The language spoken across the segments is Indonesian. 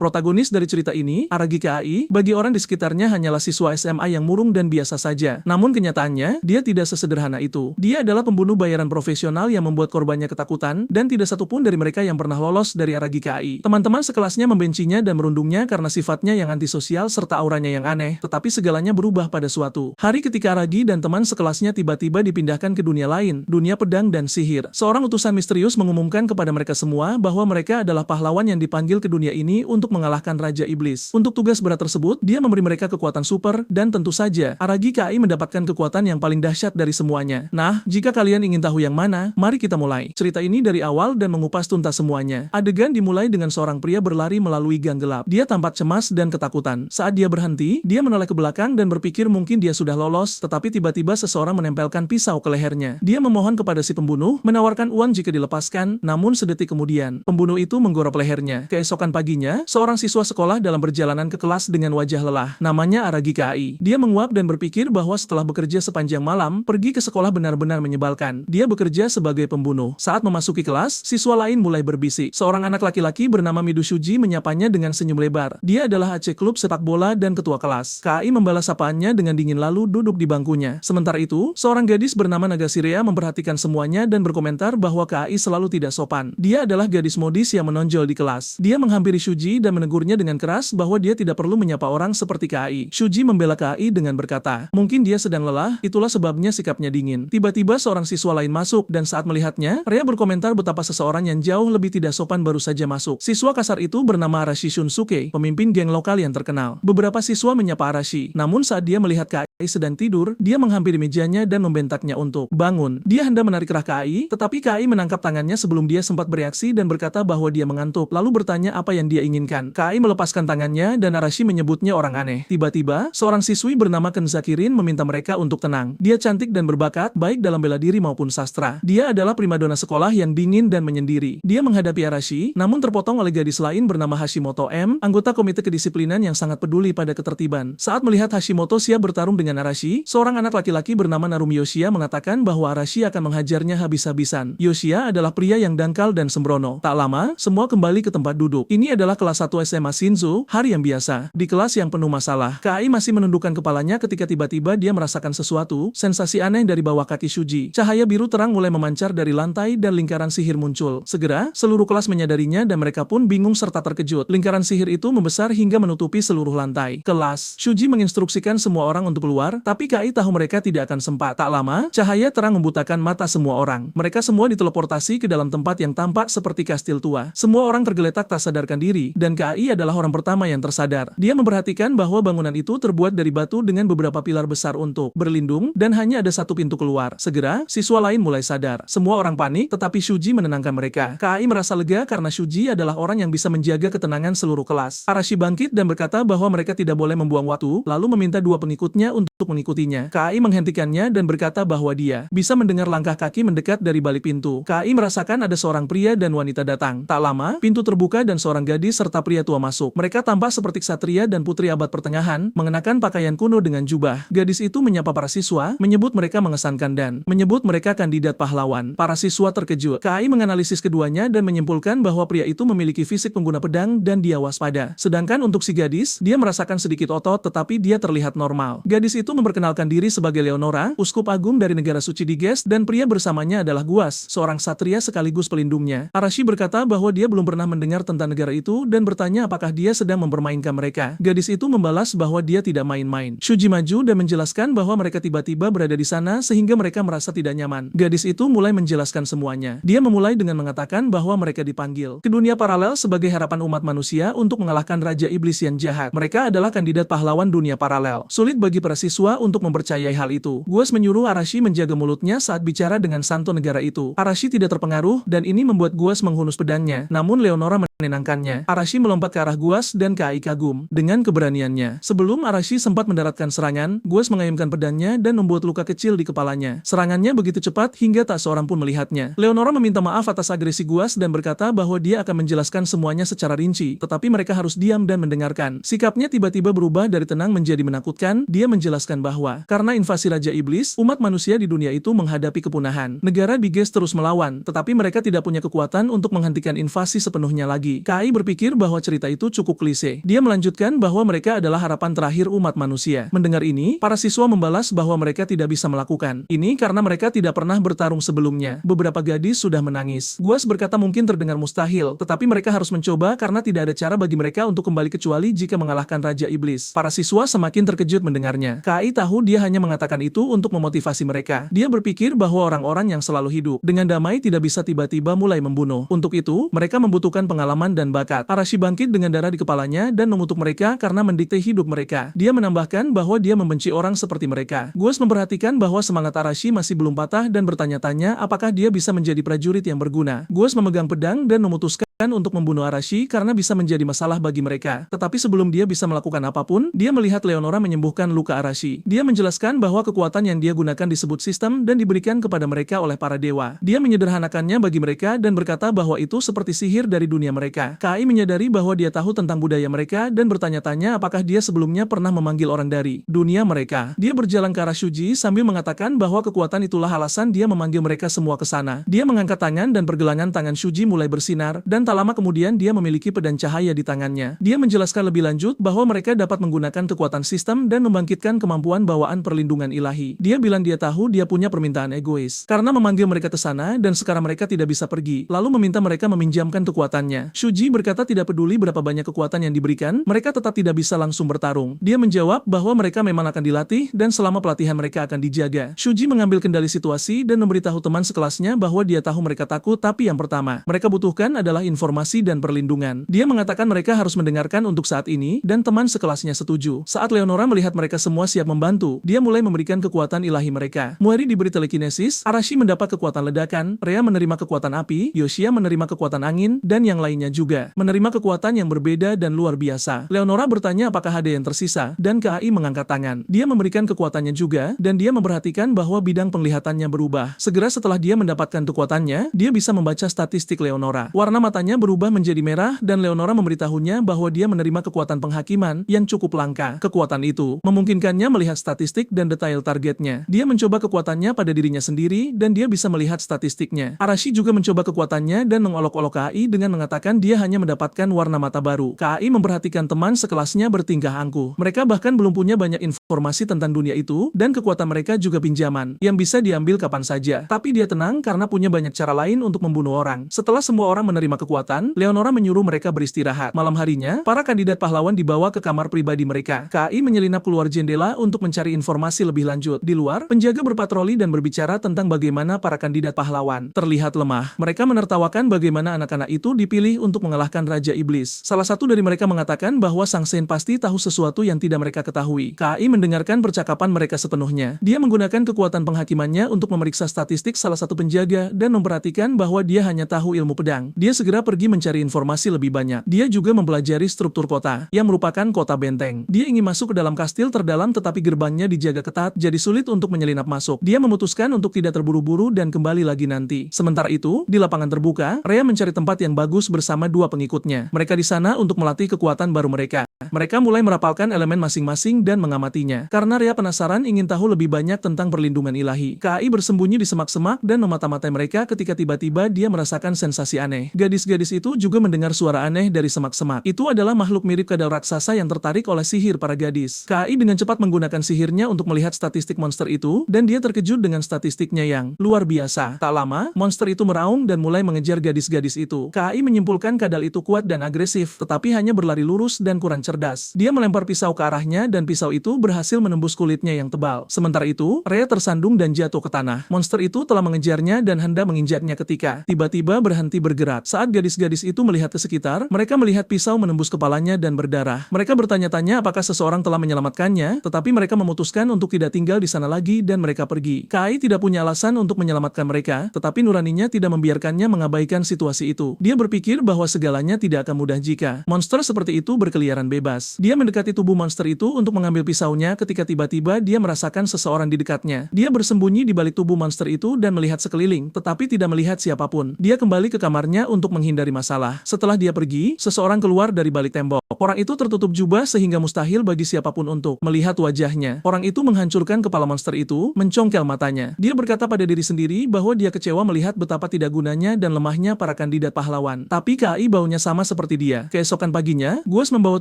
Protagonis dari cerita ini, Aragi Kai, bagi orang di sekitarnya hanyalah siswa SMA yang murung dan biasa saja. Namun kenyataannya, dia tidak sesederhana itu. Dia adalah pembunuh bayaran profesional yang membuat korbannya ketakutan, dan tidak satupun dari mereka yang pernah lolos dari Aragi Kai. Teman-teman sekelasnya membencinya dan merundungnya karena sifatnya yang antisosial serta auranya yang aneh, tetapi segalanya berubah pada suatu hari ketika Aragi dan teman sekelasnya tiba-tiba dipindahkan ke dunia lain, dunia pedang dan sihir. Seorang utusan misterius mengumumkan kepada mereka semua bahwa mereka adalah pahlawan yang dipanggil ke dunia ini untuk mengalahkan Raja Iblis. Untuk tugas berat tersebut, dia memberi mereka kekuatan super, dan tentu saja, Aragi Kai mendapatkan kekuatan yang paling dahsyat dari semuanya. Nah, jika kalian ingin tahu yang mana, mari kita mulai. Cerita ini dari awal dan mengupas tuntas semuanya. Adegan dimulai dengan seorang pria berlari melalui gang gelap. Dia tampak cemas dan ketakutan. Saat dia berhenti, dia menoleh ke belakang dan berpikir mungkin dia sudah lolos, tetapi tiba-tiba seseorang menempelkan pisau ke lehernya. Dia memohon kepada si pembunuh, menawarkan uang jika dilepaskan, namun sedetik kemudian, pembunuh itu menggorok lehernya. Keesokan paginya, seorang siswa sekolah dalam perjalanan ke kelas dengan wajah lelah. Namanya Aragi Kai. Dia menguap dan berpikir bahwa setelah bekerja sepanjang malam, pergi ke sekolah benar-benar menyebalkan. Dia bekerja sebagai pembunuh. Saat memasuki kelas, siswa lain mulai berbisik. Seorang anak laki-laki bernama Midu Shuji menyapanya dengan senyum lebar. Dia adalah AC klub sepak bola dan ketua kelas. Kai membalas sapaannya dengan dingin lalu duduk di bangkunya. Sementara itu, seorang gadis bernama Nagasirea memperhatikan semuanya dan berkomentar bahwa Kai selalu tidak sopan. Dia adalah gadis modis yang menonjol di kelas. Dia menghampiri Shuji dan menegurnya dengan keras bahwa dia tidak perlu menyapa orang seperti Kai. Shuji membela Kai dengan berkata, mungkin dia sedang lelah, itulah sebabnya sikapnya dingin. Tiba-tiba seorang siswa lain masuk dan saat melihatnya, Rea berkomentar betapa seseorang yang jauh lebih tidak sopan baru saja masuk. Siswa kasar itu bernama Arashi Shunsuke, pemimpin geng lokal yang terkenal. Beberapa siswa menyapa Arashi, namun saat dia melihat Kai sedang tidur, dia menghampiri mejanya dan membentaknya untuk bangun. Dia hendak menarik rah Kai, tetapi Kai menangkap tangannya sebelum dia sempat bereaksi dan berkata bahwa dia mengantuk, lalu bertanya apa yang dia inginkan. Kai melepaskan tangannya dan Arashi menyebutnya orang aneh. Tiba-tiba, seorang siswi bernama Kenzakirin meminta mereka untuk tenang. Dia cantik dan berbakat, baik dalam bela diri maupun sastra. Dia adalah primadona sekolah yang dingin dan menyendiri. Dia menghadapi Arashi, namun terpotong oleh gadis lain bernama Hashimoto M, anggota komite kedisiplinan yang sangat peduli pada ketertiban. Saat melihat Hashimoto siap bertarung dengan Arashi, seorang anak laki-laki bernama Narumi Yoshia mengatakan bahwa Arashi akan menghajarnya habis-habisan. Yoshia adalah pria yang dangkal dan sembrono. Tak lama, semua kembali ke tempat duduk. Ini adalah kelas 1 SMA Shinzo, hari yang biasa. Di kelas yang penuh masalah, Kai masih menundukkan kepalanya ketika tiba-tiba dia merasakan sesuatu, sensasi aneh dari bawah kaki Shuji. Cahaya biru terang mulai memancar dari lantai dan lingkaran sihir muncul. Segera, seluruh kelas menyadarinya dan mereka pun bingung serta terkejut. Lingkaran sihir itu membesar hingga menutupi seluruh lantai. Kelas, Shuji menginstruksikan semua orang untuk keluar, tapi Kai tahu mereka tidak akan sempat. Tak lama, cahaya terang membutakan mata semua orang. Mereka semua diteleportasi ke dalam tempat yang tampak seperti kastil tua. Semua orang tergeletak tak sadarkan diri, dan Kai adalah orang pertama yang tersadar. Dia memperhatikan bahwa bangunan itu terbuat dari batu dengan beberapa pilar besar untuk berlindung, dan hanya ada satu pintu keluar. Segera, siswa lain mulai sadar. Semua orang panik, tetapi Shuji menenangkan mereka. Kai merasa lega karena Shuji adalah orang yang bisa menjaga ketenangan seluruh kelas. Arashi bangkit dan berkata bahwa mereka tidak boleh membuang waktu, lalu meminta dua pengikutnya untuk mengikutinya. Kai menghentikannya dan berkata bahwa dia bisa mendengar langkah kaki mendekat dari balik pintu. Kai merasakan ada seorang pria dan wanita datang. Tak lama, pintu terbuka dan seorang gadis serta pria tua masuk. Mereka tampak seperti ksatria dan putri abad pertengahan, mengenakan pakaian kuno dengan jubah. Gadis itu menyapa para siswa, menyebut mereka mengesankan dan menyebut mereka kandidat pahlawan. Para siswa terkejut. Kai menganalisis keduanya dan menyimpulkan bahwa pria itu memiliki fisik pengguna pedang dan dia waspada. Sedangkan untuk si gadis, dia merasakan sedikit otot tetapi dia terlihat normal. Gadis itu memperkenalkan diri sebagai Leonora, uskup agung dari negara suci Diges, dan pria bersamanya adalah Guas, seorang satria sekaligus pelindungnya. Arashi berkata bahwa dia belum pernah mendengar tentang negara itu dan bertanya apakah dia sedang mempermainkan mereka. Gadis itu membalas bahwa dia tidak main-main. Shuji maju dan menjelaskan bahwa mereka tiba-tiba berada di sana sehingga mereka merasa tidak nyaman. Gadis itu mulai menjelaskan semuanya. Dia memulai dengan mengatakan bahwa mereka dipanggil ke dunia paralel sebagai harapan umat manusia untuk mengalahkan Raja Iblis yang jahat. Mereka adalah kandidat pahlawan dunia paralel. Sulit bagi para siswa untuk mempercayai hal itu. Guas menyuruh Arashi menjaga mulutnya saat bicara dengan santo negara itu. Arashi tidak terpengaruh dan ini membuat Guas menghunus pedangnya. Namun Leonora menenangkannya. Arashi melompat ke arah Guas dan Kai kagum dengan keberaniannya. Sebelum Arashi sempat mendaratkan serangan, Guas mengayunkan pedangnya dan membuat luka kecil di kepalanya. Serangannya begitu cepat hingga tak seorang pun melihatnya. Leonora meminta maaf atas agresi Guas dan berkata bahwa dia akan menjelaskan semuanya secara rinci, tetapi mereka harus diam dan mendengarkan. Sikapnya tiba-tiba berubah dari tenang menjadi menakutkan. Dia menjelaskan bahwa karena invasi Raja Iblis, umat manusia di dunia itu menghadapi kepunahan. Negara Diges terus melawan, tetapi mereka tidak punya kekuatan untuk menghentikan invasi sepenuhnya lagi. lagi. Kai berpikir bahwa cerita itu cukup klise. Dia melanjutkan bahwa mereka adalah harapan terakhir umat manusia. Mendengar ini, para siswa membalas bahwa mereka tidak bisa melakukan ini karena mereka tidak pernah bertarung sebelumnya. Beberapa gadis sudah menangis. Guas berkata mungkin terdengar mustahil, tetapi mereka harus mencoba karena tidak ada cara bagi mereka untuk kembali kecuali jika mengalahkan Raja Iblis. Para siswa semakin terkejut mendengarnya. Kai tahu dia hanya mengatakan itu untuk memotivasi mereka. Dia berpikir bahwa orang-orang yang selalu hidup dengan damai tidak bisa tiba-tiba mulai membunuh. Untuk itu, mereka membutuhkan pengalaman dan bakat. Arashi bangkit dengan darah di kepalanya dan mengutuk mereka karena mendikte hidup mereka. Dia menambahkan bahwa dia membenci orang seperti mereka. Guas memperhatikan bahwa semangat Arashi masih belum patah dan bertanya-tanya apakah dia bisa menjadi prajurit yang berguna. Guas memegang pedang dan memutuskan untuk membunuh Arashi karena bisa menjadi masalah bagi mereka. Tetapi sebelum dia bisa melakukan apapun, dia melihat Leonora menyembuhkan luka Arashi. Dia menjelaskan bahwa kekuatan yang dia gunakan disebut sistem dan diberikan kepada mereka oleh para dewa. Dia menyederhanakannya bagi mereka dan berkata bahwa itu seperti sihir dari dunia mereka. Kai menyadari bahwa dia tahu tentang budaya mereka dan bertanya-tanya apakah dia sebelumnya pernah memanggil orang dari dunia mereka. Dia berjalan ke arah Shuji sambil mengatakan bahwa kekuatan itulah alasan dia memanggil mereka semua ke sana. Dia mengangkat tangan dan pergelangan tangan Shuji mulai bersinar dan tak lama kemudian dia memiliki pedang cahaya di tangannya. Dia menjelaskan lebih lanjut bahwa mereka dapat menggunakan kekuatan sistem dan membangkitkan kemampuan bawaan perlindungan ilahi. Dia bilang dia tahu dia punya permintaan egois karena memanggil mereka ke sana dan sekarang mereka tidak bisa pergi, lalu meminta mereka meminjamkan kekuatannya. Shuji berkata tidak peduli berapa banyak kekuatan yang diberikan, mereka tetap tidak bisa langsung bertarung. Dia menjawab bahwa mereka memang akan dilatih dan selama pelatihan mereka akan dijaga. Shuji mengambil kendali situasi dan memberitahu teman sekelasnya bahwa dia tahu mereka takut, tapi yang pertama mereka butuhkan adalah informasi dan perlindungan. Dia mengatakan mereka harus mendengarkan untuk saat ini dan teman sekelasnya setuju. Saat Leonora melihat mereka semua siap membantu, dia mulai memberikan kekuatan ilahi mereka. Mueri diberi telekinesis, Arashi mendapat kekuatan ledakan, Rhea menerima kekuatan api, Yoshia menerima kekuatan angin, dan yang lainnya juga menerima kekuatan yang berbeda dan luar biasa. Leonora bertanya apakah ada yang tersisa, dan KAI mengangkat tangan. Dia memberikan kekuatannya juga, dan dia memperhatikan bahwa bidang penglihatannya berubah. Segera setelah dia mendapatkan kekuatannya, dia bisa membaca statistik Leonora. Warna matanya berubah menjadi merah dan Leonora memberitahunya bahwa dia menerima kekuatan penghakiman yang cukup langka. Kekuatan itu memungkinkannya melihat statistik dan detail targetnya. Dia mencoba kekuatannya pada dirinya sendiri dan dia bisa melihat statistiknya. Arashi juga mencoba kekuatannya dan mengolok-olok KAI dengan mengatakan dia hanya mendapatkan warna mata baru. KAI memperhatikan teman sekelasnya bertingkah angkuh. Mereka bahkan belum punya banyak informasi tentang dunia itu dan kekuatan mereka juga pinjaman yang bisa diambil kapan saja. Tapi dia tenang karena punya banyak cara lain untuk membunuh orang. Setelah semua orang menerima kekuatan, Leonora menyuruh mereka beristirahat. Malam harinya, para kandidat pahlawan dibawa ke kamar pribadi mereka. KAI menyelinap keluar jendela untuk mencari informasi lebih lanjut. Di luar, penjaga berpatroli dan berbicara tentang bagaimana para kandidat pahlawan terlihat lemah. Mereka menertawakan bagaimana anak-anak itu dipilih untuk mengalahkan Raja Iblis. Salah satu dari mereka mengatakan bahwa Sang Sen pasti tahu sesuatu yang tidak mereka ketahui. KAI mendengarkan percakapan mereka sepenuhnya. Dia menggunakan kekuatan penghakimannya untuk memeriksa statistik salah satu penjaga dan memperhatikan bahwa dia hanya tahu ilmu pedang. Dia segera pergi mencari informasi lebih banyak. Dia juga mempelajari struktur kota, yang merupakan kota benteng. Dia ingin masuk ke dalam kastil terdalam tetapi gerbangnya dijaga ketat, jadi sulit untuk menyelinap masuk. Dia memutuskan untuk tidak terburu-buru dan kembali lagi nanti. Sementara itu, di lapangan terbuka, Rhea mencari tempat yang bagus bersama dua pengikutnya. Mereka di sana untuk melatih kekuatan baru mereka. Mereka mulai merapalkan elemen masing-masing dan mengamatinya. Karena Rhea penasaran ingin tahu lebih banyak tentang perlindungan ilahi. KAI bersembunyi di semak-semak dan memata-matai mereka ketika tiba-tiba dia merasakan sensasi aneh. Gadis-gadis itu juga mendengar suara aneh dari semak-semak. Itu adalah makhluk mirip kadal raksasa yang tertarik oleh sihir para gadis. KAI dengan cepat menggunakan sihirnya untuk melihat statistik monster itu, dan dia terkejut dengan statistiknya yang luar biasa. Tak lama, monster itu meraung dan mulai mengejar gadis-gadis itu. KAI menyimpulkan kadal itu kuat dan agresif, tetapi hanya berlari lurus dan kurang cerdas. Dia melempar pisau ke arahnya dan pisau itu berhasil menembus kulitnya yang tebal. Sementara itu, Rhea tersandung dan jatuh ke tanah. Monster itu telah mengejarnya dan hendak menginjaknya ketika tiba-tiba berhenti bergerak. Saat gadis-gadis itu melihat ke sekitar, mereka melihat pisau menembus kepalanya dan berdarah. Mereka bertanya-tanya apakah seseorang telah menyelamatkannya, tetapi mereka memutuskan untuk tidak tinggal di sana lagi dan mereka pergi. KAI tidak punya alasan untuk menyelamatkan mereka, tetapi nuraninya tidak membiarkannya mengabaikan situasi itu. Dia berpikir bahwa segalanya tidak akan mudah jika monster seperti itu berkeliaran bebas. bebas. Dia mendekati tubuh monster itu untuk mengambil pisaunya ketika tiba-tiba dia merasakan seseorang di dekatnya. Dia bersembunyi di balik tubuh monster itu dan melihat sekeliling, tetapi tidak melihat siapapun. Dia kembali ke kamarnya untuk menghindari masalah. Setelah dia pergi, seseorang keluar dari balik tembok. Orang itu tertutup jubah sehingga mustahil bagi siapapun untuk melihat wajahnya. Orang itu menghancurkan kepala monster itu, mencongkel matanya. Dia berkata pada diri sendiri bahwa dia kecewa melihat betapa tidak gunanya dan lemahnya para kandidat pahlawan. Tapi KAI baunya sama seperti dia. Keesokan paginya, Guas membawa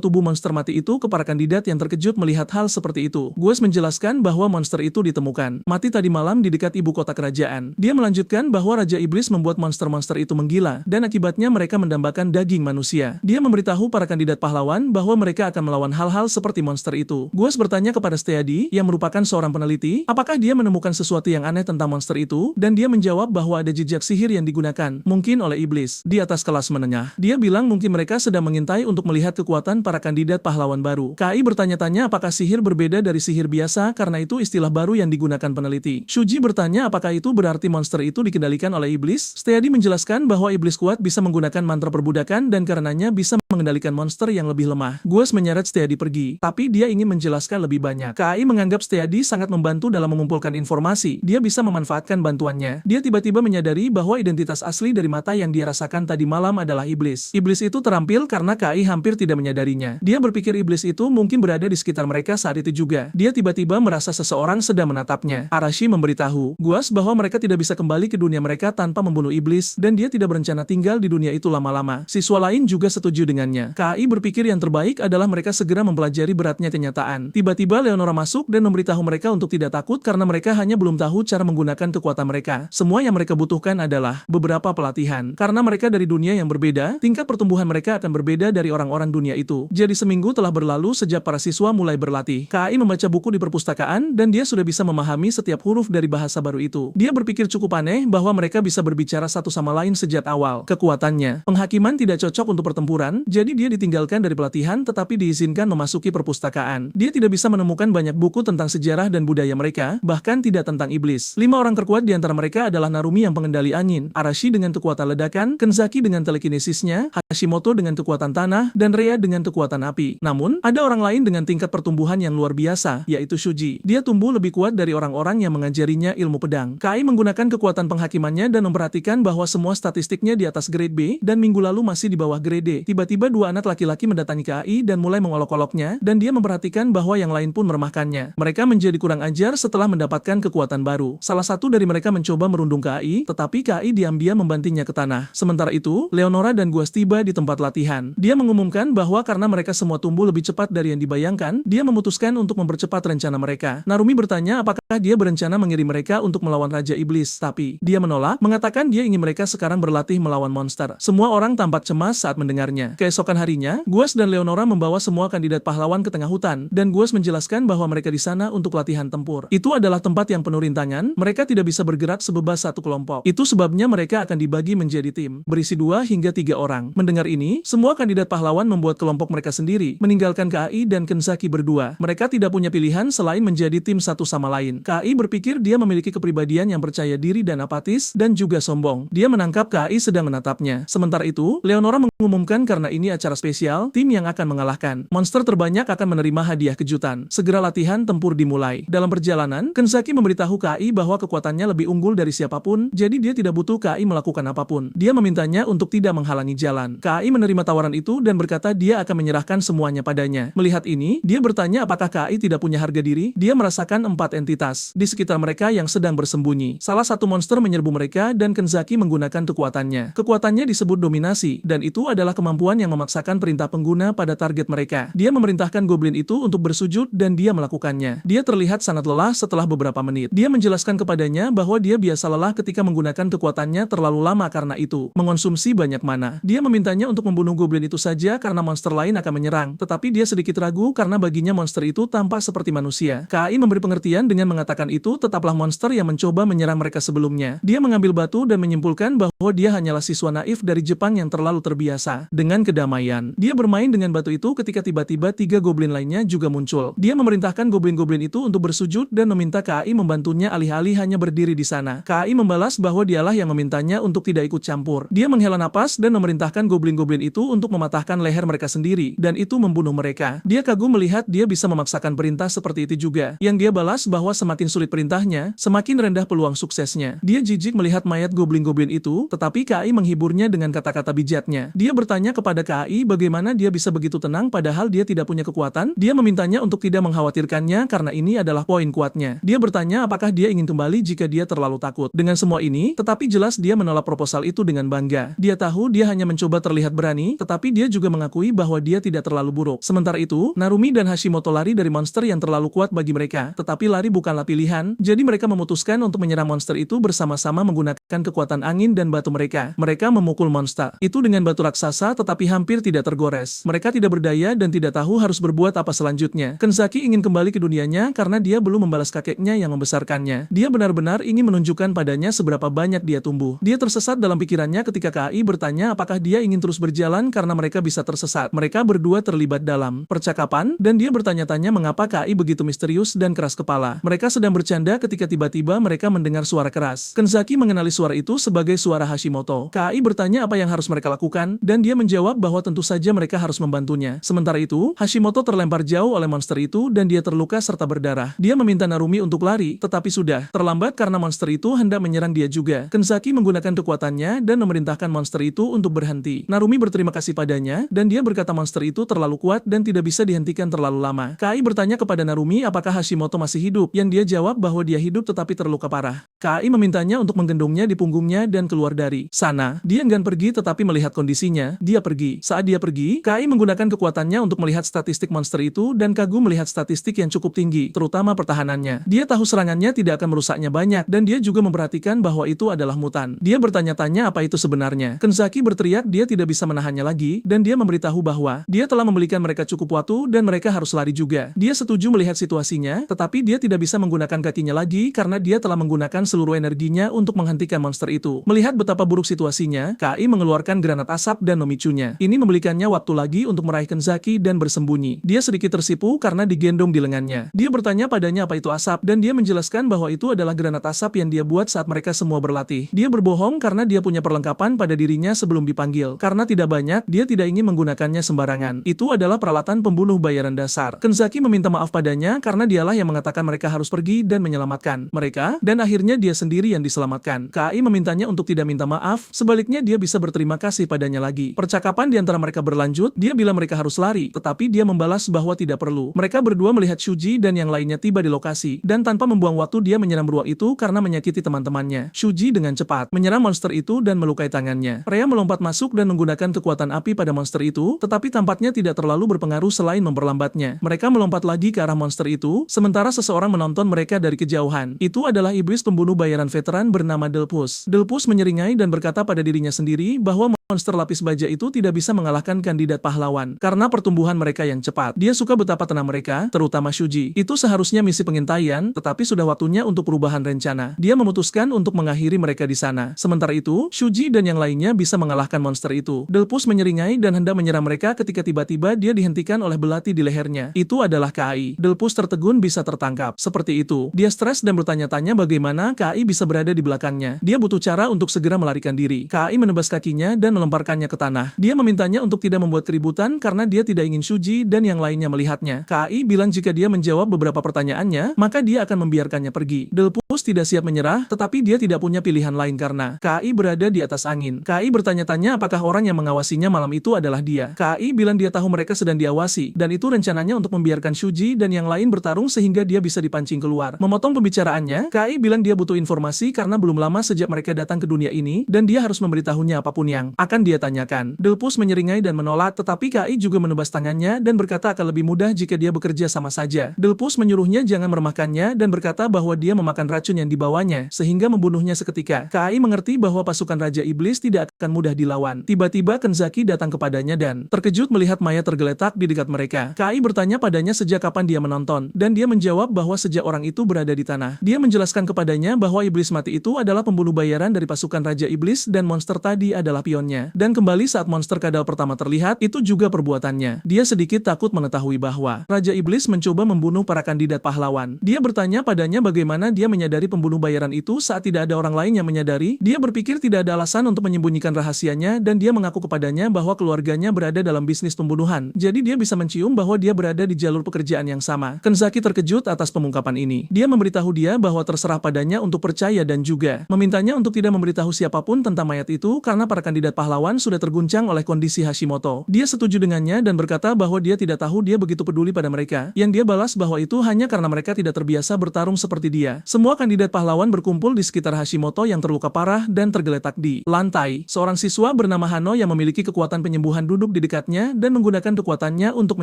tubuh monster mati itu ke para kandidat yang terkejut melihat hal seperti itu. Guas menjelaskan bahwa monster itu ditemukan mati tadi malam di dekat ibu kota kerajaan. Dia melanjutkan bahwa Raja Iblis membuat monster-monster itu menggila, dan akibatnya mereka mendambakan daging manusia. Dia memberitahu para kandidat pahlawan bahwa mereka akan melawan hal-hal seperti monster itu. Guas bertanya kepada Steady, yang merupakan seorang peneliti, apakah dia menemukan sesuatu yang aneh tentang monster itu, dan dia menjawab bahwa ada jejak sihir yang digunakan, mungkin oleh iblis, di atas kelas menengah. Dia bilang mungkin mereka sedang mengintai untuk melihat kekuatan para kandidat pahlawan baru. KAI bertanya-tanya apakah sihir berbeda dari sihir biasa karena itu istilah baru yang digunakan peneliti. Shuji bertanya apakah itu berarti monster itu dikendalikan oleh iblis. Steady menjelaskan bahwa iblis kuat bisa menggunakan mantra perbudakan dan karenanya bisa mengendalikan monster yang lebih lemah. Guas menyeret Steady pergi, tapi dia ingin menjelaskan lebih banyak. KAI menganggap Steady sangat membantu dalam mengumpulkan informasi. Dia bisa memanfaatkan bantuannya. Dia tiba-tiba menyadari bahwa identitas asli dari mata yang dia rasakan tadi malam adalah iblis. Iblis itu terampil karena KAI hampir tidak menyadarinya. Dia berpikir iblis itu mungkin berada di sekitar mereka saat itu juga. Dia tiba-tiba merasa seseorang sedang menatapnya. Arashi memberitahu Guas bahwa mereka tidak bisa kembali ke dunia mereka tanpa membunuh iblis, dan dia tidak berencana tinggal di dunia itu lama-lama. Siswa lain juga setuju dengannya. KAI berpikir yang terbaik adalah mereka segera mempelajari beratnya kenyataan. Tiba-tiba Leonora masuk dan memberitahu mereka untuk tidak takut karena mereka hanya belum tahu cara menggunakan kekuatan mereka. Semua yang mereka butuhkan adalah beberapa pelatihan. Karena mereka dari dunia yang berbeda, tingkat pertumbuhan mereka akan berbeda dari orang-orang dunia itu. Jadi seminggu telah berlalu sejak para siswa mulai berlatih. KAI membaca buku di perpustakaan dan dia sudah bisa memahami setiap huruf dari bahasa baru itu. Dia berpikir cukup aneh bahwa mereka bisa berbicara satu sama lain sejak awal. Kekuatannya, penghakiman tidak cocok untuk pertempuran, jadi dia ditinggalkan dari pelatihan tetapi diizinkan memasuki perpustakaan. Dia tidak bisa menemukan banyak buku tentang sejarah dan budaya mereka, bahkan tidak tentang iblis. 5 orang terkuat di antara mereka adalah Narumi yang pengendali angin, Arashi dengan kekuatan ledakan, Kenzaki dengan telekinesisnya, Hashimoto dengan kekuatan tanah, dan Rhea dengan kekuatan api. Namun, ada orang lain dengan tingkat pertumbuhan yang luar biasa, yaitu Shuji. Dia tumbuh lebih kuat dari orang-orang yang mengajarinya ilmu pedang. KAI menggunakan kekuatan penghakimannya dan memperhatikan bahwa semua statistiknya di atas grade B, dan minggu lalu masih di bawah grade D. Tiba-tiba 2 anak laki-laki mendatangi KAI dan mulai mengolok-oloknya, dan dia memperhatikan bahwa yang lain pun meremahkannya. Mereka menjadi kurang ajar setelah mendapatkan kekuatan baru. Salah satu dari mereka mencoba merundung KAI, tetapi KAI diam-diam membantingnya ke tanah. Sementara itu, Leonora dan Guas tiba di tempat latihan. Dia mengumumkan bahwa karena mereka semua tumbuh lebih cepat dari yang dibayangkan, dia memutuskan untuk mempercepat rencana mereka. Narumi bertanya apakah dia berencana mengirim mereka untuk melawan Raja Iblis, tapi dia menolak, mengatakan dia ingin mereka sekarang berlatih melawan monster. Semua orang tampak cemas saat mendengarnya. Keesokan harinya, Guas dan Leonora membawa semua kandidat pahlawan ke tengah hutan, dan Guas menjelaskan bahwa mereka di sana untuk latihan tempur. Itu adalah tempat yang penuh rintangan, mereka tidak bisa bergerak sebebas satu kelompok. Itu sebabnya mereka akan dibagi menjadi tim, berisi 2 hingga 3 orang. Mendengar ini, semua kandidat pahlawan membuat kelompok mereka sendiri, meninggalkan KAI dan Kenzaki berdua. Mereka tidak punya pilihan selain menjadi tim satu sama lain. KAI berpikir dia memiliki kepribadian yang percaya diri dan apatis, dan juga sombong. Dia menangkap KAI sedang menatapnya. Sementara itu, Leonora mengumumkan karena ini acara spesial, tim yang akan mengalahkan monster terbanyak akan menerima hadiah kejutan. Segera latihan tempur dimulai. Dalam perjalanan, Kenzaki memberitahu KAI bahwa kekuatannya lebih unggul dari siapapun, jadi dia tidak butuh KAI melakukan apapun. Dia memintanya untuk tidak menghalangi jalan. KAI menerima tawaran itu dan berkata dia akan menyerahkan semuanya padanya. Melihat ini, dia bertanya apakah KAI tidak punya harga diri. Dia merasakan 4 entitas di sekitar mereka yang sedang bersembunyi. Salah satu monster menyerbu mereka dan Kenzaki menggunakan kekuatannya. Kekuatannya disebut dominasi, dan itu adalah kemampuan yang memaksakan perintah pengguna pada target mereka. Dia memerintahkan goblin itu untuk bersujud dan dia melakukannya. Dia terlihat sangat lelah setelah beberapa menit. Dia menjelaskan kepadanya bahwa dia biasa lelah ketika menggunakan kekuatannya terlalu lama karena itu mengonsumsi banyak mana. Dia memintanya untuk membunuh goblin itu saja karena monster lain akan menyerang, tetapi dia sedikit ragu karena baginya monster itu tampak seperti manusia. KAI memberi pengertian dengan mengatakan itu tetaplah monster yang mencoba menyerang mereka sebelumnya. Dia mengambil batu dan menyimpulkan bahwa dia hanyalah siswa naif dari Jepang yang terlalu terbiasa dengan kedamaian. Dia bermain dengan batu itu ketika tiba-tiba 3 goblin lainnya juga muncul. Dia memerintahkan goblin-goblin itu untuk bersujud dan meminta KAI membantunya alih-alih hanya berdiri di sana. KAI membalas bahwa dialah yang memintanya untuk tidak ikut campur. Dia menghela napas dan memerintahkan goblin-goblin itu untuk mematahkan leher mereka sendiri, dan itu membunuh mereka. Dia kagum melihat dia bisa memaksakan perintah seperti itu juga. Yang dia balas bahwa semakin sulit perintahnya, semakin rendah peluang suksesnya. Dia jijik melihat mayat goblin-goblin itu, tetapi KAI menghiburnya dengan kata-kata bijaknya. Dia bertanya kepada KAI bagaimana dia bisa begitu tenang padahal dia tidak punya kekuatan. Dia memintanya untuk tidak mengkhawatirkannya karena ini adalah poin kuatnya. Dia bertanya apakah dia ingin kembali jika dia terlalu takut. Dengan semua ini, tetapi jelas dia menolak proposal itu dengan bangga. Dia tahu dia hanya mencoba terlihat berani, tetapi dia juga mengakui bahwa dia tidak terlalu buruk. Sementara itu, Narumi dan Hashimoto lari dari monster yang terlalu kuat bagi mereka, tetapi lari bukanlah pilihan, jadi mereka memutuskan untuk menyerang monster itu bersama-sama menggunakan kekuatan angin dan batu mereka. Mereka memukul monster itu dengan batu raksasa tetapi hampir tidak tergores. Mereka tidak berdaya dan tidak tahu harus berbuat apa selanjutnya. Kenzaki ingin kembali ke dunianya karena dia belum membalas kakeknya yang membesarkannya. Dia benar-benar ingin menunjukkan padanya seberapa banyak dia tumbuh. Dia tersesat dalam pikirannya ketika KAI bertanya apakah dia ingin terus berjalan karena mereka bisa tersesat. Mereka berdua terlibat dalam percakapan dan dia bertanya-tanya mengapa KAI begitu misterius dan keras kepala. Mereka sedang bercanda ketika tiba-tiba mereka mendengar suara keras. Kenzaki mengenali suara itu sebagai suara Hashimoto. KAI bertanya apa yang harus mereka lakukan dan dia menjawab bahwa tentu saja mereka harus membantunya. Sementara itu, Hashimoto terlempar jauh oleh monster itu dan dia terluka serta berdarah. Dia meminta Narumi untuk lari, tetapi sudah terlambat karena monster itu hendak menyerang dia juga. Kenzaki menggunakan kekuatannya dan memerintahkan monster itu untuk berhenti. Narumi berterima kasih padanya dan dia berkata monster itu terlalu kuat dan tidak bisa dihentikan terlalu lama. KAI bertanya kepada Narumi apakah Hashimoto masih hidup, yang dia jawab bahwa dia hidup tetapi terluka parah. KAI memintanya untuk menggendongnya di punggungnya dan keluar dari sana. Dia enggan pergi tetapi melihat kondisinya, dia pergi. Saat dia pergi, KAI menggunakan kekuatannya untuk melihat statistik monster itu dan kagum melihat statistik yang cukup tinggi, terutama pertahanannya. Dia tahu serangannya tidak akan merusaknya banyak dan dia juga memperhatikan bahwa itu adalah mutan. Dia bertanya-tanya apa itu sebenarnya. Kenzaki berteriak dia tidak bisa menahannya lagi dan dia memberitahu bahwa dia telah membelikan mereka cukup waktu dan mereka harus lari juga. Dia setuju melihat situasinya, tetapi dia tidak bisa menggunakan kakinya lagi karena dia telah menggunakan seluruh energinya untuk menghentikan monster itu. Melihat betapa buruk situasinya, KAI mengeluarkan granat asap dan memicunya. Ini membelikannya waktu lagi untuk meraih Kenzaki dan bersembunyi. Dia sedikit tersipu karena digendong di lengannya. Dia bertanya padanya apa itu asap dan dia menjelaskan bahwa itu adalah granat asap yang dia buat saat mereka semua berlatih. Dia berbohong karena dia punya perlengkapan pada dirinya sebelum dipanggil. Karena tidak banyak, dia tidak ingin menggunakannya sembarangan. Itu adalah peralatan pembunuh bayaran dasar. Kenzaki meminta maaf padanya karena dialah yang mengatakan mereka harus pergi dan menyelamatkan mereka, dan akhirnya dia sendiri yang diselamatkan. KAI memintanya untuk tidak minta maaf, sebaliknya dia bisa berterima kasih padanya lagi. Percakapan di antara mereka berlanjut, dia bilang mereka harus lari, tetapi dia membalas bahwa tidak perlu. Mereka berdua melihat Shuji dan yang lainnya tiba di lokasi, dan tanpa membuang waktu dia menyerang beruang itu karena menyakiti teman-temannya. Shuji dengan cepat menyerang monster itu dan melukai tangannya. Rhea melompat masuk dan menggunakan kekuatan api pada monster itu, tetapi tampaknya tidak terlalu berpengaruh selain memperlambatnya. Mereka melompat lagi ke arah monster itu, sementara seseorang menonton mereka dari kejauhan. Itu adalah iblis pembunuh bayaran veteran bernama Delphus. Delphus menyeringai dan berkata pada dirinya sendiri bahwa monster lapis baja itu tidak bisa mengalahkan kandidat pahlawan karena pertumbuhan mereka yang cepat. Dia suka betapa tenang mereka, terutama Shuji. Itu seharusnya misi pengintaian, tetapi sudah waktunya untuk perubahan rencana. Dia memutuskan untuk mengakhiri mereka di sana. Sementara itu, Shuji dan yang lainnya bisa mengalahkan monster itu. Delphus menyeringai dan hendak menyerang mereka ketika tiba-tiba dia dihentikan oleh belati di lehernya. Itu adalah KAI. Delphus tertegun bisa tertangkap. Seperti itu. Dia stres dan bertanya-tanya bagaimana KAI bisa berada di belakangnya. Dia butuh cara untuk segera melarikan diri. KAI menebas kakinya dan melemparkannya ke tanah. Dia memintanya untuk tidak membuat keributan karena dia tidak ingin Shuji dan yang lainnya melihatnya. KAI bilang jika dia menjawab beberapa pertanyaannya, maka dia akan membiarkannya pergi. Delphus tidak siap menyerah, tetapi dia tidak punya pilihan lain karena KAI berada di atas angin. KAI bertanya-tanya apakah orang yang mengawasinya malam itu adalah dia. KAI bilang dia tahu mereka sedang diawasi, dan itu rencananya untuk membiarkan Shuji dan yang lain bertarung sehingga dia bisa dipancing keluar. Memotong pembicaraannya, KAI bilang dia butuh informasi karena belum lama sejak mereka datang ke dunia ini, dan dia harus memberitahunya apapun yang akan dia tanyakan. Delphus menyeringai dan menolak, tetapi KAI juga menebas tangannya dan berkata akan lebih mudah jika dia bekerja sama saja. Delphus menyuruhnya jangan meremehkannya dan berkata bahwa dia memakan racun yang dibawanya, sehingga membunuhnya seketika. KAI mengerti bahwa pasukan Raja Iblis tidak akan mudah dilawan. Tiba-tiba Kenzaki datang kepadanya dan terkejut melihat mayat tergeletak di dekat mereka. KAI bertanya padanya sejak kapan dia menonton, dan dia menjawab bahwa sejak orang itu berada di tanah. Dia menjelaskan kepadanya bahwa iblis mati itu adalah pembunuh bayaran dari pasukan Raja Iblis dan monster tadi adalah pionnya. kekuatannya. Dan kembali saat monster kadal pertama terlihat, itu juga perbuatannya. Dia sedikit takut mengetahui bahwa Raja Iblis mencoba membunuh para kandidat pahlawan. Dia bertanya padanya bagaimana dia menyadari pembunuh bayaran itu saat tidak ada orang lain yang menyadari. Dia berpikir tidak ada alasan untuk menyembunyikan rahasianya dan dia mengaku kepadanya bahwa keluarganya berada dalam bisnis pembunuhan. Jadi dia bisa mencium bahwa dia berada di jalur pekerjaan yang sama. Kenzaki terkejut atas pengungkapan ini. Dia memberitahu dia bahwa terserah padanya untuk percaya dan juga memintanya untuk tidak memberitahu siapapun tentang mayat itu karena para kandidat pahlawan sudah terguncang oleh kondisi Hashimoto. Dia setuju dengannya dan berkata bahwa dia tidak tahu dia begitu peduli pada mereka. Yang dia balas bahwa itu hanya karena mereka tidak terbiasa bertarung seperti dia. Semua kandidat pahlawan berkumpul di sekitar Hashimoto yang terluka parah dan tergeletak di lantai. Seorang siswa bernama Hano yang memiliki kekuatan penyembuhan duduk di dekatnya dan menggunakan kekuatannya untuk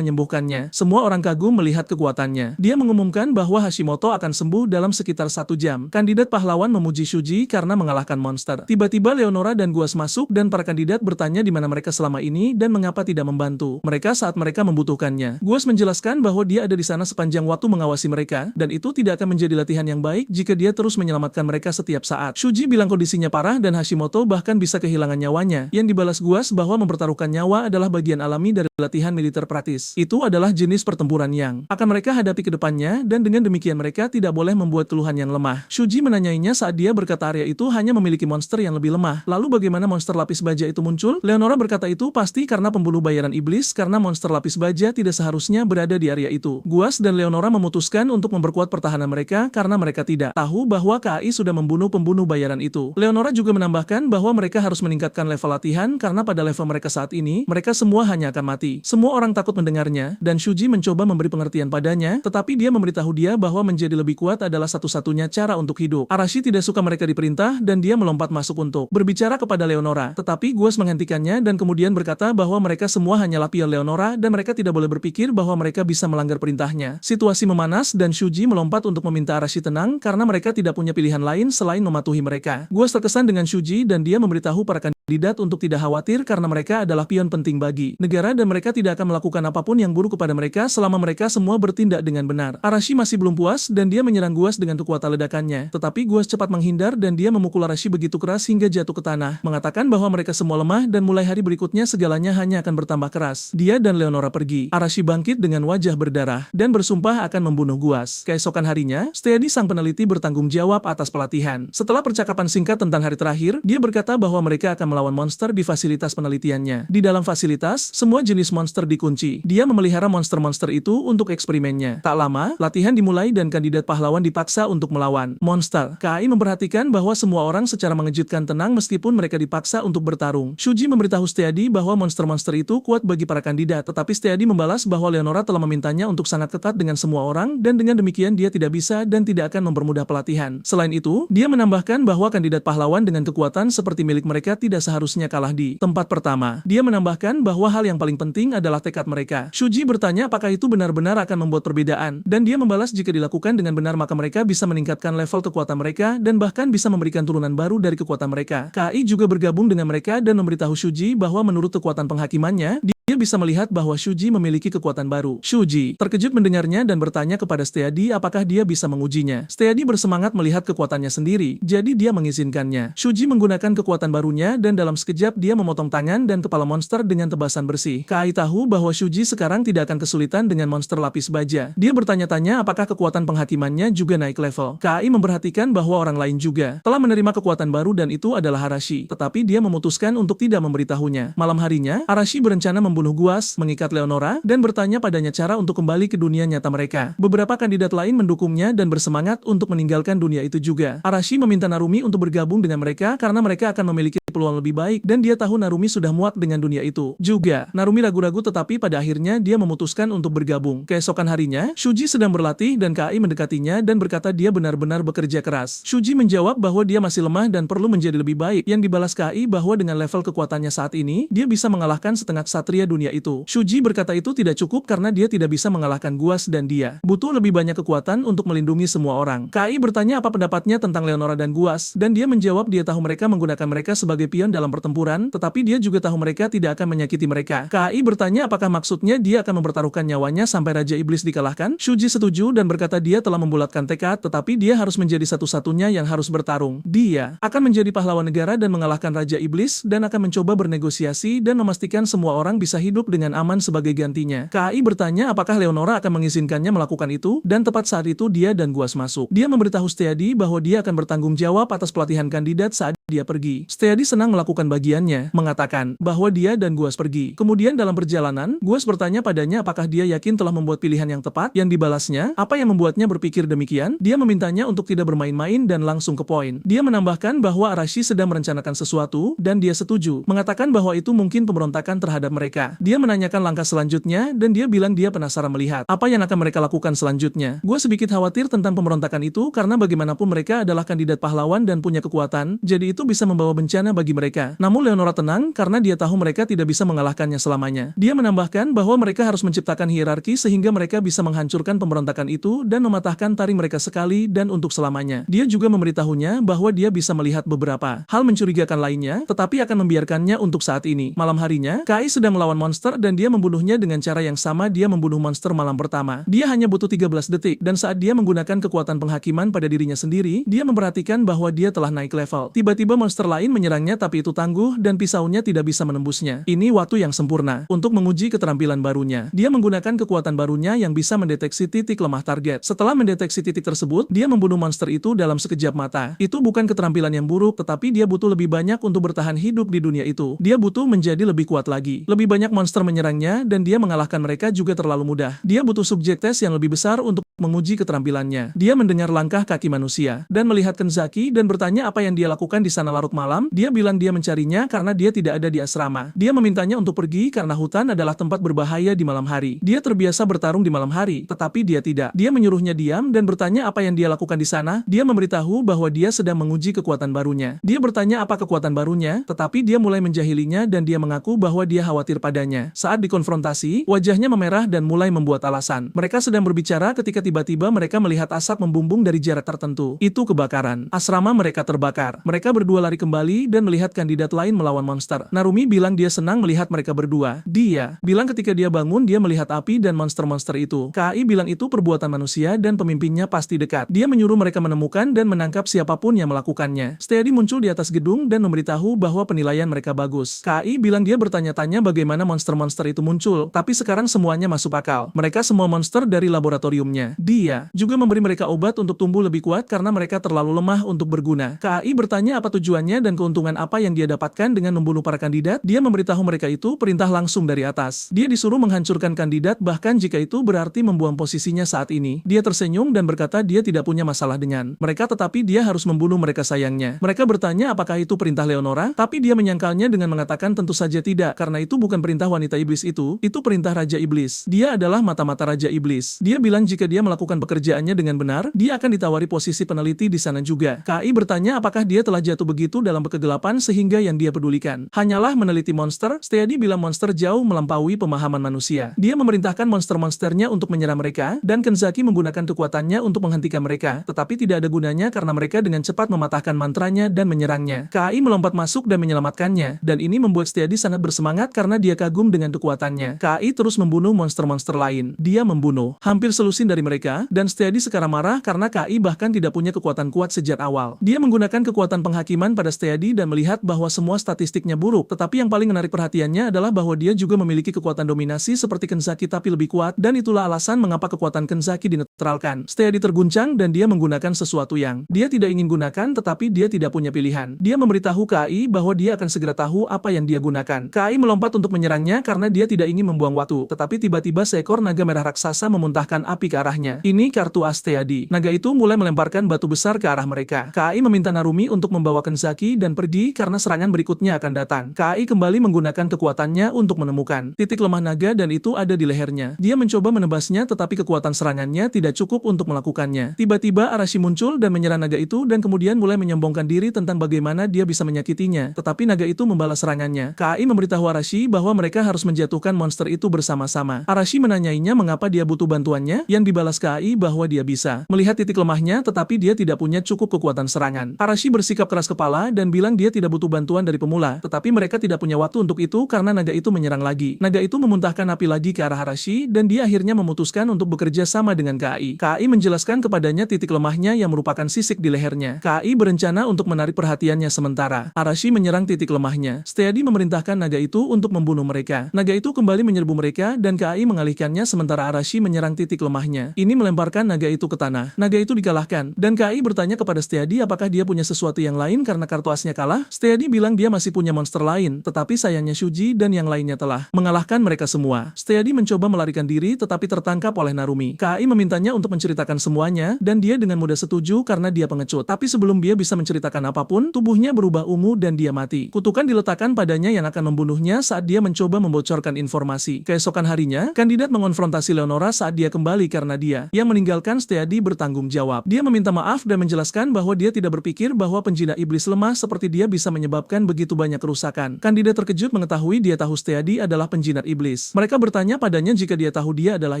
menyembuhkannya. Semua orang kagum melihat kekuatannya. Dia mengumumkan bahwa Hashimoto akan sembuh dalam sekitar 1 jam. Kandidat pahlawan memuji Shuji karena mengalahkan monster. Tiba-tiba Leonora dan Guas masuk dan para kandidat bertanya di mana mereka selama ini dan mengapa tidak membantu mereka saat mereka membutuhkannya. Guas menjelaskan bahwa dia ada di sana sepanjang waktu mengawasi mereka dan itu tidak akan menjadi latihan yang baik jika dia terus menyelamatkan mereka setiap saat. Shuji bilang kondisinya parah dan Hashimoto bahkan bisa kehilangan nyawanya. Yang dibalas Guas bahwa mempertaruhkan nyawa adalah bagian alami dari latihan militer praktis. Itu adalah jenis pertempuran yang akan mereka hadapi ke depannya dan dengan demikian mereka tidak boleh membuat keluhan yang lemah. Shuji menanyainya saat dia berkata area itu hanya memiliki monster yang lebih lemah. Lalu bagaimana monster lapis baja itu muncul? Leonora berkata itu pasti karena pembunuh bayaran iblis karena monster lapis baja tidak seharusnya berada di area itu. Guas dan Leonora memutuskan untuk memperkuat pertahanan mereka karena mereka tidak tahu bahwa KAI sudah membunuh pembunuh bayaran itu. Leonora juga menambahkan bahwa mereka harus meningkatkan level latihan karena pada level mereka saat ini, mereka semua hanya akan mati. Semua orang takut mendengarnya dan Shuji mencoba memberi pengertian padanya, tetapi dia memberitahu dia bahwa menjadi lebih kuat adalah satu-satunya cara untuk hidup. Arashi tidak suka mereka diperintah dan dia melompat masuk untuk berbicara kepada Leonora, tetapi Guas menghentikannya dan kemudian berkata bahwa mereka semua hanyalah pion Leonora dan mereka tidak boleh berpikir bahwa mereka bisa melanggar perintahnya. Situasi memanas dan Shuji melompat untuk meminta Arashi tenang karena mereka tidak punya pilihan lain selain mematuhi mereka. Guas terkesan dengan Shuji dan dia memberitahu para kandidat untuk tidak khawatir karena mereka adalah pion penting bagi negara dan mereka tidak akan melakukan apapun yang buruk kepada mereka selama mereka semua bertindak dengan benar. Arashi masih belum puas dan dia menyerang Guas dengan kekuatan ledakannya, tetapi Guas cepat menghindar dan dia memukul Arashi begitu keras hingga jatuh ke tanah, mengatakan bahwa mereka semua lemah dan mulai hari berikutnya segalanya hanya akan bertambah keras. Dia dan Leonora pergi. Arashi bangkit dengan wajah berdarah dan bersumpah akan membunuh Guas. Keesokan harinya, Steady sang peneliti bertanggung jawab atas pelatihan. Setelah percakapan singkat tentang hari terakhir, dia berkata bahwa mereka akan melawan monster di fasilitas penelitiannya. Di dalam fasilitas, semua jenis monster dikunci. Dia memelihara monster-monster itu untuk eksperimennya. Tak lama, latihan dimulai dan kandidat pahlawan dipaksa untuk melawan monster. KAI memperhatikan bahwa semua orang secara mengejutkan tenang meskipun mereka dipaksa untuk bertarung. Shuji memberitahu Steady bahwa monster-monster itu kuat bagi para kandidat, tetapi Steady membalas bahwa Leonora telah memintanya untuk sangat ketat dengan semua orang dan dengan demikian dia tidak bisa dan tidak akan mempermudah pelatihan. Selain itu, dia menambahkan bahwa kandidat pahlawan dengan kekuatan seperti milik mereka tidak seharusnya kalah di tempat pertama. Dia menambahkan bahwa hal yang paling penting adalah tekad mereka. Shuji bertanya apakah itu benar-benar akan membuat perbedaan, dan dia membalas jika dilakukan dengan benar maka mereka bisa meningkatkan level kekuatan mereka dan bahkan bisa memberikan turunan baru dari kekuatan mereka. KAI juga bergabung dengan mereka dan memberitahu Shuji bahwa menurut kekuatan penghakimannya, dia bisa melihat bahwa Shuji memiliki kekuatan baru. Shuji terkejut mendengarnya dan bertanya kepada Steady apakah dia bisa mengujinya. Steady bersemangat melihat kekuatannya sendiri, jadi dia mengizinkannya. Shuji menggunakan kekuatan barunya dan dalam sekejap dia memotong tangan dan kepala monster dengan tebasan bersih. KAI tahu bahwa Shuji sekarang tidak akan kesulitan dengan monster lapis baja. Dia bertanya-tanya apakah kekuatan penghakimannya juga naik level. KAI memperhatikan bahwa orang lain juga telah menerima kekuatan baru dan itu adalah Arashi, tetapi dia memutuskan untuk tidak memberitahunya. Malam harinya, Arashi berencana membunuh Guas, mengikat Leonora, dan bertanya padanya cara untuk kembali ke dunia nyata mereka. Beberapa kandidat lain mendukungnya dan bersemangat untuk meninggalkan dunia itu juga. Arashi meminta Narumi untuk bergabung dengan mereka karena mereka akan memiliki peluang lebih baik dan dia tahu Narumi sudah muak dengan dunia itu. Juga, Narumi ragu-ragu tetapi pada akhirnya dia memutuskan untuk bergabung. Keesokan harinya, Shuji sedang berlatih dan KAI mendekatinya dan berkata dia benar-benar bekerja keras. Shuji menjawab bahwa dia masih lemah dan perlu menjadi lebih baik. Yang dibalas KAI bahwa dengan level kekuatannya saat ini, dia bisa mengalahkan setengah ksatria dunia itu. Shuji berkata itu tidak cukup karena dia tidak bisa mengalahkan Guas dan dia butuh lebih banyak kekuatan untuk melindungi semua orang. KAI bertanya apa pendapatnya tentang Leonora dan Guas dan dia menjawab dia tahu mereka menggunakan mereka sebagai pion kejujuran dalam pertempuran, tetapi dia juga tahu mereka tidak akan menyakiti mereka. KAI bertanya apakah maksudnya dia akan mempertaruhkan nyawanya sampai Raja Iblis dikalahkan. Shuji setuju dan berkata dia telah membulatkan tekad, tetapi dia harus menjadi satu-satunya yang harus bertarung. Dia akan menjadi pahlawan negara dan mengalahkan Raja Iblis dan akan mencoba bernegosiasi dan memastikan semua orang bisa hidup dengan aman sebagai gantinya. KAI bertanya apakah Leonora akan mengizinkannya melakukan itu, dan tepat saat itu dia dan Guas masuk. Dia memberitahu Steady bahwa dia akan bertanggung jawab atas pelatihan kandidat saat dia pergi. Steady senang melakukan bagiannya, mengatakan bahwa dia dan Guas pergi. Kemudian dalam perjalanan, Guas bertanya padanya apakah dia yakin telah membuat pilihan yang tepat. Yang dibalasnya, apa yang membuatnya berpikir demikian? Dia memintanya untuk tidak bermain-main dan langsung ke poin. Dia menambahkan bahwa Arashi sedang merencanakan sesuatu, dan dia setuju, mengatakan bahwa itu mungkin pemberontakan terhadap mereka. Dia menanyakan langkah selanjutnya, dan dia bilang dia penasaran melihat apa yang akan mereka lakukan selanjutnya. Guas sedikit khawatir tentang pemberontakan itu karena bagaimanapun mereka adalah kandidat pahlawan dan punya kekuatan, jadi itu bisa membawa bencana bagi mereka. Namun Leonora tenang karena dia tahu mereka tidak bisa mengalahkannya selamanya. Dia menambahkan bahwa mereka harus menciptakan hierarki sehingga mereka bisa menghancurkan pemberontakan itu dan mematahkan taring mereka sekali dan untuk selamanya. Dia juga memberitahunya bahwa dia bisa melihat beberapa hal mencurigakan lainnya, tetapi akan membiarkannya untuk saat ini. Malam harinya, Kai sedang melawan monster dan dia membunuhnya dengan cara yang sama dia membunuh monster malam pertama. Dia hanya butuh 13 detik, dan saat dia menggunakan kekuatan penghakiman pada dirinya sendiri, dia memperhatikan bahwa dia telah naik level. Tiba-tiba monster lain menyerangnya tapi itu tangguh dan pisaunya tidak bisa menembusnya. Ini waktu yang sempurna untuk menguji keterampilan barunya. Dia menggunakan kekuatan barunya yang bisa mendeteksi titik lemah target. Setelah mendeteksi titik tersebut, dia membunuh monster itu dalam sekejap mata. Itu bukan keterampilan yang buruk, tetapi dia butuh lebih banyak untuk bertahan hidup di dunia itu. Dia butuh menjadi lebih kuat lagi. Lebih banyak monster menyerangnya dan dia mengalahkan mereka juga terlalu mudah. Dia butuh subjek tes yang lebih besar untuk menguji keterampilannya. Dia mendengar langkah kaki manusia dan melihat Kenzaki dan bertanya apa yang dia lakukan di sana larut malam. Dia bilang dia mencarinya karena dia tidak ada di asrama. Dia memintanya untuk pergi karena hutan adalah tempat berbahaya di malam hari. Dia terbiasa bertarung di malam hari, tetapi dia tidak. Dia menyuruhnya diam dan bertanya apa yang dia lakukan di sana. Dia memberitahu bahwa dia sedang menguji kekuatan barunya. Dia bertanya apa kekuatan barunya, tetapi dia mulai menjahilinya dan dia mengaku bahwa dia khawatir padanya. Saat dikonfrontasi, wajahnya memerah dan mulai membuat alasan. Mereka sedang berbicara ketika tiba-tiba mereka melihat asap membumbung dari jarak tertentu. Itu kebakaran. Asrama mereka terbakar. Mereka berdua lari kembali dan melihat kandidat lain melawan monster. Narumi bilang dia senang melihat mereka berdua. Dia bilang ketika dia bangun dia melihat api dan monster-monster itu. KAI bilang itu perbuatan manusia dan pemimpinnya pasti dekat. Dia menyuruh mereka menemukan dan menangkap siapapun yang melakukannya. Steady muncul di atas gedung dan memberitahu bahwa penilaian mereka bagus. KAI bilang dia bertanya-tanya bagaimana monster-monster itu muncul, tapi sekarang semuanya masuk akal. Mereka semua monster dari laboratoriumnya. Dia juga memberi mereka obat untuk tumbuh lebih kuat karena mereka terlalu lemah untuk berguna. KAI bertanya apa tujuannya dan keuntungan apa yang dia dapatkan dengan membunuh para kandidat. Dia memberitahu mereka itu perintah langsung dari atas. Dia disuruh menghancurkan kandidat bahkan jika itu berarti membuang posisinya saat ini. Dia tersenyum dan berkata dia tidak punya masalah dengan mereka tetapi dia harus membunuh mereka sayangnya. Mereka bertanya apakah itu perintah Leonora, tapi dia menyangkalnya dengan mengatakan tentu saja tidak karena itu bukan perintah wanita iblis itu perintah Raja Iblis. Dia adalah mata-mata Raja Iblis. Dia bilang jika dia melakukan pekerjaannya dengan benar, dia akan ditawari posisi peneliti di sana juga. KAI bertanya apakah dia telah jatuh begitu dalam kegelapan sehingga yang dia pedulikan hanyalah meneliti monster. Steady bilang monster jauh melampaui pemahaman manusia. Dia memerintahkan monster-monsternya untuk menyerang mereka, dan Kenzaki menggunakan kekuatannya untuk menghentikan mereka, tetapi tidak ada gunanya karena mereka dengan cepat mematahkan mantranya dan menyerangnya. KAI melompat masuk dan menyelamatkannya, dan ini membuat Steady sangat bersemangat karena dia kagum dengan kekuatannya. KAI terus membunuh monster-monster lain. Dia membunuh hampir selusin dari mereka, dan Steady sekarang marah karena KAI bahkan tidak punya kekuatan kuat sejak awal. Dia menggunakan kekuatan penghakiman pada Steady dan melihat bahwa semua statistiknya buruk, tetapi yang paling menarik perhatiannya adalah bahwa dia juga memiliki kekuatan dominasi seperti Kenzaki tapi lebih kuat, dan itulah alasan mengapa kekuatan Kenzaki dinetralkan. Steady terguncang dan dia menggunakan sesuatu yang dia tidak ingin gunakan tetapi dia tidak punya pilihan. Dia memberitahu KAI bahwa dia akan segera tahu apa yang dia gunakan. KAI melompat untuk menyerangnya karena dia tidak ingin membuang waktu, tetapi tiba-tiba seekor naga merah raksasa memuntahkan api ke arahnya. Ini kartu Asteadi. Naga itu mulai melemparkan batu besar ke arah mereka. KAI meminta Narumi untuk membawa Kenzaki dan pergi karena serangan berikutnya akan datang. KAI kembali menggunakan kekuatannya untuk menemukan titik lemah naga dan itu ada di lehernya. Dia mencoba menebasnya tetapi kekuatan serangannya tidak cukup untuk melakukannya. Tiba-tiba Arashi muncul dan menyerang naga itu dan kemudian mulai menyombongkan diri tentang bagaimana dia bisa menyakitinya. Tetapi naga itu membalas serangannya. KAI memberitahu Arashi bahwa mereka harus menjatuhkan monster itu bersama-sama. Arashi menanyainya mengapa dia butuh bantuannya, yang dibalas membalas ke AI bahwa dia bisa melihat titik lemahnya tetapi dia tidak punya cukup kekuatan serangan. Arashi bersikap keras kepala dan bilang dia tidak butuh bantuan dari pemula, tetapi mereka tidak punya waktu untuk itu karena naga itu menyerang lagi. Naga itu memuntahkan api lagi ke arah Arashi dan dia akhirnya memutuskan untuk bekerja sama dengan KAI. KAI menjelaskan kepadanya titik lemahnya yang merupakan sisik di lehernya. KAI berencana untuk menarik perhatiannya sementara. Arashi menyerang titik lemahnya. Steady memerintahkan naga itu untuk membunuh mereka. Naga itu kembali menyerbu mereka dan KAI mengalihkannya sementara Arashi menyerang titik lemahnya. Ini melemparkan naga itu ke tanah. Naga itu dikalahkan dan KAI bertanya kepada Steady apakah dia punya sesuatu yang lain karena kartu asnya kalah. Steady bilang dia masih punya monster lain, tetapi sayangnya Shuji dan yang lainnya telah mengalahkan mereka semua. Steady mencoba melarikan diri tetapi tertangkap oleh Narumi. KAI memintanya untuk menceritakan semuanya dan dia dengan mudah setuju karena dia pengecut. Tapi sebelum dia bisa menceritakan apapun, tubuhnya berubah ungu dan dia mati. Kutukan diletakkan padanya yang akan membunuhnya saat dia mencoba membocorkan informasi. Keesokan harinya, kandidat mengonfrontasi Leonora saat dia kembali karena dia yang meninggalkan Steady bertanggung jawab. Dia meminta maaf dan menjelaskan bahwa dia tidak berpikir bahwa penjinak iblis lemah seperti dia bisa menyebabkan begitu banyak kerusakan. Kandidat terkejut mengetahui dia tahu Steady adalah penjinak iblis. Mereka bertanya padanya jika dia tahu dia adalah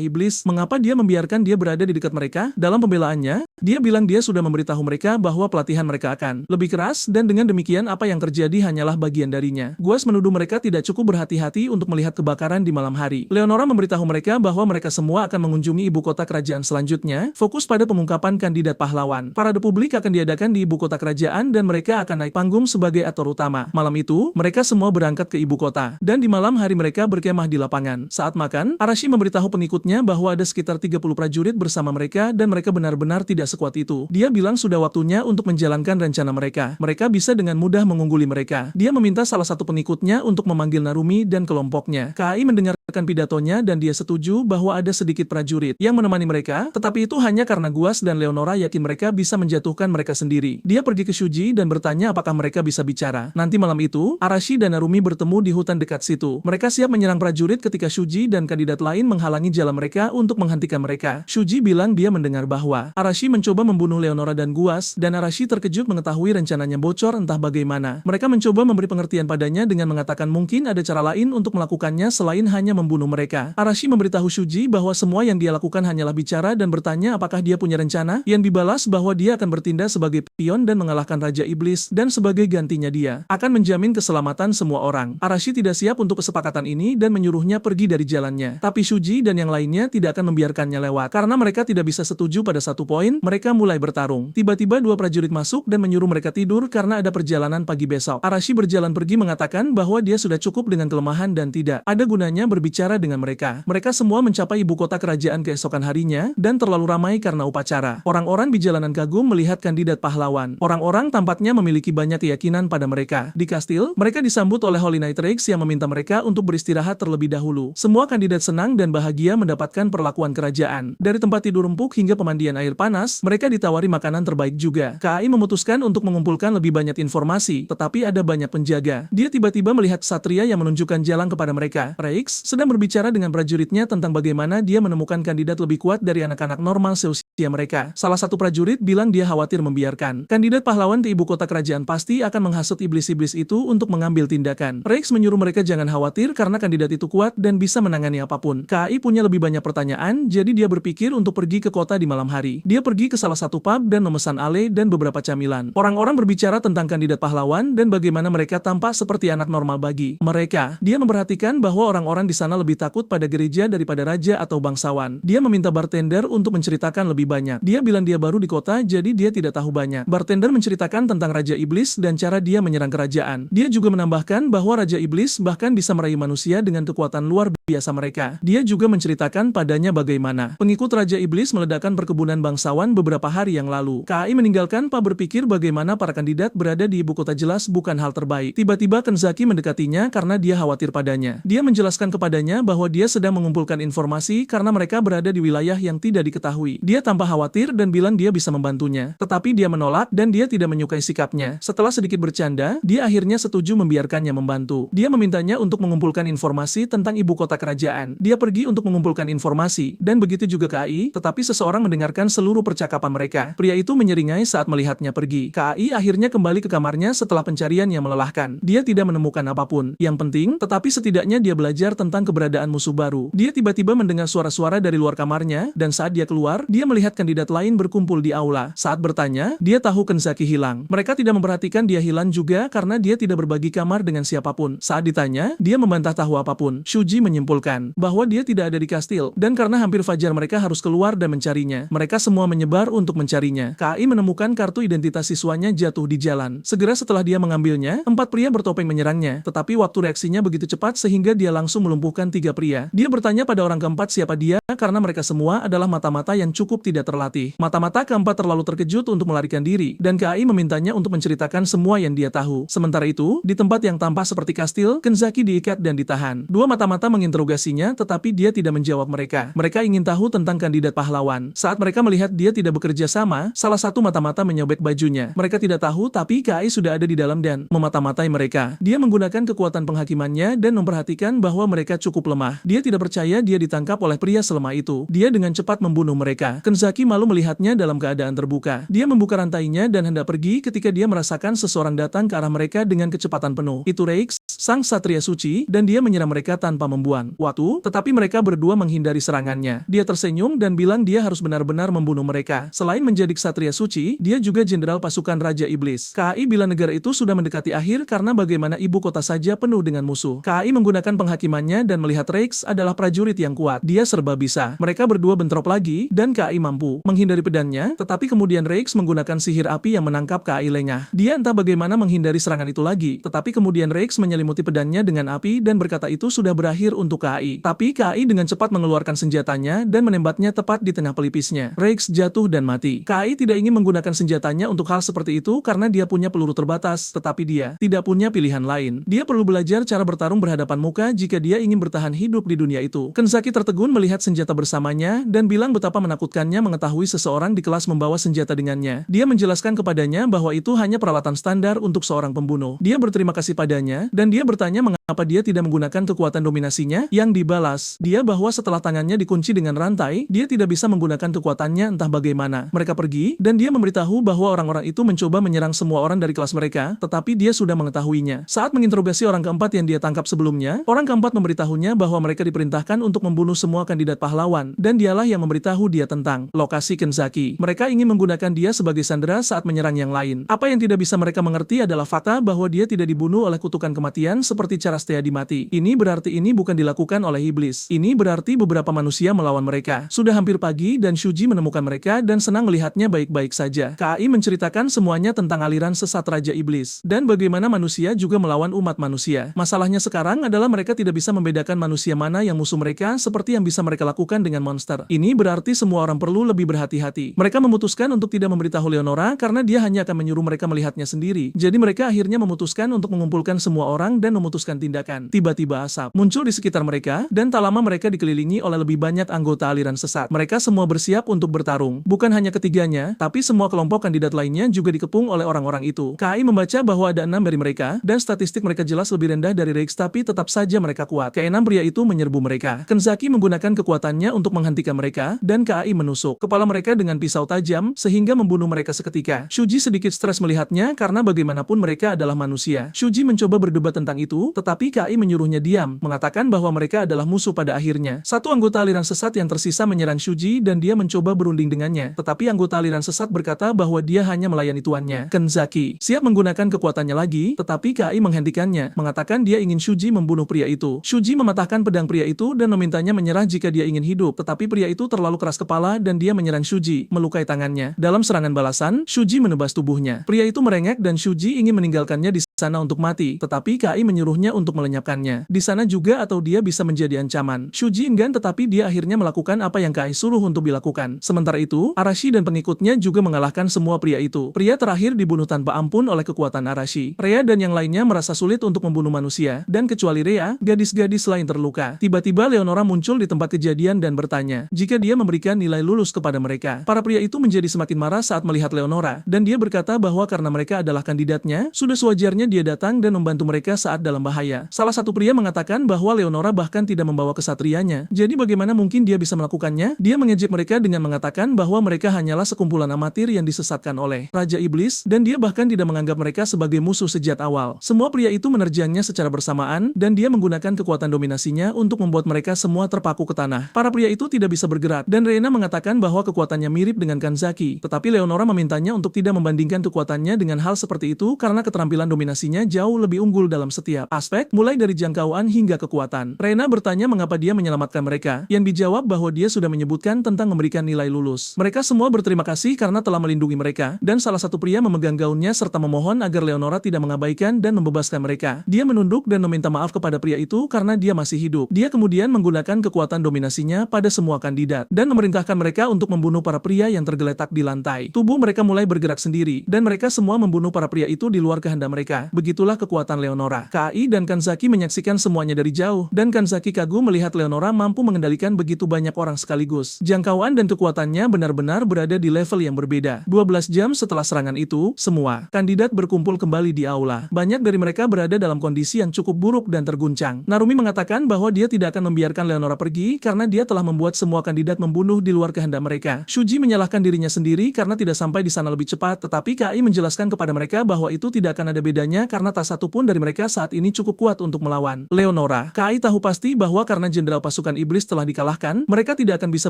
iblis, mengapa dia membiarkan dia berada di dekat mereka. Dalam pembelaannya, dia bilang dia sudah memberitahu mereka bahwa pelatihan mereka akan lebih keras dan dengan demikian apa yang terjadi hanyalah bagian darinya. Guas menuduh mereka tidak cukup berhati-hati untuk melihat kebakaran di malam hari. Leonora memberitahu mereka bahwa mereka semua akan mengunjungi ibu kota kerajaan selanjutnya, fokus pada pengungkapan kandidat pahlawan. Parade publik akan diadakan di ibu kota kerajaan dan mereka akan naik panggung sebagai aktor utama. Malam itu, mereka semua berangkat ke ibu kota dan di malam hari mereka berkemah di lapangan. Saat makan, Arashi memberitahu pengikutnya bahwa ada sekitar 30 prajurit bersama mereka dan mereka benar-benar tidak sekuat itu. Dia bilang sudah waktunya untuk menjalankan rencana mereka. Mereka bisa dengan mudah mengungguli mereka. Dia meminta salah satu pengikutnya untuk memanggil Narumi dan kelompoknya. KAI mendengarkan pidatonya dan dia setuju bahwa ada sedikit prajurit yang menemani mereka, tetapi itu hanya karena Guas dan Leonora yakin mereka bisa menjatuhkan mereka sendiri. Dia pergi ke Shuji dan bertanya apakah mereka bisa bicara. Nanti malam itu, Arashi dan Narumi bertemu di hutan dekat situ. Mereka siap menyerang prajurit ketika Shuji dan kandidat lain menghalangi jalan mereka untuk menghentikan mereka. Shuji bilang dia mendengar bahwa Arashi mencoba membunuh Leonora dan Guas, dan Arashi terkejut mengetahui rencananya bocor entah bagaimana. Mereka mencoba memberi pengertian padanya dengan mengatakan mungkin ada cara lain untuk melakukannya selain hanya membunuh mereka. Arashi memberitahu Shuji bahwa semua yang dia lakukan hanyalah bicara dan bertanya apakah dia punya rencana. Yang dibalas bahwa dia akan bertindak sebagai pion dan mengalahkan Raja Iblis, dan sebagai gantinya dia akan menjamin keselamatan semua orang. Arashi tidak siap untuk kesepakatan ini dan menyuruhnya pergi dari jalannya. Tapi Shuji dan yang lainnya tidak akan membiarkannya lewat. Karena mereka tidak bisa setuju pada satu poin, mereka mulai bertarung. Tiba-tiba dua prajurit masuk dan menyuruh mereka tidur karena ada perjalanan pagi besok. Arashi berjalan pergi mengatakan bahwa dia sudah cukup dengan kelemahan dan tidak ada gunanya berbicara dengan mereka. Mereka semua mencapai ibu kota kerajaan keesokan harinya dan terlalu ramai karena upacara. Orang-orang di jalanan kagum melihat kandidat pahlawan. Orang-orang tampaknya memiliki banyak keyakinan pada mereka. Di kastil, mereka disambut oleh Holy Knight Rex yang meminta mereka untuk beristirahat terlebih dahulu. Semua kandidat senang dan bahagia mendapatkan perlakuan kerajaan. Dari tempat tidur empuk hingga pemandian air panas, mereka ditawari makanan terbaik juga. KAI memutuskan untuk mengumpulkan lebih banyak informasi, tetapi ada banyak penjaga. Dia tiba-tiba melihat Satria yang menunjukkan jalan kepada mereka. Rex sedang berbicara dengan prajuritnya tentang bagaimana dia menemukan kandidat lebih kuat dari anak-anak normal seusia mereka. Salah satu prajurit bilang dia khawatir membiarkan kandidat pahlawan di ibu kota kerajaan pasti akan menghasut iblis-iblis itu untuk mengambil tindakan. Rex menyuruh mereka jangan khawatir karena kandidat itu kuat dan bisa menangani apapun. KAI punya lebih banyak pertanyaan, jadi dia berpikir untuk pergi ke kota di malam hari. Dia pergi ke salah satu pub dan memesan ale dan beberapa camilan. Orang-orang berbicara tentang kandidat pahlawan dan bagaimana mereka tampak seperti anak normal bagi mereka. Dia memperhatikan bahwa orang-orang di sana lebih takut pada gereja daripada raja atau bangsawan. Dia meminta bartender untuk menceritakan lebih banyak. Dia bilang dia baru di kota jadi dia tidak tahu banyak. Bartender menceritakan tentang Raja Iblis dan cara dia menyerang kerajaan. Dia juga menambahkan bahwa Raja Iblis bahkan bisa meraih manusia dengan kekuatan luar biasa mereka. Dia juga menceritakan padanya bagaimana pengikut Raja Iblis meledakkan perkebunan bangsawan beberapa hari yang lalu. KAI meninggalkan Pak berpikir bagaimana para kandidat berada di ibu kota jelas bukan hal terbaik. Tiba-tiba Kenzaki mendekatinya karena dia khawatir padanya. Dia menjelaskan kepadanya bahwa dia sedang mengumpulkan informasi karena mereka berada di wilayah yang tidak diketahui. Dia tampak khawatir dan bilang dia bisa membantunya. Tetapi dia menolak dan dia tidak menyukai sikapnya. Setelah sedikit bercanda, dia akhirnya setuju membiarkannya membantu. Dia memintanya untuk mengumpulkan informasi tentang ibu kota kerajaan. Dia pergi untuk mengumpulkan informasi, dan begitu juga KAI, tetapi seseorang mendengarkan seluruh percakapan mereka. Pria itu menyeringai saat melihatnya pergi. KAI akhirnya kembali ke kamarnya setelah pencarian yang melelahkan. Dia tidak menemukan apapun yang penting, tetapi setidaknya dia belajar tentang tentang keberadaan musuh baru. Dia tiba-tiba mendengar suara-suara dari luar kamarnya, dan saat dia keluar, dia melihat kandidat lain berkumpul di aula. Saat bertanya, dia tahu Kenzaki hilang. Mereka tidak memperhatikan dia hilang juga karena dia tidak berbagi kamar dengan siapapun. Saat ditanya, dia membantah tahu apapun. Shuji menyimpulkan bahwa dia tidak ada di kastil, dan karena hampir fajar mereka harus keluar dan mencarinya. Mereka semua menyebar untuk mencarinya. KAI menemukan kartu identitas siswanya jatuh di jalan. Segera setelah dia mengambilnya, 4 pria bertopeng menyerangnya, tetapi waktu reaksinya begitu cepat sehingga dia langsung melumpuhkan 3 pria. Dia bertanya pada orang keempat siapa dia, karena mereka semua adalah mata-mata yang cukup tidak terlatih. Mata-mata keempat terlalu terkejut untuk melarikan diri, dan KAI memintanya untuk menceritakan semua yang dia tahu. Sementara itu, di tempat yang tampak seperti kastil, Kenzaki diikat dan ditahan. Dua mata-mata menginterogasinya, tetapi dia tidak menjawab mereka. Mereka ingin tahu tentang kandidat pahlawan. Saat mereka melihat dia tidak bekerja sama, salah satu mata-mata menyobek bajunya. Mereka tidak tahu, tapi KAI sudah ada di dalam dan memata-matai mereka. Dia menggunakan kekuatan penghakimannya dan memperhatikan bahwa mereka cukup lemah. Dia tidak percaya dia ditangkap oleh pria selemah itu. Dia dengan cepat membunuh mereka. Kenzaki malu melihatnya dalam keadaan terbuka. Dia membuka rantainya dan hendak pergi ketika dia merasakan seseorang datang ke arah mereka dengan kecepatan penuh. Itu Reix, sang satria suci, dan dia menyerang mereka tanpa membuang waktu, tetapi mereka berdua menghindari serangannya. Dia tersenyum dan bilang dia harus benar-benar membunuh mereka. Selain menjadi ksatria suci, dia juga jenderal pasukan Raja Iblis. KAI bila negara itu sudah mendekati akhir karena bagaimana ibu kota saja penuh dengan musuh. KAI menggunakan penghakimannya dan melihat Reix adalah prajurit yang kuat. Dia serba bisa. Mereka berdua bentrok lagi, dan KAI mampu menghindari pedangnya, tetapi kemudian Reix menggunakan sihir api yang menangkap KAI lengah. Dia entah bagaimana menghindari serangan itu lagi, tetapi kemudian Reix menyelimuti pedangnya dengan api dan berkata itu sudah berakhir untuk KAI. Tapi KAI dengan cepat mengeluarkan senjatanya dan menembaknya tepat di tengah pelipisnya. Reix jatuh dan mati. KAI tidak ingin menggunakan senjatanya untuk hal seperti itu karena dia punya peluru terbatas, tetapi dia tidak punya pilihan lain. Dia perlu belajar cara bertarung berhadapan muka jika dia ingin bertahan hidup di dunia itu. Kenzaki tertegun melihat senjata bersamanya dan bilang betapa menakutkannya mengetahui seseorang di kelas membawa senjata dengannya. Dia menjelaskan kepadanya bahwa itu hanya peralatan standar untuk seorang pembunuh. Dia berterima kasih padanya, dan dia bertanya mengapa dia tidak menggunakan kekuatan dominasinya. Yang dibalas dia bahwa setelah tangannya dikunci dengan rantai, dia tidak bisa menggunakan kekuatannya entah bagaimana. Mereka pergi, dan dia memberitahu bahwa orang-orang itu mencoba menyerang semua orang dari kelas mereka, tetapi dia sudah mengetahuinya. Saat menginterogasi orang keempat yang dia tangkap sebelumnya, orang keempat memberitahunya bahwa mereka diperintahkan untuk membunuh semua kandidat pahlawan, dan dialah yang memberitahu dia tentang lokasi Kenzaki. Mereka ingin menggunakan dia sebagai sandera saat menyerang yang lain. Apa yang tidak bisa mereka mengerti adalah fakta bahwa dia tidak dibunuh oleh kutukan kematian seperti cara Steadi mati. Ini berarti ini bukan dilakukan oleh iblis. Ini berarti beberapa manusia melawan mereka. Sudah hampir pagi dan Shuji menemukan mereka dan senang melihatnya baik-baik saja. KAI menceritakan semuanya tentang aliran sesat Raja Iblis dan bagaimana manusia juga melawan umat manusia. Masalahnya sekarang adalah mereka tidak bisa membedakan manusia mana yang musuh mereka seperti yang bisa mereka lakukan dengan monster. Ini berarti semua orang perlu lebih berhati-hati. Mereka memutuskan untuk tidak memberitahu Leonora karena dia hanya akan menyuruh mereka melihatnya sendiri. Jadi mereka akhirnya memutuskan untuk mengumpulkan semua orang dan memutuskan tindakan. Tiba-tiba asap muncul di sekitar mereka dan tak lama mereka dikelilingi oleh lebih banyak anggota aliran sesat. Mereka semua bersiap untuk bertarung. Bukan hanya ketiganya, tapi semua kelompok kandidat lainnya juga dikepung oleh orang-orang itu. KAI membaca bahwa ada 6 dari mereka dan statistik mereka jelas lebih rendah dari Reix, tapi tetap saja mereka kuat. Keenam pria itu menyerbu mereka. Kenzaki menggunakan kekuatannya untuk menghentikan mereka dan KAI menusuk kepala mereka dengan pisau tajam sehingga membunuh mereka seketika. Shuji sedikit stres melihatnya karena bagaimanapun mereka adalah manusia. Shuji mencoba berdebat tentang itu, tetapi KAI menyuruhnya diam, mengatakan bahwa mereka adalah musuh pada akhirnya. Satu anggota aliran sesat yang tersisa menyerang Shuji dan dia mencoba berunding dengannya, tetapi anggota aliran sesat berkata bahwa dia hanya melayani tuannya. Kenzaki siap menggunakan kekuatannya lagi, tetapi KAI menghentikannya, mengatakan dia ingin Shuji membunuh pria itu. Shuji mematahkan pedang pria itu dan memintanya menyerah jika dia ingin hidup, tetapi pria itu terlalu keras kepala dan dia menyerang Shuji, melukai tangannya. Dalam serangan balasan, Shuji menebas tubuhnya. Pria itu merengek dan Shuji ingin meninggalkannya di sana untuk mati, tetapi KAI menyuruhnya untuk melenyapkannya. Di sana juga atau dia bisa menjadi ancaman. Shuji enggan, tetapi dia akhirnya melakukan apa yang KAI suruh untuk dilakukan. Sementara itu, Arashi dan pengikutnya juga mengalahkan semua pria itu. Pria terakhir dibunuh tanpa ampun oleh kekuatan Arashi. Rhea dan yang lainnya merasa sulit untuk membunuh manusia, dan kecuali Rhea, gadis-gadis lain terluka. Tiba-tiba Leonora muncul di tempat kejadian dan bertanya jika dia memberikan nilai lulus kepada mereka. Para pria itu menjadi semakin marah saat melihat Leonora, dan dia berkata bahwa karena mereka adalah kandidatnya, sudah sewajarnya dia datang dan membantu mereka saat dalam bahaya. Salah satu pria mengatakan bahwa Leonora bahkan tidak membawa kesatrianya. Jadi bagaimana mungkin dia bisa melakukannya? Dia mengejek mereka dengan mengatakan bahwa mereka hanyalah sekumpulan amatir yang disesatkan oleh Raja Iblis, dan dia bahkan tidak menganggap mereka sebagai musuh sejak awal. Semua pria itu menerjangnya secara bersamaan, dan dia menggunakan kekuatan dominasinya untuk membuat mereka semua terpaku ke tanah. Para pria itu tidak bisa bergerak, dan Reina mengatakan bahwa kekuatannya mirip dengan Kanzaki, tetapi Leonora memintanya untuk tidak membandingkan kekuatannya dengan hal seperti itu karena keterampilan dominasinya jauh lebih unggul dalam setiap aspek, mulai dari jangkauan hingga kekuatan. Reina bertanya mengapa dia menyelamatkan mereka, yang dijawab bahwa dia sudah menyebutkan tentang memberikan nilai lulus. Mereka semua berterima kasih karena telah melindungi mereka, dan salah satu pria memegang gaunnya serta memohon agar Leonora tidak mengabaikan dan membebaskan mereka. Dia menunduk dan meminta maaf kepada pria itu karena dia masih hidup. Dia kemudian menggunakan kekuatan dominasinya pada semua kandidat, dan memerintahkan mereka untuk membunuh para pria yang tergeletak di lantai. Tubuh mereka mulai bergerak sendiri, dan mereka semua membunuh para pria itu di luar kehendak mereka. Begitulah kekuatan Leonora. Kai dan Kanzaki menyaksikan semuanya dari jauh, dan Kanzaki kagum melihat Leonora mampu mengendalikan begitu banyak orang sekaligus. Jangkauan dan kekuatannya benar-benar berada di level yang berbeda. 12 jam setelah serangan itu, semua kandidat berkumpul kembali di aula. Banyak dari mereka berada dalam kondisi yang cukup buruk dan terguncang. Narumi mengatakan bahwa dia tidak akan membiarkan Leonora pergi karena dia telah membuat semua kandidat membunuh di luar kehendak mereka. Shuji menyalahkan dirinya sendiri karena tidak sampai di sana lebih cepat, tetapi Kai menjelaskan kepada mereka bahwa itu tidak akan ada bedanya karena tak satu pun dari mereka saat ini cukup kuat untuk melawan Leonora. Kai tahu pasti bahwa karena jenderal pasukan iblis telah dikalahkan, mereka tidak akan bisa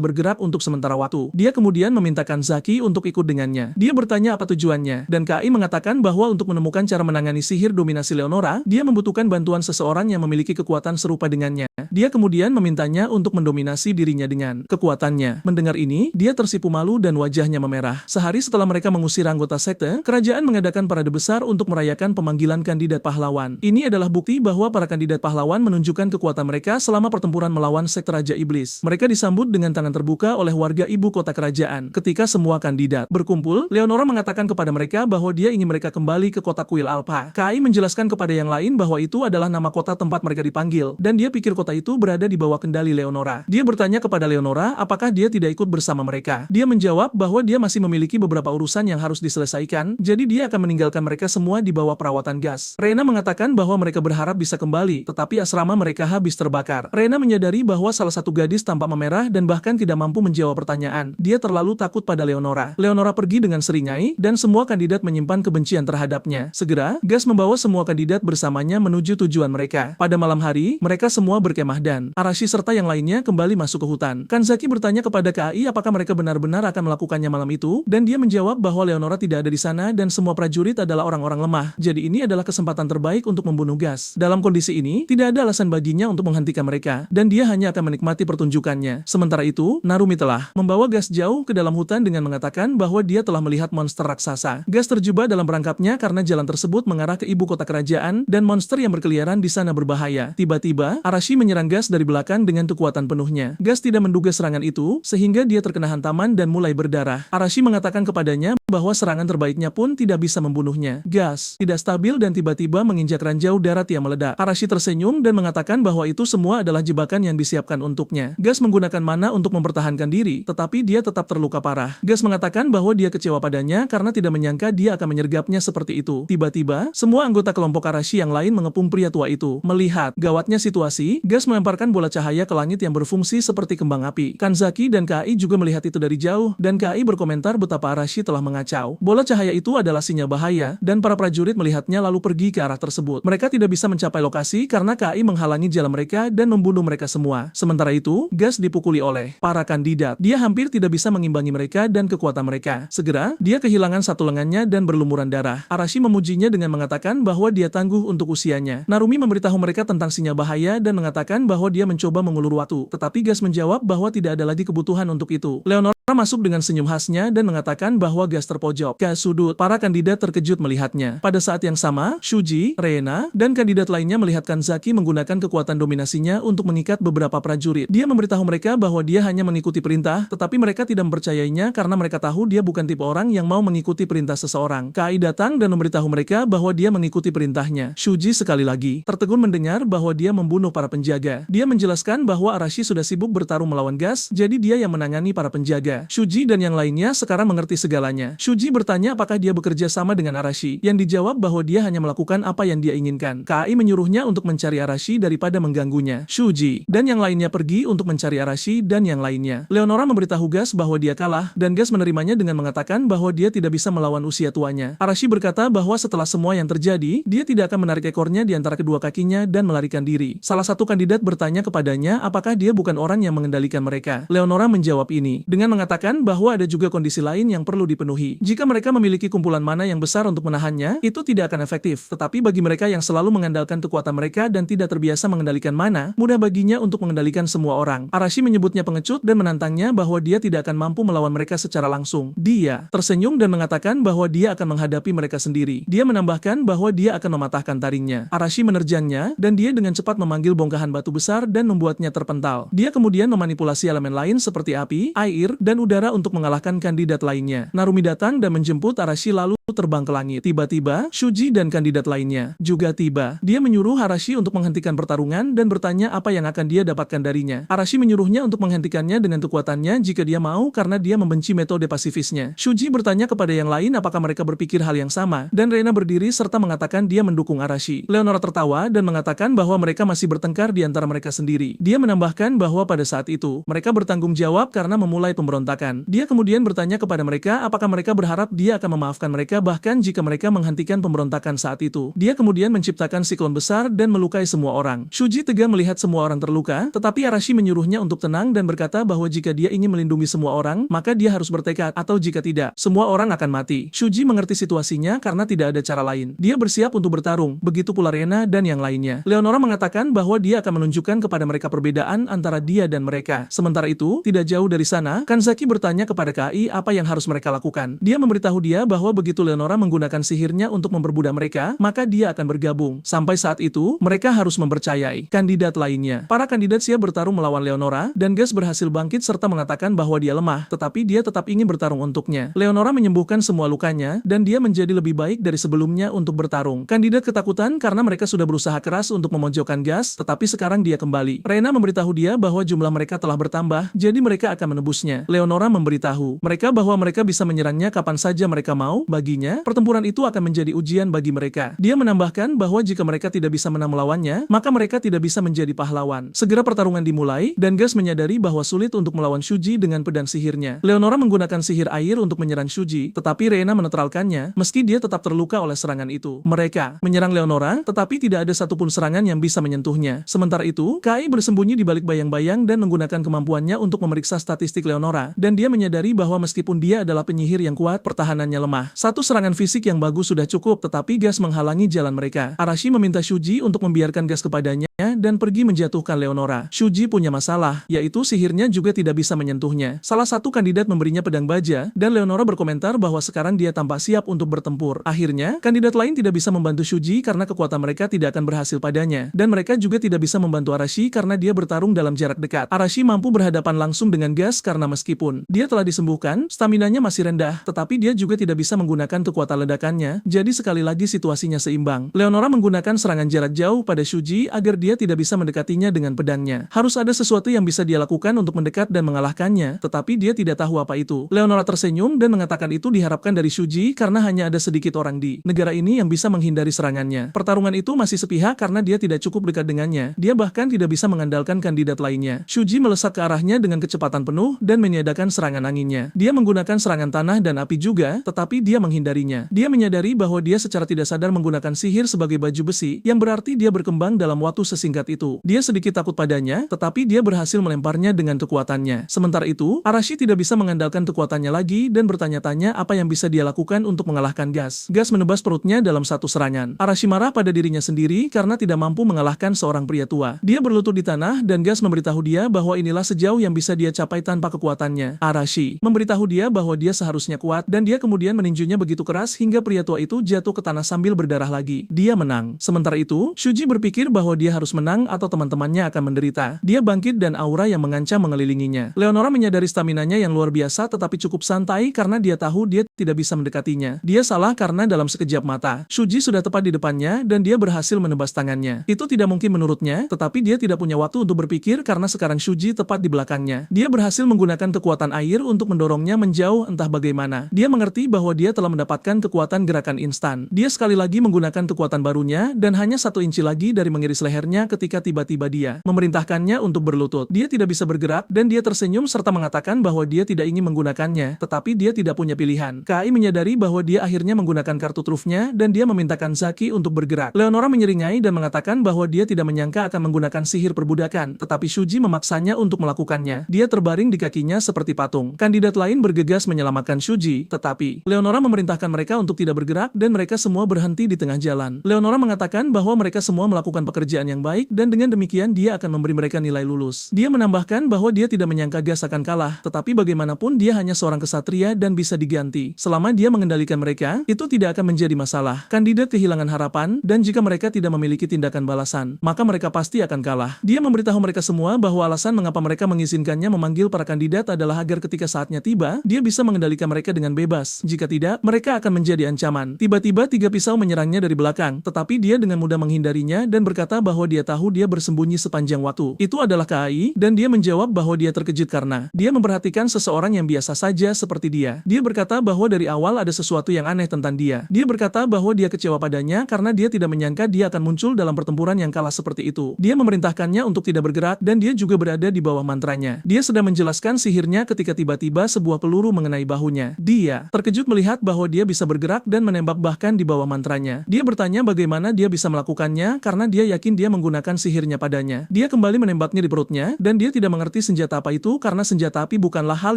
bergerak untuk sementara waktu. Dia kemudian memintakan Zaki untuk ikut dengannya. Dia bertanya apa tujuannya, dan Kai mengatakan bahwa untuk menemukan cara menangani sihir dominasi Leonora, dia membutuhkan bantuan seseorang yang memiliki kekuatan serupa dengannya. Dia kemudian memintanya untuk mendominasi dirinya dengan kekuatannya. Mendengar ini, dia tersipu malu dan wajahnya memerah. Sehari setelah mereka mengusir anggota sekte, kerajaan mengadakan parade besar untuk merayakan pemanggilan kandidat pahlawan. Ini adalah bukti bahwa para kandidat pahlawan menunjukkan kekuatan mereka selama pertempuran melawan sekte Raja Iblis. Mereka disambut dengan tangan terbuka oleh warga ibu kota kerajaan. Ketika semua kandidat berkumpul, Leonora mengatakan kepada mereka bahwa dia ingin mereka kembali ke kota Kuil Alpha. Kai menjelaskan kepada yang lain bahwa itu adalah nama kota tempat mereka dipanggil, dan dia pikir kota itu berada di bawah kendali Leonora. Dia bertanya kepada Leonora apakah dia tidak ikut bersama mereka. Dia menjawab bahwa dia masih memiliki beberapa urusan yang harus diselesaikan, jadi dia akan meninggalkan mereka semua di bawah perawatan gas. Reina mengatakan bahwa mereka berharap bisa kembali, tetapi asrama mereka habis terbakar. Reina menyadari bahwa salah satu gadis tampak memerah dan bahkan tidak mampu menjawab pertanyaan. Dia terlalu takut pada Leonora. Leonora pergi dengan seringai, dan semua kandidat menyimpan kebencian terhadapnya. Segera, gas membawa semua kandidat bersamanya menuju tujuan mereka. Pada malam hari, mereka semua berkemah dan Arashi serta yang lainnya kembali masuk ke hutan. Kanzaki bertanya kepada Kai apakah mereka benar-benar akan melakukannya malam itu, dan dia menjawab bahwa Leonora tidak ada di sana dan semua prajurit adalah orang-orang lemah. Jadi ini adalah kesempatan terbaik untuk membunuh gas. Dalam kondisi ini, tidak ada alasan baginya untuk menghentikan mereka, dan dia hanya akan menikmati pertunjukannya. Sementara itu, Narumi telah membawa gas jauh ke dalam hutan dengan mengatakan bahwa dia telah melihat monster raksasa. Gas terjebak dalam perangkapnya karena jalan tersebut mengarah ke ibu kota kerajaan, dan monster yang berkeliaran di sana berbahaya. Tiba-tiba, Arashi menyerang gas dari belakang dengan kekuatan penuhnya. Gas tidak menduga serangan itu, sehingga dia terkena hantaman dan mulai berdarah. Arashi mengatakan kepadanya bahwa serangan terbaiknya pun tidak bisa membunuhnya. Gas tidak stabil dan tiba-tiba menginjak ranjau darat yang meledak. Arashi tersenyum dan mengatakan bahwa itu semua adalah jebakan yang disiapkan untuknya. Gas menggunakan mana untuk mempertahankan diri, tetapi dia tetap terluka parah. Gas mengatakan bahwa dia kecewa padanya karena tidak menyangka dia akan menyergapnya seperti itu. Tiba-tiba, semua anggota kelompok Arashi yang lain mengepung pria tua itu. Melihat gawatnya situasi, Gas melemparkan bola cahaya ke langit yang berfungsi seperti kembang api. Kanzaki dan Kai juga melihat itu dari jauh, dan Kai berkomentar betapa Arashi telah mengacau. Bola cahaya itu adalah sinyal bahaya, dan para prajurit melihatnya lalu pergi ke arah tersebut. Mereka tidak bisa mencapai lokasi karena Kai menghalangi jalan mereka dan membunuh mereka semua. Sementara itu, Gas dipukuli oleh para kandidat. Dia hampir tidak bisa mengimbangi mereka dan kekuatan mereka. Segera, dia kehilangan satu lengannya dan berlumuran darah. Arashi memujinya dengan mengatakan bahwa dia tangguh untuk usianya. Narumi memberitahu mereka tentang sinyal bahaya dan mengatakan bahwa dia mencoba mengulur waktu, tetapi Gas menjawab bahwa tidak ada lagi kebutuhan untuk itu. Leonora masuk dengan senyum khasnya dan mengatakan bahwa Gas terpojok ke sudut. Para kandidat terkejut melihatnya. Pada saat yang sama, Shuji, Reina, dan kandidat lainnya melihat Kanzaki menggunakan kekuatan dominasinya untuk mengikat beberapa prajurit. Dia memberitahu mereka bahwa dia hanya mengikuti perintah, tetapi mereka tidak mempercayainya karena mereka tahu dia bukan tipe orang yang mau mengikuti perintah seseorang. Kai datang dan memberitahu mereka bahwa dia mengikuti perintahnya. Shuji sekali lagi tertegun mendengar bahwa dia membunuh para penjaga. Dia menjelaskan bahwa Arashi sudah sibuk bertarung melawan Gas, jadi dia yang menangani para penjaga. Shuji dan yang lainnya sekarang mengerti segalanya. Shuji bertanya apakah dia bekerja sama dengan Arashi, yang dijawab bahwa dia hanya melakukan apa yang dia inginkan. KAI menyuruhnya untuk mencari Arashi daripada mengganggunya. Shuji dan yang lainnya pergi untuk mencari Arashi dan yang lainnya. Leonora memberitahu Gas bahwa dia kalah, dan Gas menerimanya dengan mengatakan bahwa dia tidak bisa melawan usia tuanya. Arashi berkata bahwa setelah semua yang terjadi, dia tidak akan menarik ekornya di antara kedua kakinya dan melarikan diri. Salah satu kandidat bertanya kepadanya apakah dia bukan orang yang mengendalikan mereka. Leonora menjawab ini dengan mengatakan bahwa ada juga kondisi lain yang perlu dipenuhi. Jika mereka memiliki kumpulan mana yang besar untuk menahannya, itu tidak akan efektif. Tetapi bagi mereka yang selalu mengandalkan kekuatan mereka dan tidak terbiasa mengendalikan mana, mudah baginya untuk mengendalikan semua orang. Arashi menyebutnya pengecut dan menantangnya bahwa dia tidak akan mampu melawan mereka secara langsung. Dia tersenyum dan mengatakan bahwa dia akan menghadapi mereka sendiri. Dia menambahkan bahwa dia akan mematahkan taringnya. Arashi menerjangnya, dan dia dengan cepat memanggil bongkahan batu besar dan membuatnya terpental. Dia kemudian memanipulasi elemen lain seperti api, air, dan udara untuk mengalahkan kandidat lainnya. Narumi datang dan menjemput Arashi lalu terbang ke langit. Tiba-tiba, Shuji dan kandidat lainnya juga tiba. Dia menyuruh Arashi untuk menghentikan pertarungan dan bertanya apa yang akan dia dapatkan darinya. Arashi menyuruhnya untuk menghentikannya dengan kekuatannya jika dia mau karena dia membenci metode pasifisnya. Shuji bertanya kepada yang lain apakah mereka berpikir hal yang sama, dan Reina berdiri serta mengatakan dia mendukung Arashi. Leonora tertawa dan mengatakan bahwa mereka masih bertengkar di antara mereka sendiri. Dia menambahkan bahwa pada saat itu, mereka bertanggung jawab karena memulai pemberontakan. Dia kemudian bertanya kepada mereka apakah mereka berharap dia akan memaafkan mereka bahkan jika mereka menghentikan pemberontakan saat itu. Dia kemudian menciptakan siklon besar dan melukai semua orang. Shuji tegang melihat semua orang terluka, tetapi Arashi menyuruhnya untuk tenang dan berkata bahwa jika dia ingin melindungi semua orang, maka dia harus bertekad, atau jika tidak, semua orang akan mati. Shuji mengerti situasinya karena tidak ada cara lain. Dia bersiap untuk bertarung, begitu pula Reina dan yang lainnya. Leonora mengatakan bahwa dia akan menunjukkan kepada mereka perbedaan antara dia dan mereka. Sementara itu, tidak jauh dari sana, Kanzaki bertanya kepada KAI apa yang harus mereka lakukan. Dia memberitahu dia bahwa begitu Leonora menggunakan sihirnya untuk memperbudak mereka, maka dia akan bergabung. Sampai saat itu, mereka harus mempercayai kandidat lainnya. Para kandidat siap bertarung melawan Leonora, dan Gas berhasil bangkit serta mengatakan bahwa dia lemah, tetapi dia tetap ingin bertarung untuknya. Leonora menyembuhkan semua lukanya, dan dia menjadi lebih baik dari sebelumnya untuk bertarung. Kandidat ketakutan karena mereka sudah berusaha keras untuk memojokkan Gas, tetapi sekarang dia kembali. Reina memberitahu dia bahwa jumlah mereka telah bertambah, jadi mereka akan menebusnya. Leonora memberitahu mereka bahwa mereka bisa menyerangnya kapan saja mereka mau. Baginya, pertempuran itu akan menjadi ujian bagi mereka. Dia menambahkan bahwa jika mereka tidak bisa menang melawannya, maka mereka tidak bisa menjadi pahlawan. Segera pertarungan dimulai, dan Gas menyadari bahwa sulit untuk melawan Shuji dengan pedang sihirnya. Leonora menggunakan sihir air untuk menyerang Shuji, tetapi Reina menetralkannya, meski dia tetap terluka oleh serangan itu. Mereka menyerang Leonora, tetapi tidak ada satupun serangan yang bisa menyentuhnya. Sementara itu, KAI bersembunyi di balik bayang-bayang dan menggunakan kemampuannya untuk memeriksa statistik Leonora, dan dia menyadari bahwa meskipun dia adalah penyihir yang kuat, pertahanannya lemah. Satu serangan fisik yang bagus sudah cukup, tetapi Gas menghalangi jalan mereka. Arashi meminta Shuji untuk membiarkan Gas kepadanya dan pergi menjatuhkan Leonora. Shuji punya masalah, yaitu sihirnya juga tidak bisa menyentuhnya. Salah satu kandidat memberinya pedang baja, dan Leonora berkomentar bahwa sekarang dia tampak siap untuk bertempur. Akhirnya, kandidat lain tidak bisa membantu Shuji karena kekuatan mereka tidak akan berhasil padanya, dan mereka juga tidak bisa membantu Arashi karena dia bertarung dalam jarak dekat. Arashi mampu berhadapan langsung dengan Gas karena meskipun dia telah disembuhkan, staminanya masih rendah, tetapi dia juga tidak bisa menggunakan kekuatan ledakannya, jadi sekali lagi situasinya seimbang. Leonora menggunakan serangan jarak jauh pada Shuji agar dia tidak bisa mendekatinya dengan pedangnya. Harus ada sesuatu yang bisa dia lakukan untuk mendekat dan mengalahkannya, tetapi dia tidak tahu apa itu. Leonora tersenyum dan mengatakan itu diharapkan dari Shuji karena hanya ada sedikit orang di negara ini yang bisa menghindari serangannya. Pertarungan itu masih sepihak karena dia tidak cukup dekat dengannya. Dia bahkan tidak bisa mengandalkan kandidat lainnya. Shuji melesat ke arahnya dengan kecepatan penuh dan meniadakan serangan anginnya. Dia menggunakan serangan tanah dan api juga, tetapi dia menghindarinya. Dia menyadari bahwa dia secara tidak sadar menggunakan sihir sebagai baju besi, yang berarti dia berkembang dalam waktu sesingkat itu. Dia sedikit takut padanya, tetapi dia berhasil melemparnya dengan kekuatannya. Sementara itu, Arashi tidak bisa mengandalkan kekuatannya lagi dan bertanya-tanya apa yang bisa dia lakukan untuk mengalahkan Gas. Gas menebas perutnya dalam satu serangan. Arashi marah pada dirinya sendiri karena tidak mampu mengalahkan seorang pria tua. Dia berlutut di tanah dan Gas memberitahu dia bahwa inilah sejauh yang bisa dia capai tanpa kekuatannya. Arashi memberitahu dia bahwa dia seharusnya kuat dan dia kemudian meninjunya begitu keras hingga pria tua itu jatuh ke tanah sambil berdarah lagi. Dia menang. Sementara itu, Shuji berpikir bahwa dia harus menang atau teman-temannya akan menderita. Dia bangkit dan aura yang mengancam mengelilinginya. Leonora menyadari staminanya yang luar biasa tetapi cukup santai karena dia tahu dia tidak bisa mendekatinya. Dia salah karena dalam sekejap mata, Shuji sudah tepat di depannya dan dia berhasil menebas tangannya. Itu tidak mungkin menurutnya, tetapi dia tidak punya waktu untuk berpikir karena sekarang Shuji tepat di belakangnya. Dia berhasil menggunakan kekuatan air untuk mendorongnya menjauh entah bagaimana. Dia mengerti bahwa dia telah mendapatkan kekuatan gerakan instan. Dia sekali lagi menggunakan kekuatan barunya dan hanya 1 inci lagi dari mengiris lehernya ketika tiba-tiba dia memerintahkannya untuk berlutut. Dia tidak bisa bergerak dan dia tersenyum serta mengatakan bahwa dia tidak ingin menggunakannya, tetapi dia tidak punya pilihan. Kai menyadari bahwa dia akhirnya menggunakan kartu trufnya dan dia memintakan Zaki untuk bergerak. Leonora menyeringai dan mengatakan bahwa dia tidak menyangka akan menggunakan sihir perbudakan, tetapi Shuji memaksanya untuk melakukannya. Dia terbaring di kakinya seperti patung. Kandidat lain bergegas menyelamatkan Shuji, tetapi Leonora memerintahkan mereka untuk tidak bergerak dan mereka semua berhenti di tengah jalan. Leonora mengatakan bahwa mereka semua melakukan pekerjaan yang baik dan dengan demikian dia akan memberi mereka nilai lulus. Dia menambahkan bahwa dia tidak menyangka Gas akan kalah, tetapi bagaimanapun dia hanya seorang kesatria dan bisa diganti. Selama dia mengendalikan mereka, itu tidak akan menjadi masalah. Kandidat kehilangan harapan dan jika mereka tidak memiliki tindakan balasan, maka mereka pasti akan kalah. Dia memberitahu mereka semua bahwa alasan mengapa mereka mengizinkannya memanggil para kandidat adalah agar ketika saatnya tiba, dia bisa mengendalikan mereka dengan bebas. Jika tidak, mereka akan menjadi ancaman. Tiba-tiba 3 pisau menyerangnya dari belakang, tetapi dia dengan mudah menghindarinya dan berkata bahwa dia tahu dia bersembunyi sepanjang waktu. Itu adalah Kai, dan dia menjawab bahwa dia terkejut karena dia memperhatikan seseorang yang biasa saja seperti dia. Dia berkata bahwa dari awal ada sesuatu yang aneh tentang dia. Dia berkata bahwa dia kecewa padanya karena dia tidak menyangka dia akan muncul dalam pertempuran yang kalah seperti itu. Dia memerintahkannya untuk tidak bergerak dan dia juga berada di bawah mantranya. Dia sedang menjelaskan sihirnya ketika tiba-tiba sebuah peluru mengenai bahunya. Dia terkejut melihat bahwa dia bisa bergerak dan menembak bahkan di bawah mantranya. Dia bertanya bagaimana dia bisa melakukannya karena dia yakin dia menggunakan sihirnya padanya. Dia kembali menembaknya di perutnya dan dia tidak mengerti senjata apa itu karena senjata api bukanlah hal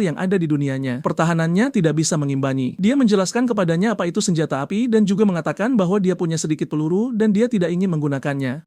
yang ada di dunianya. Pertahanannya tidak bisa mengimbangi. Dia menjelaskan kepadanya apa itu senjata api dan juga mengatakan bahwa dia punya sedikit peluru dan dia tidak ingin menggunakannya.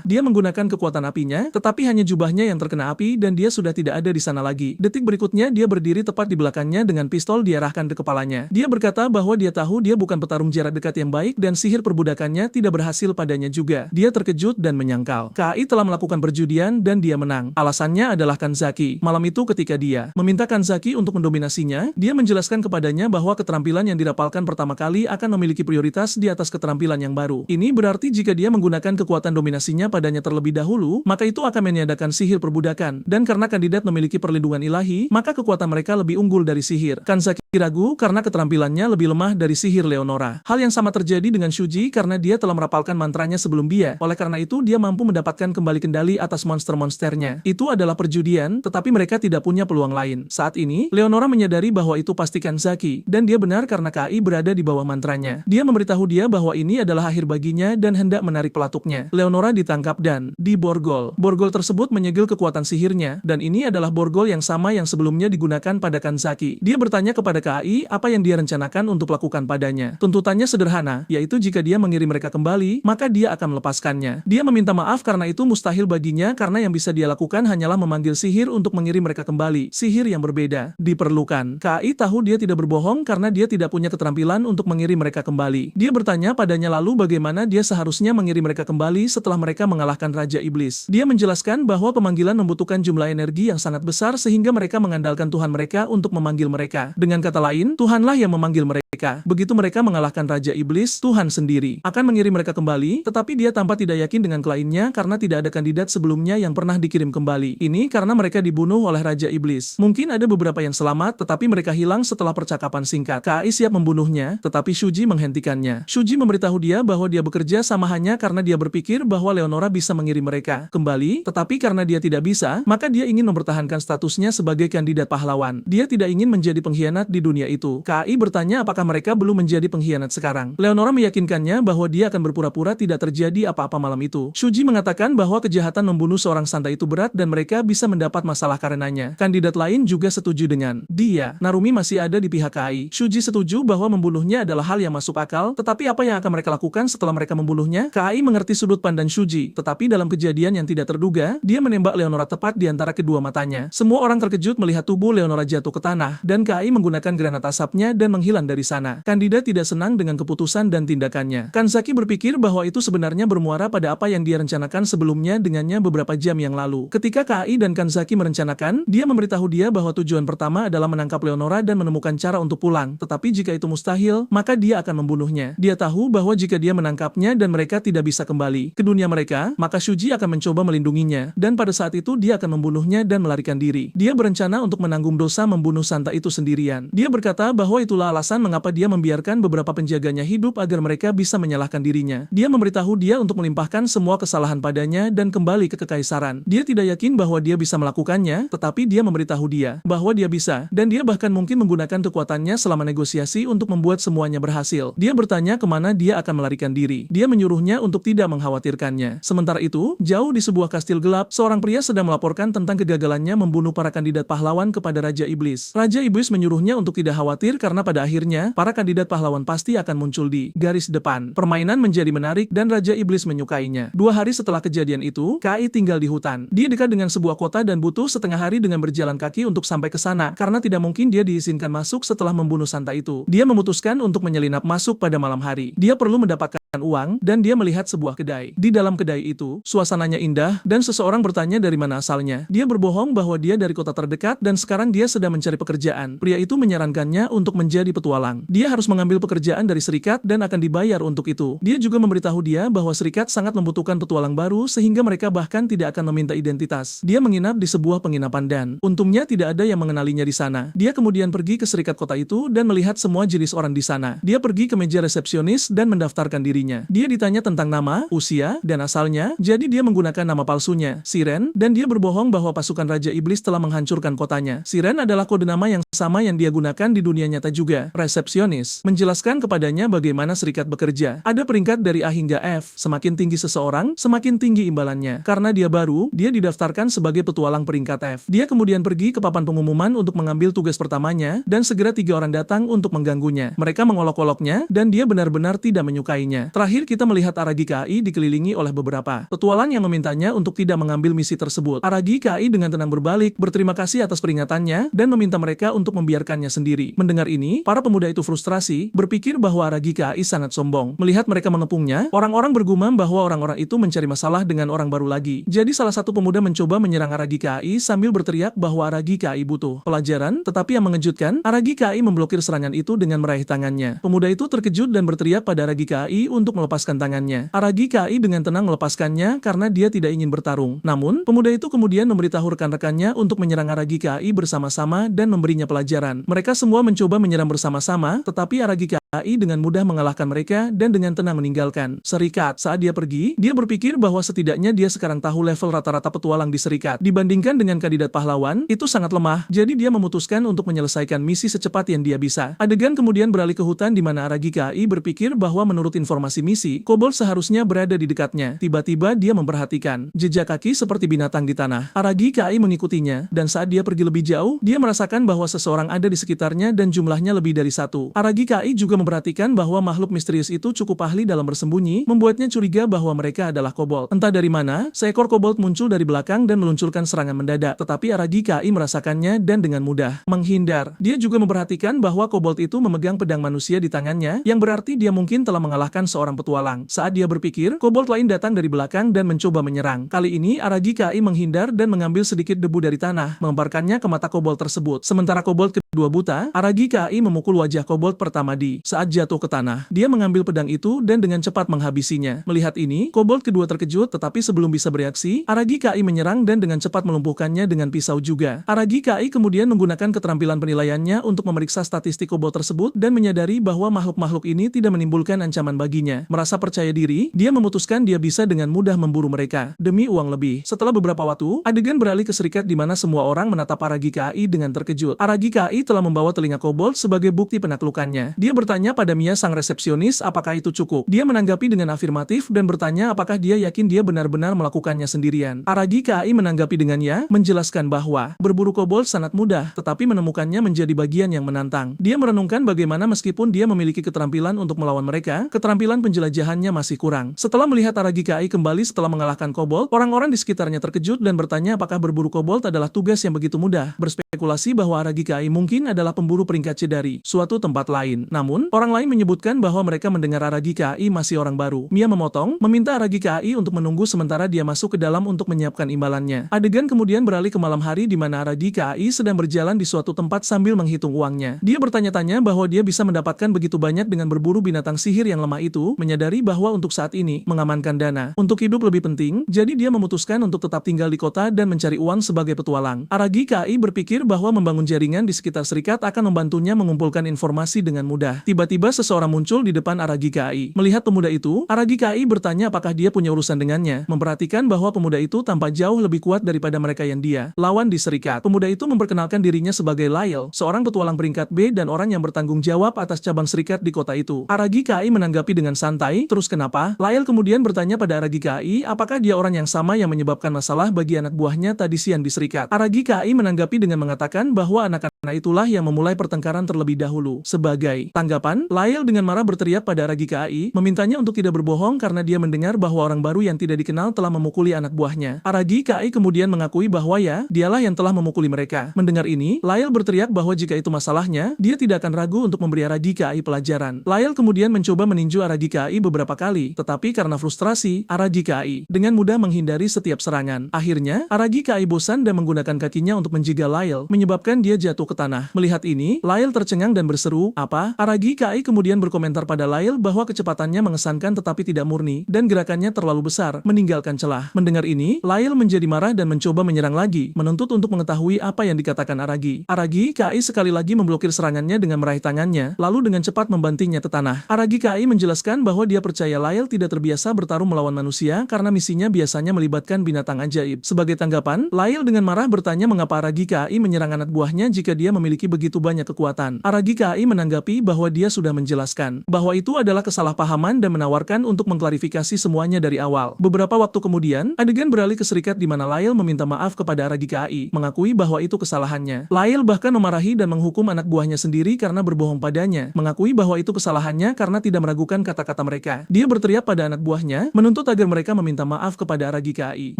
Dia menggunakan kekuatan apinya, tetapi hanya jubahnya yang terkena api dan dia sudah tidak ada di sana lagi. Detik berikutnya dia berdiri tepat di belakangnya dengan pistol diarahkan ke kepalanya. Dia berkata bahwa dia tahu dia bukan petarung jarak dekat yang baik dan sihir perbudakannya tidak berhasil padanya juga. Dia terkejut dan menyangkal Kai telah melakukan perjudian dan dia menang. Alasannya adalah Kanzaki. Malam itu ketika dia meminta Kanzaki untuk mendominasinya, dia menjelaskan kepadanya bahwa keterampilan yang dirapalkan pertama kali akan memiliki prioritas di atas keterampilan yang baru. Ini berarti jika dia menggunakan kekuatan dominasinya padanya terlebih dahulu, maka itu akan meniadakan sihir perbudakan. Dan karena kandidat memiliki perlindungan ilahi, maka kekuatan mereka lebih unggul dari sihir. Kanzaki ragu karena keterampilannya lebih lemah dari sihir Leonora. Hal yang sama terjadi dengan Shuji karena dia telah merapalkan mantranya sebelum dia. Oleh karena itu dia mampu mendapatkan kembali kendali atas monster-monsternya. Itu adalah perjudian, tetapi mereka tidak punya peluang lain. Saat ini, Leonora menyadari bahwa itu pasti Kanzaki, dan dia benar karena Kai berada di bawah mantranya. Dia memberitahu dia bahwa ini adalah akhir baginya dan hendak menarik pelatuknya. Leonora ditangkap dan diborgol. Borgol tersebut menyegel kekuatan sihirnya, dan ini adalah borgol yang sama yang sebelumnya digunakan pada Kanzaki. Dia bertanya kepada Kai apa yang dia rencanakan untuk lakukan padanya. Tuntutannya sederhana, yaitu jika dia mengirim mereka kembali, maka dia akan melepaskannya. Dia meminta maaf karena itu mustahil baginya karena yang bisa dia lakukan hanyalah memanggil sihir untuk mengirim mereka kembali. Sihir yang berbeda diperlukan. Kai tahu dia tidak berbohong karena dia tidak punya keterampilan untuk mengirim mereka kembali. Dia bertanya padanya lalu bagaimana dia seharusnya mengirim mereka kembali setelah mereka mengalahkan Raja Iblis. Dia menjelaskan bahwa pemanggilan membutuhkan jumlah energi yang sangat besar sehingga mereka mengandalkan Tuhan mereka untuk memanggil mereka. Dengan kata lain, Tuhanlah yang memanggil mereka. Begitu mereka mengalahkan Raja Iblis, Tuhan sendiri akan mengirim mereka kembali, tetapi dia tampak tidak yakin dengan kliennya karena tidak ada kandidat sebelumnya yang pernah dikirim kembali. Ini karena mereka dibunuh oleh Raja Iblis. Mungkin ada beberapa yang selamat, tetapi mereka hilang setelah percakapan singkat. Kai siap membunuhnya, tetapi Shuji menghentikannya. Shuji memberitahu dia bahwa dia bekerja sama hanya karena dia berpikir bahwa Leonora bisa mengirim mereka kembali, tetapi karena dia tidak bisa, maka dia ingin mempertahankan statusnya sebagai kandidat pahlawan. Dia tidak ingin menjadi pengkhianat di dunia itu. Kai bertanya apakah mereka belum menjadi pengkhianat sekarang. Leonora meyakinkannya bahwa dia akan berpura-pura tidak terjadi apa-apa malam itu. Shuji mengatakan bahwa kejahatan membunuh seorang santai itu berat dan mereka bisa mendapat masalah karenanya. Kandidat lain juga setuju dengan dia. Narumi masih ada di pihak Kai. Shuji setuju bahwa membunuhnya adalah hal yang masuk akal, tetapi apa yang akan mereka lakukan setelah mereka membunuhnya? Kai mengerti sudut pandang Shuji, tetapi dalam kejadian yang tidak terduga, dia menembak Leonora tepat di antara kedua matanya. Semua orang terkejut melihat tubuh Leonora jatuh ke tanah, dan Kai menggunakan granat asapnya dan menghilang dari sana. Kandidat tidak senang dengan keputusan dan tindakannya. Kanzaki berpikir bahwa itu sebenarnya bermuara pada apa yang dia rencanakan sebelumnya dengannya beberapa jam yang lalu. Ketika Kai dan Kanzaki merencanakan, dia memberitahu dia bahwa tujuan pertama adalah menangkap Leonora dan menemukan cara untuk pulang. Tetapi jika itu mustahil, maka dia akan membunuhnya. Dia tahu bahwa jika dia menangkapnya dan mereka tidak bisa kembali ke dunia mereka, maka Shuji akan mencoba melindunginya. Dan pada saat itu dia akan membunuhnya dan melarikan diri. Dia berencana untuk menanggung dosa membunuh Santa itu sendirian. Dia berkata bahwa itulah alasan mengapa dia membiarkan beberapa penjaganya semuanya hidup agar mereka bisa menyalahkan dirinya. Dia memberitahu dia untuk melimpahkan semua kesalahan padanya dan kembali ke kekaisaran. Dia tidak yakin bahwa dia bisa melakukannya, tetapi dia memberitahu dia bahwa dia bisa, dan dia bahkan mungkin menggunakan kekuatannya selama negosiasi untuk membuat semuanya berhasil. Dia bertanya kemana dia akan melarikan diri. Dia menyuruhnya untuk tidak mengkhawatirkannya. Sementara itu, jauh di sebuah kastil gelap, seorang pria sedang melaporkan tentang kegagalannya membunuh para kandidat pahlawan kepada Raja Iblis. Raja Iblis menyuruhnya untuk tidak khawatir karena pada akhirnya, para kandidat pahlawan pasti akan muncul di garis depan. Permainan menjadi menarik dan Raja Iblis menyukainya. 2 hari setelah kejadian itu, Kai tinggal di hutan. Dia dekat dengan sebuah kota dan butuh setengah hari dengan berjalan kaki untuk sampai ke sana, karena tidak mungkin dia diizinkan masuk setelah membunuh Santa itu. Dia memutuskan untuk menyelinap masuk pada malam hari. Dia perlu mendapatkan uang, dan dia melihat sebuah kedai. Di dalam kedai itu, suasananya indah, dan seseorang bertanya dari mana asalnya. Dia berbohong bahwa dia dari kota terdekat, dan sekarang dia sedang mencari pekerjaan. Pria itu menyarankannya untuk menjadi petualang. Dia harus mengambil pekerjaan dari serikat dan akan dibayar untuk itu. Dia juga memberitahu dia bahwa serikat sangat membutuhkan petualang baru sehingga mereka bahkan tidak akan meminta identitas. Dia menginap di sebuah penginapan dan untungnya tidak ada yang mengenalinya di sana. Dia kemudian pergi ke serikat kota itu dan melihat semua jenis orang di sana. Dia pergi ke meja resepsionis dan mendaftarkan dirinya. Dia ditanya tentang nama, usia, dan asalnya, jadi dia menggunakan nama palsunya, Siren, dan dia berbohong bahwa pasukan Raja Iblis telah menghancurkan kotanya. Siren adalah kode nama yang sama yang dia gunakan di dunia nyata juga. Resepsionis menjelaskan kepadanya bagaimana serikat bekerja. Ada peringkat dari A hingga F. Semakin tinggi seseorang, semakin tinggi imbalannya. Karena dia baru, dia didaftarkan sebagai petualang peringkat F. Dia kemudian pergi ke papan pengumuman untuk mengambil tugas pertamanya, dan segera 3 orang datang untuk mengganggunya. Mereka mengolok-oloknya, dan dia benar-benar tidak menyukainya. Terakhir kita melihat Aragi Kai dikelilingi oleh beberapa petualang yang memintanya untuk tidak mengambil misi tersebut. Aragi Kai dengan tenang berbalik, berterima kasih atas peringatannya, dan meminta mereka untuk membiarkannya sendiri. Mendengar ini, para pemuda itu frustrasi, berpikir bahwa Aragi Kai sangat sombong. Melihat mereka mengepungnya, orang-orang bergumam bahwa orang-orang itu mencari masalah dengan orang baru lagi. Jadi salah satu pemuda mencoba menyerang Aragi Kai sambil berteriak bahwa Aragi Kai butuh pelajaran, tetapi yang mengejutkan, Aragi Kai memblokir serangan itu dengan meraih tangannya. Pemuda itu terkejut dan berteriak pada Aragi Kai untuk melepaskan tangannya. Aragi Kai dengan tenang melepaskannya karena dia tidak ingin bertarung. Namun, pemuda itu kemudian memberitahu rekan-rekannya untuk menyerang Aragi Kai bersama-sama dan memberinya pelajaran. Mereka semua mencoba menyerang bersama-sama, tetapi Aragi Kai dengan mudah mengalahkan mereka dan dengan tenang meninggalkan serikat. Saat dia pergi, dia berpikir bahwa setidaknya dia sekarang tahu level rata-rata petualang di serikat. Dibandingkan dengan kandidat pahlawan, itu sangat lemah, jadi dia memutuskan untuk menyelesaikan misi secepat yang dia bisa. Adegan kemudian beralih ke hutan di mana Aragi Kai berpikir bahwa menurut informasi misi, kobold seharusnya berada di dekatnya. Tiba-tiba dia memperhatikan jejak kaki seperti binatang di tanah. Aragi Kai mengikutinya, dan saat dia pergi lebih jauh, dia merasakan bahwa seseorang ada di sekitarnya dan jumlahnya lebih dari 1. Aragi Kai juga memperhatikan bahwa makhluk misterius itu cukup ahli dalam bersembunyi, membuatnya curiga bahwa mereka adalah kobold. Entah dari mana, seekor kobold muncul dari belakang dan meluncurkan serangan mendadak, tetapi Aragi Kai merasakannya dan dengan mudah menghindar. Dia juga memperhatikan bahwa kobold itu memegang pedang manusia di tangannya, yang berarti dia mungkin telah mengalahkan seorang petualang. Saat dia berpikir, kobold lain datang dari belakang dan mencoba menyerang. Kali ini Aragi Kai menghindar dan mengambil sedikit debu dari tanah, melemparkannya ke mata kobold tersebut. Sementara kobold kedua buta, Aragi Kai memukul wajah kobold pertama di saat jatuh ke tanah. Dia mengambil pedang itu dan dengan cepat menghabisinya. Melihat ini, kobold kedua terkejut, tetapi sebelum bisa bereaksi, Aragi Kai menyerang dan dengan cepat melumpuhkannya dengan pisau juga. Aragi Kai kemudian menggunakan keterampilan penilaiannya untuk memeriksa statistik kobold tersebut dan menyadari bahwa makhluk-makhluk ini tidak menimbulkan ancaman baginya. Merasa percaya diri, dia memutuskan dia bisa dengan mudah memburu mereka demi uang lebih. Setelah beberapa waktu, adegan beralih ke serikat di mana semua orang menatap Aragi Kai dengan terkejut. Aragi Kai telah membawa telinga kobold sebagai bukti penaklukannya. Dia bertanya pada Mia sang resepsionis apakah itu cukup. Dia menanggapi dengan afirmatif dan bertanya apakah dia yakin dia benar-benar melakukannya sendirian. Aragi Kai menanggapi dengan ya, menjelaskan bahwa berburu kobold sangat mudah, tetapi menemukannya menjadi bagian yang menantang. Dia merenungkan bagaimana meskipun dia memiliki keterampilan untuk melawan mereka, keterampilan penjelajahannya masih kurang. Setelah melihat Aragi Kai kembali setelah mengalahkan kobold, orang-orang di sekitarnya terkejut dan bertanya apakah berburu kobold adalah tugas yang begitu mudah. Berspekulasi bahwa Aragi Kai mungkin adalah pemburu peringkat C dari suatu tempat lain. Namun, orang lain menyebutkan bahwa mereka mendengar Aragi Kai masih orang baru. Mia memotong, meminta Aragi Kai untuk menunggu sementara dia masuk ke dalam untuk menyiapkan imbalannya. Adegan kemudian beralih ke malam hari di mana Aragi Kai sedang berjalan di suatu tempat sambil menghitung uangnya. Dia bertanya-tanya bahwa dia bisa mendapatkan begitu banyak dengan berburu binatang sihir yang lemah itu, menyadari bahwa untuk saat ini, mengamankan dana untuk hidup lebih penting, jadi dia memutuskan untuk tetap tinggal di kota dan mencari uang sebagai petualang. Aragi Kai berpikir bahwa membangun jaringan di sekitar serikat akan membantunya mengumpulkan informasi dengan mudah. Tiba-tiba seseorang muncul di depan Aragi KAI. Melihat pemuda itu, Aragi KAI bertanya apakah dia punya urusan dengannya, memperhatikan bahwa pemuda itu tampak jauh lebih kuat daripada mereka yang dia lawan di serikat. Pemuda itu memperkenalkan dirinya sebagai Lyle, seorang petualang peringkat B dan orang yang bertanggung jawab atas cabang serikat di kota itu. Aragi KAI menanggapi dengan santai, terus kenapa? Lyle kemudian bertanya pada Aragi KAI apakah dia orang yang sama yang menyebabkan masalah bagi anak buahnya tadi siang di serikat. Aragi KAI menanggapi dengan mengatakan bahwa anak-anak itulah yang memulai pertengkaran terlebih dahulu. Sebagai tanggapan, Lyle dengan marah berteriak pada Aragi KAI, memintanya untuk tidak berbohong karena dia mendengar bahwa orang baru yang tidak dikenal telah memukuli anak buahnya. Aragi KAI kemudian mengakui bahwa ya, dialah yang telah memukuli mereka. Mendengar ini, Lyle berteriak bahwa jika itu masalahnya, dia tidak akan ragu untuk memberi Aragi KAI pelajaran. Lyle kemudian mencoba meninju Aragi KAI beberapa kali, tetapi karena frustrasi, Aragi KAI dengan mudah menghindari setiap serangan. Akhirnya, Aragi KAI bosan dan menggunakan kakinya untuk menjegal Lyle, menyebabkan dia jatuh ke tanah. Melihat ini, Lyle tercengang dan berseru, "Apa?" Aragi KAI kemudian berkomentar pada Lyle bahwa kecepatannya mengesankan tetapi tidak murni, dan gerakannya terlalu besar, meninggalkan celah. Mendengar ini, Lyle menjadi marah dan mencoba menyerang lagi, menuntut untuk mengetahui apa yang dikatakan Aragi. Aragi KAI sekali lagi memblokir serangannya dengan meraih tangannya, lalu dengan cepat membantingnya ke tanah. Aragi KAI menjelaskan bahwa dia percaya Lyle tidak terbiasa bertarung melawan manusia karena misinya biasanya melibatkan binatang ajaib. Sebagai tanggapan, Lyle dengan marah bertanya mengapa Aragi KAI menyerang anak buahnya jika dia memiliki begitu banyak kekuatan. Aragi KAI menanggapi bahwa dia sudah menjelaskan bahwa itu adalah kesalahpahaman dan menawarkan untuk mengklarifikasi semuanya dari awal. Beberapa waktu kemudian, adegan beralih ke serikat di mana Lyle meminta maaf kepada Aragi KAI, mengakui bahwa itu kesalahannya. Lyle bahkan memarahi dan menghukum anak buahnya sendiri karena berbohong padanya, mengakui bahwa itu kesalahannya karena tidak meragukan kata-kata mereka. Dia berteriak pada anak buahnya, menuntut agar mereka meminta maaf kepada Aragi KAI.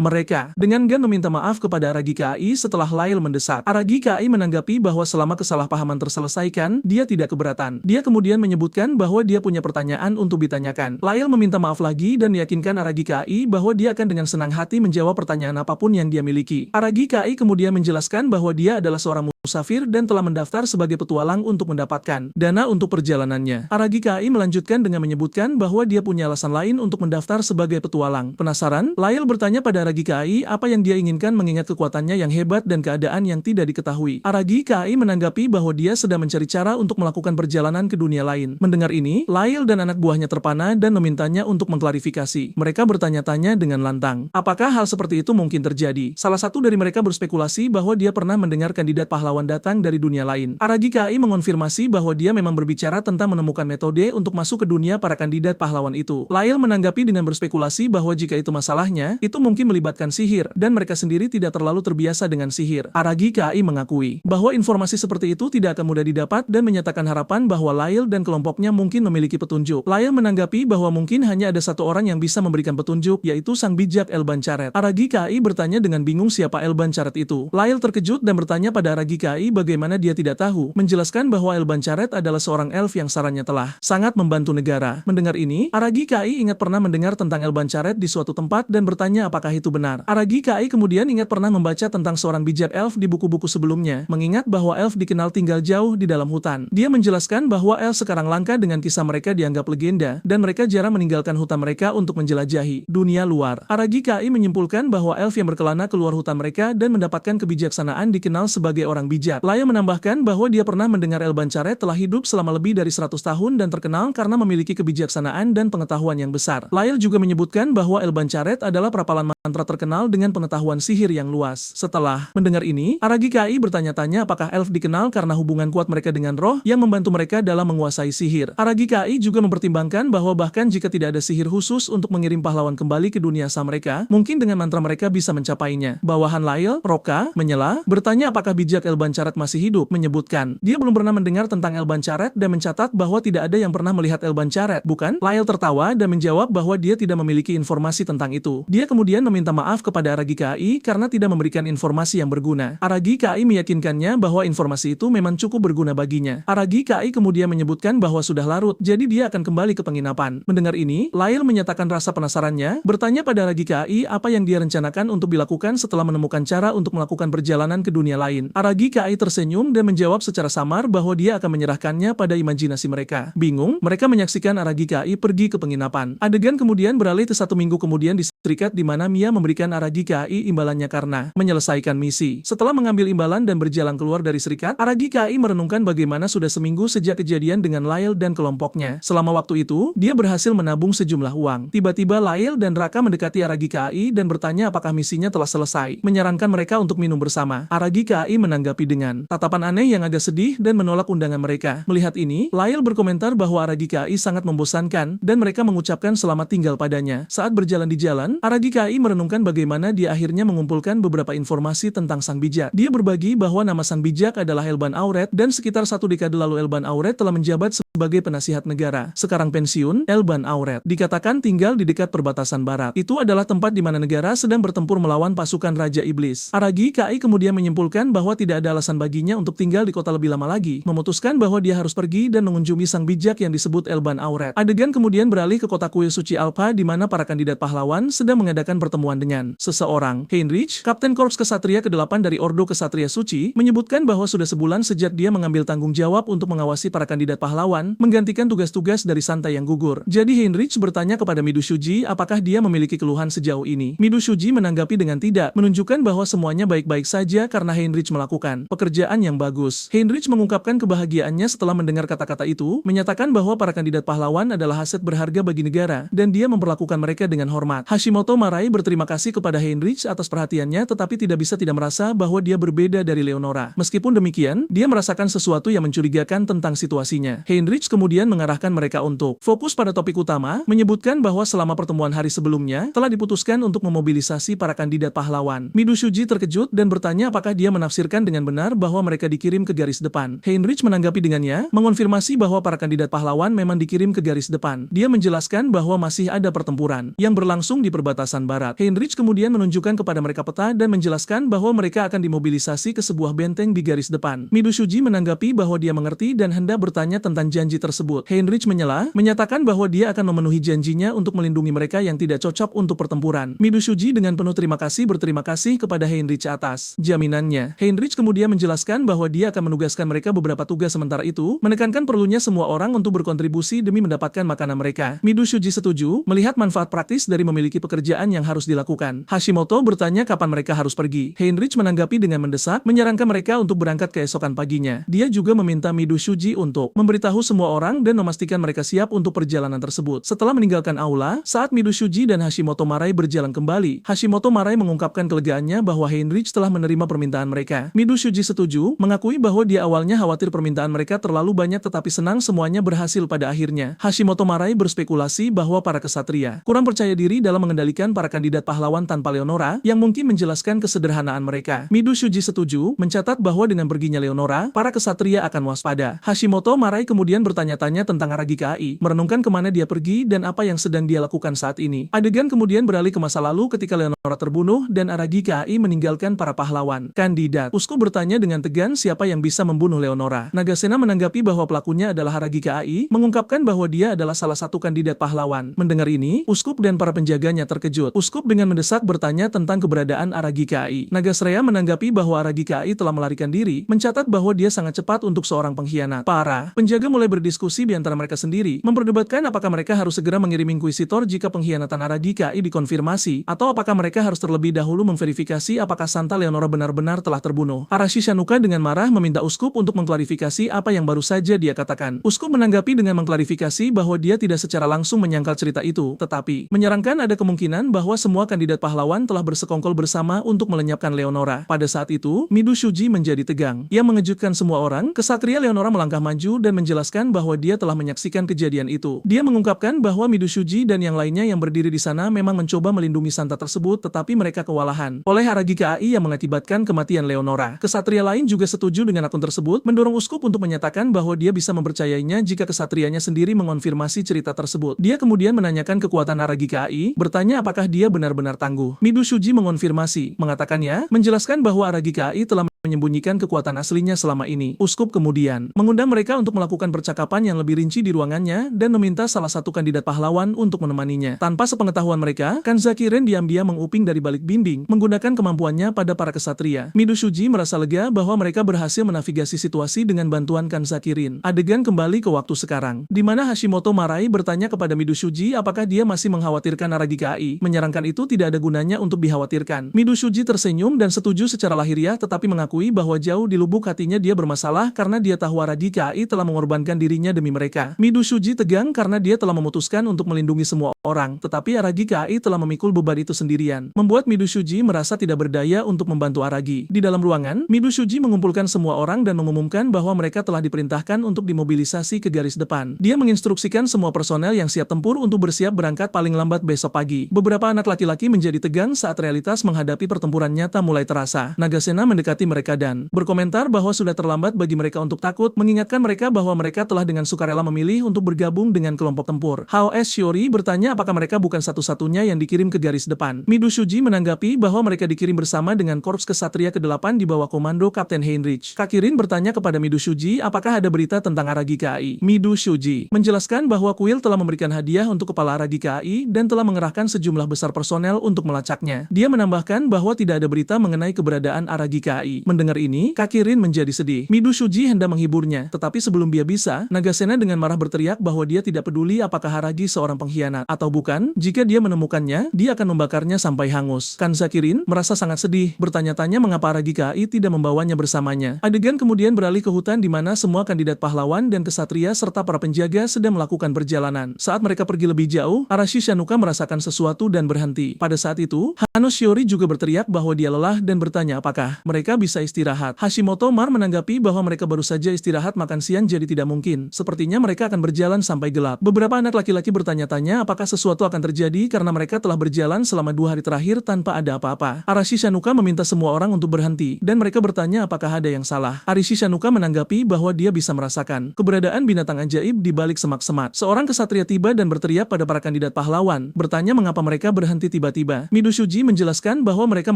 Mereka dengan gan meminta maaf kepada Aragi KAI setelah Lyle mendesak. Aragi KAI menanggapi bahwa selama kesalahpahaman terselesaikan, dia tidak keberatan. Dia kemudian menyebutkan bahwa dia punya pertanyaan untuk ditanyakan. Lyle meminta maaf lagi dan meyakinkan Aragi KAI bahwa dia akan dengan senang hati menjawab pertanyaan apapun yang dia miliki. Aragi KAI kemudian menjelaskan bahwa dia adalah seorang musafir dan telah mendaftar sebagai petualang untuk mendapatkan dana untuk perjalanannya. Aragi KAI melanjutkan dengan menyebutkan bahwa dia punya alasan lain untuk mendaftar sebagai petualang. Penasaran, Lyle bertanya pada Aragi KAI apa yang dia inginkan mengingat kekuatannya yang hebat dan keadaan yang tidak diketahui. Aragi KAI menanggapi bahwa dia sedang mencari cara untuk melakukan perjalanan ke dunia lain. Mendengar ini, Lyle dan anak buahnya terpana dan memintanya untuk mengklarifikasi. Mereka bertanya-tanya dengan lantang, apakah hal seperti itu mungkin terjadi? Salah satu dari mereka berspekulasi bahwa dia pernah mendengar kandidat pahlawan datang dari dunia lain. Aragi KAI mengonfirmasi bahwa dia memang berbicara tentang menemukan metode untuk masuk ke dunia para kandidat pahlawan itu. Lyle menanggapi dengan berspekulasi bahwa jika itu masalahnya, itu mungkin melibatkan sihir, dan mereka sendiri tidak terlalu terbiasa dengan sihir. Aragi KAI mengakui bahwa informasi seperti itu tidak akan mudah didapat dan menyatakan harapan bahwa Lyle dan kelompoknya mungkin memiliki petunjuk. Lyle menanggapi bahwa mungkin hanya ada satu orang yang bisa memberikan petunjuk, yaitu sang bijak Elban Charet. Aragi KAI bertanya dengan bingung siapa Elban Charet itu. Lyle terkejut dan bertanya pada Aragi KAI bagaimana dia tidak tahu, menjelaskan bahwa Elban Charet adalah seorang elf yang sarannya telah sangat membantu negara. Mendengar ini, Aragi KAI ingat pernah mendengar tentang Elban Charet di suatu tempat dan bertanya apakah itu benar. Aragi KAI kemudian ingat pernah membaca tentang seorang bijak elf di buku-buku sebelumnya, mengingat bahwa elf dikenal tinggal jauh di dalam hutan. Dia menjelaskan bahwa elf sekarang langka dengan kisah mereka dianggap legenda, dan mereka jarang meninggalkan hutan mereka untuk menjelajahi dunia luar. Aragi KAI menyimpulkan bahwa elf yang berkelana keluar hutan mereka dan mendapatkan kebijaksanaan dikenal sebagai orang bijak. Lyle menambahkan bahwa dia pernah mendengar Elban Charet telah hidup selama lebih dari 100 tahun dan terkenal karena memiliki kebijaksanaan dan pengetahuan yang besar. Lyle juga menyebutkan bahwa Elban Charet adalah prapalan mantra terkenal dengan pengetahuan sihir yang luas. Setelah mendengar ini, Aragi KAI bertanya-tanya apakah elf dikenal karena hubungan kuat mereka dengan roh yang membantu mereka dalam menguasai sihir. Aragi KAI juga mempertimbangkan bahwa bahkan jika tidak ada sihir khusus untuk mengirim pahlawan kembali ke dunia asal mereka, mungkin dengan mantra mereka bisa mencapainya. Bawahan Lyle, Roka, menyela, bertanya apakah bijak Elban Charet masih hidup, menyebutkan dia belum pernah mendengar tentang Elban Charet dan mencatat bahwa tidak ada yang pernah melihat Elban Charet, bukan? Lyle tertawa dan menjawab bahwa dia tidak memiliki informasi tentang itu. Dia kemudian meminta maaf kepada Aragi KAI karena tidak memberikan informasi yang berguna. Aragi KAI meyakinkannya bahwa informasi itu memang cukup berguna baginya. Aragi KAI kemudian menyebutkan bahwa sudah larut, jadi dia akan kembali ke penginapan. Mendengar ini, Lyle menyatakan rasa penasarannya, bertanya pada Aragi KAI apa yang dia rencanakan untuk dilakukan setelah menemukan cara untuk melakukan perjalanan ke dunia lain. Aragi Aragi Kai tersenyum dan menjawab secara samar bahwa dia akan menyerahkannya pada imajinasi mereka. Bingung, mereka menyaksikan Aragi Kai pergi ke penginapan. Adegan kemudian beralih ke 1 minggu kemudian di serikat di mana Mia memberikan Aragi Kai imbalannya karena menyelesaikan misi. Setelah mengambil imbalan dan berjalan keluar dari serikat, Aragi Kai merenungkan bagaimana sudah seminggu sejak kejadian dengan Lail dan kelompoknya. Selama waktu itu, dia berhasil menabung sejumlah uang. Tiba-tiba Lail dan Raka mendekati Aragi Kai dan bertanya apakah misinya telah selesai, menyarankan mereka untuk minum bersama. Aragi Kai menanggapi dengan tatapan aneh yang agak sedih dan menolak undangan mereka. Melihat ini, Lail berkomentar bahwa Aragi Kai sangat membosankan dan mereka mengucapkan selamat tinggal padanya. Saat berjalan di jalan, Aragi Kai merenungkan bagaimana dia akhirnya mengumpulkan beberapa informasi tentang Sang Bijak. Dia berbagi bahwa nama Sang Bijak adalah Elban Auret dan sekitar 1 dekade lalu Elban Auret telah menjabat sebagai penasihat negara. Sekarang pensiun, Elban Auret dikatakan tinggal di dekat perbatasan barat. Itu adalah tempat di mana negara sedang bertempur melawan pasukan Raja Iblis. Aragi Kai kemudian menyimpulkan bahwa tidak ada alasan baginya untuk tinggal di kota lebih lama lagi, memutuskan bahwa dia harus pergi dan mengunjungi Sang Bijak yang disebut Elban Auret. Adegan kemudian beralih ke kota kuil suci Alpha di mana para kandidat pahlawan sedang mengadakan pertemuan dengan seseorang. Heinrich, Kapten Korps Kesatria ke-8 dari Ordo Kesatria Suci, menyebutkan bahwa sudah sebulan sejak dia mengambil tanggung jawab untuk mengawasi para kandidat pahlawan, menggantikan tugas-tugas dari Santa yang gugur. Jadi Heinrich bertanya kepada Midu Shuji apakah dia memiliki keluhan sejauh ini. Midu Shuji menanggapi dengan tidak, menunjukkan bahwa semuanya baik-baik saja karena Heinrich melakukan pekerjaan yang bagus. Heinrich mengungkapkan kebahagiaannya setelah mendengar kata-kata itu, menyatakan bahwa para kandidat pahlawan adalah aset berharga bagi negara, dan dia memperlakukan mereka dengan hormat. Hashimoto Marai berterima kasih kepada Heinrich atas perhatiannya tetapi tidak bisa tidak merasa bahwa dia berbeda dari Leonora. Meskipun demikian, dia merasakan sesuatu yang mencurigakan tentang situasinya. Heinrich kemudian mengarahkan mereka untuk fokus pada topik utama, menyebutkan bahwa selama pertemuan hari sebelumnya, telah diputuskan untuk memobilisasi para kandidat pahlawan. Midu Shuji terkejut dan bertanya apakah dia menafsirkan dengan benar bahwa mereka dikirim ke garis depan. Heinrich menanggapi dengannya, mengonfirmasi bahwa para kandidat pahlawan memang dikirim ke garis depan. Dia menjelaskan bahwa masih ada pertempuran yang berlangsung di perbatasan barat. Heinrich kemudian menunjukkan kepada mereka peta dan menjelaskan bahwa mereka akan dimobilisasi ke sebuah benteng di garis depan. Midu Shuji menanggapi bahwa dia mengerti dan hendak bertanya tentang janji tersebut. Heinrich menyela, menyatakan bahwa dia akan memenuhi janjinya untuk melindungi mereka yang tidak cocok untuk pertempuran. Midu Shuji dengan penuh terima kasih berterima kasih kepada Heinrich atas jaminannya. Heinrich kemudian menjelaskan bahwa dia akan menugaskan mereka beberapa tugas sementara itu, menekankan perlunya semua orang untuk berkontribusi demi mendapatkan makanan mereka. Midu Shuji setuju, melihat manfaat praktis dari memiliki pekerjaan yang harus dilakukan. Hashimoto bertanya kapan mereka harus pergi. Heinrich menanggapi dengan mendesak, menyarankan mereka untuk berangkat keesokan paginya. Dia juga meminta Midu Shuji untuk memberitahu semua orang dan memastikan mereka siap untuk perjalanan tersebut. Setelah meninggalkan aula, saat Midu Shuji dan Hashimoto Marai berjalan kembali, Hashimoto Marai mengungkapkan kelegaannya bahwa Heinrich telah menerima permintaan mereka. Midu Shuji setuju, mengakui bahwa dia awalnya khawatir permintaan mereka terlalu banyak tetapi senang semuanya berhasil pada akhirnya. Hashimoto Marai berspekulasi bahwa para kesatria kurang percaya diri dalam mengendalikan para kandidat pahlawan tanpa Leonora, yang mungkin menjelaskan kesederhanaan mereka. Midu Shuji setuju, mencatat bahwa dengan perginya Leonora, para kesatria akan waspada. Hashimoto Marai kemudian bertanya-tanya tentang Aragi Kai, merenungkan kemana dia pergi dan apa yang sedang dia lakukan saat ini. Adegan kemudian beralih ke masa lalu ketika Leonora terbunuh dan Aragi Kai meninggalkan para pahlawan. Kandidat Uskup bertanya dengan tegan siapa yang bisa membunuh Leonora. Nagasena menanggapi bahwa pelakunya adalah Aragi Kai, mengungkapkan bahwa dia adalah salah satu kandidat pahlawan. Mendengar ini, Uskup dan para penjaganya terkejut. Uskup dengan mendesak bertanya tentang keberadaan Aragi Kai. Nagasreya menanggapi bahwa Aragi Kai telah melarikan diri, mencatat bahwa dia sangat cepat untuk seorang pengkhianat. Para penjaga mulai berdiskusi di antara mereka sendiri, memperdebatkan apakah mereka harus segera mengirim inkuisitor jika pengkhianatan Aragi Kai dikonfirmasi, atau apakah mereka harus terlebih dahulu memverifikasi apakah Santa Leonora benar-benar telah terbunuh. Arashi Shanuka dengan marah meminta Uskup untuk mengklarifikasi apa yang baru saja dia katakan. Uskup menanggapi dengan mengklarifikasi bahwa dia tidak secara langsung menyangkal cerita itu, tetapi menyarankan ada kemungkinan bahwa semua kandidat pahlawan telah bersekongkol bersama untuk melenyapkan Leonora. Pada saat itu, Midu Shuji menjadi tegang. Yang mengejutkan semua orang, kesatria Leonora melangkah maju dan menjelaskan bahwa dia telah menyaksikan kejadian itu. Dia mengungkapkan bahwa Midu Shuji dan yang lainnya yang berdiri di sana memang mencoba melindungi Santa tersebut tetapi mereka kewalahan oleh Aragi Kai yang mengakibatkan kematian Leonora. Kesatria lain juga setuju dengan akun tersebut, mendorong Uskup untuk menyatakan bahwa dia bisa mempercayainya jika kesatrianya sendiri mengonfirmasi cerita tersebut. Dia kemudian menanyakan kekuatan Aragi Kai, bertanya apakah dia benar-benar tangguh. Midu Shuji mengonfirmasi, mengatakannya, menjelaskan bahwa Aragi Kai telah menyembunyikan kekuatan aslinya selama ini. Uskup kemudian mengundang mereka untuk melakukan percakapan yang lebih rinci di ruangannya dan meminta salah satu kandidat pahlawan untuk menemaninya. Tanpa sepengetahuan mereka, Kanzakiren diam-diam menguping dari balik dinding, menggunakan kemampuannya pada para kesatria. Mido Shuji merasa lega bahwa mereka berhasil menavigasi situasi dengan bantuan Kanzakiren. Adegan kembali ke waktu sekarang, di mana Hashimoto Marai bertanya kepada Mido Shuji apakah dia masih mengkhawatirkan Aragi KAI. Menyerangkan itu tidak ada gunanya untuk dikhawatirkan. Mido Shuji tersenyum dan setuju secara lahiriah, tetapi mengakui bahwa jauh di lubuk hatinya dia bermasalah karena dia tahu Aragi KAI telah mengorbankan dirinya demi mereka. Mido Shuji tegang karena dia telah memutuskan untuk melindungi semua orang, tetapi Aragi KAI telah memikul beban itu sendirian, membuat Mido Shuji merasa tidak berdaya untuk membantu Aragi. Di dalam ruangan, Mido Shuji mengumpulkan semua orang dan mengumumkan bahwa mereka telah diperintahkan untuk dimobilisasi ke garis depan. Dia menginstruksikan semua personel yang siap tempur untuk bersiap berangkat paling lambat besok pagi. Beberapa anak laki-laki menjadi tegang saat realitas menghadapi pertempuran nyata mulai terasa. Nagasena mendekati mereka dan berkomentar bahwa sudah terlambat bagi mereka untuk takut, mengingatkan mereka bahwa mereka telah dengan sukarela memilih untuk bergabung dengan kelompok tempur. Hao-S Shiori bertanya apakah mereka bukan satu-satunya yang dikirim ke garis depan. Mido Shuji menanggapi bahwa mereka dikirim bersama dengan Korps Kesatria ke-8 di bawah komando Kapten Heinrich. Kakirin bertanya kepada Mido Shuji apakah ada berita tentang Aragi KAI. Mido Shuji menjelaskan bahwa Kuil telah memberikan hadiah untuk kepala Aragi KAI dan telah mengerahkan sejumlah besar personel untuk melacaknya. Dia menambahkan bahwa tidak ada berita mengenai keberadaan Aragi KAI. Mendengar ini, Kakirin menjadi sedih. Mido Shuji hendak menghiburnya, tetapi sebelum dia bisa, Nagasena dengan marah berteriak bahwa dia tidak peduli apakah Aragi seorang pengkhianat atau bukan. Jika dia menemukannya, dia akan membakarnya sampai hangus. Kanzakiren merasa sangat sedih, bertanya-tanya mengapa Aragi KAI tidak membawanya bersamanya. Adegan kemudian beralih ke hutan di mana semua kandidat pahlawan dan kesatria serta para penjaga sedang melakukan perjalanan. Saat mereka pergi lebih jauh, Arashi Shanuka merasakan sesuatu dan berhenti. Pada saat itu, Hano Shiori juga berteriak bahwa dia lelah dan bertanya apakah mereka bisa istirahat. Hashimoto Mar menanggapi bahwa mereka baru saja istirahat makan siang jadi tidak mungkin. Sepertinya mereka akan berjalan sampai gelap. Beberapa anak laki-laki bertanya-tanya apakah sesuatu akan terjadi karena mereka telah berjalan selama 2 hari terakhir tanpa ada apa-apa. Arashi Shanuka meminta semua orang untuk berhenti dan mereka bertanya apakah ada yang salah. Arashi Shanuka menanggapi bahwa dia bisa merasakan keberadaan binatang ajaib di balik semak-semak. Seorang kesatria tiba dan berteriak pada para kandidat pahlawan, bertanya mengapa mereka berhenti tiba-tiba. Mido Shuji menjelaskan bahwa mereka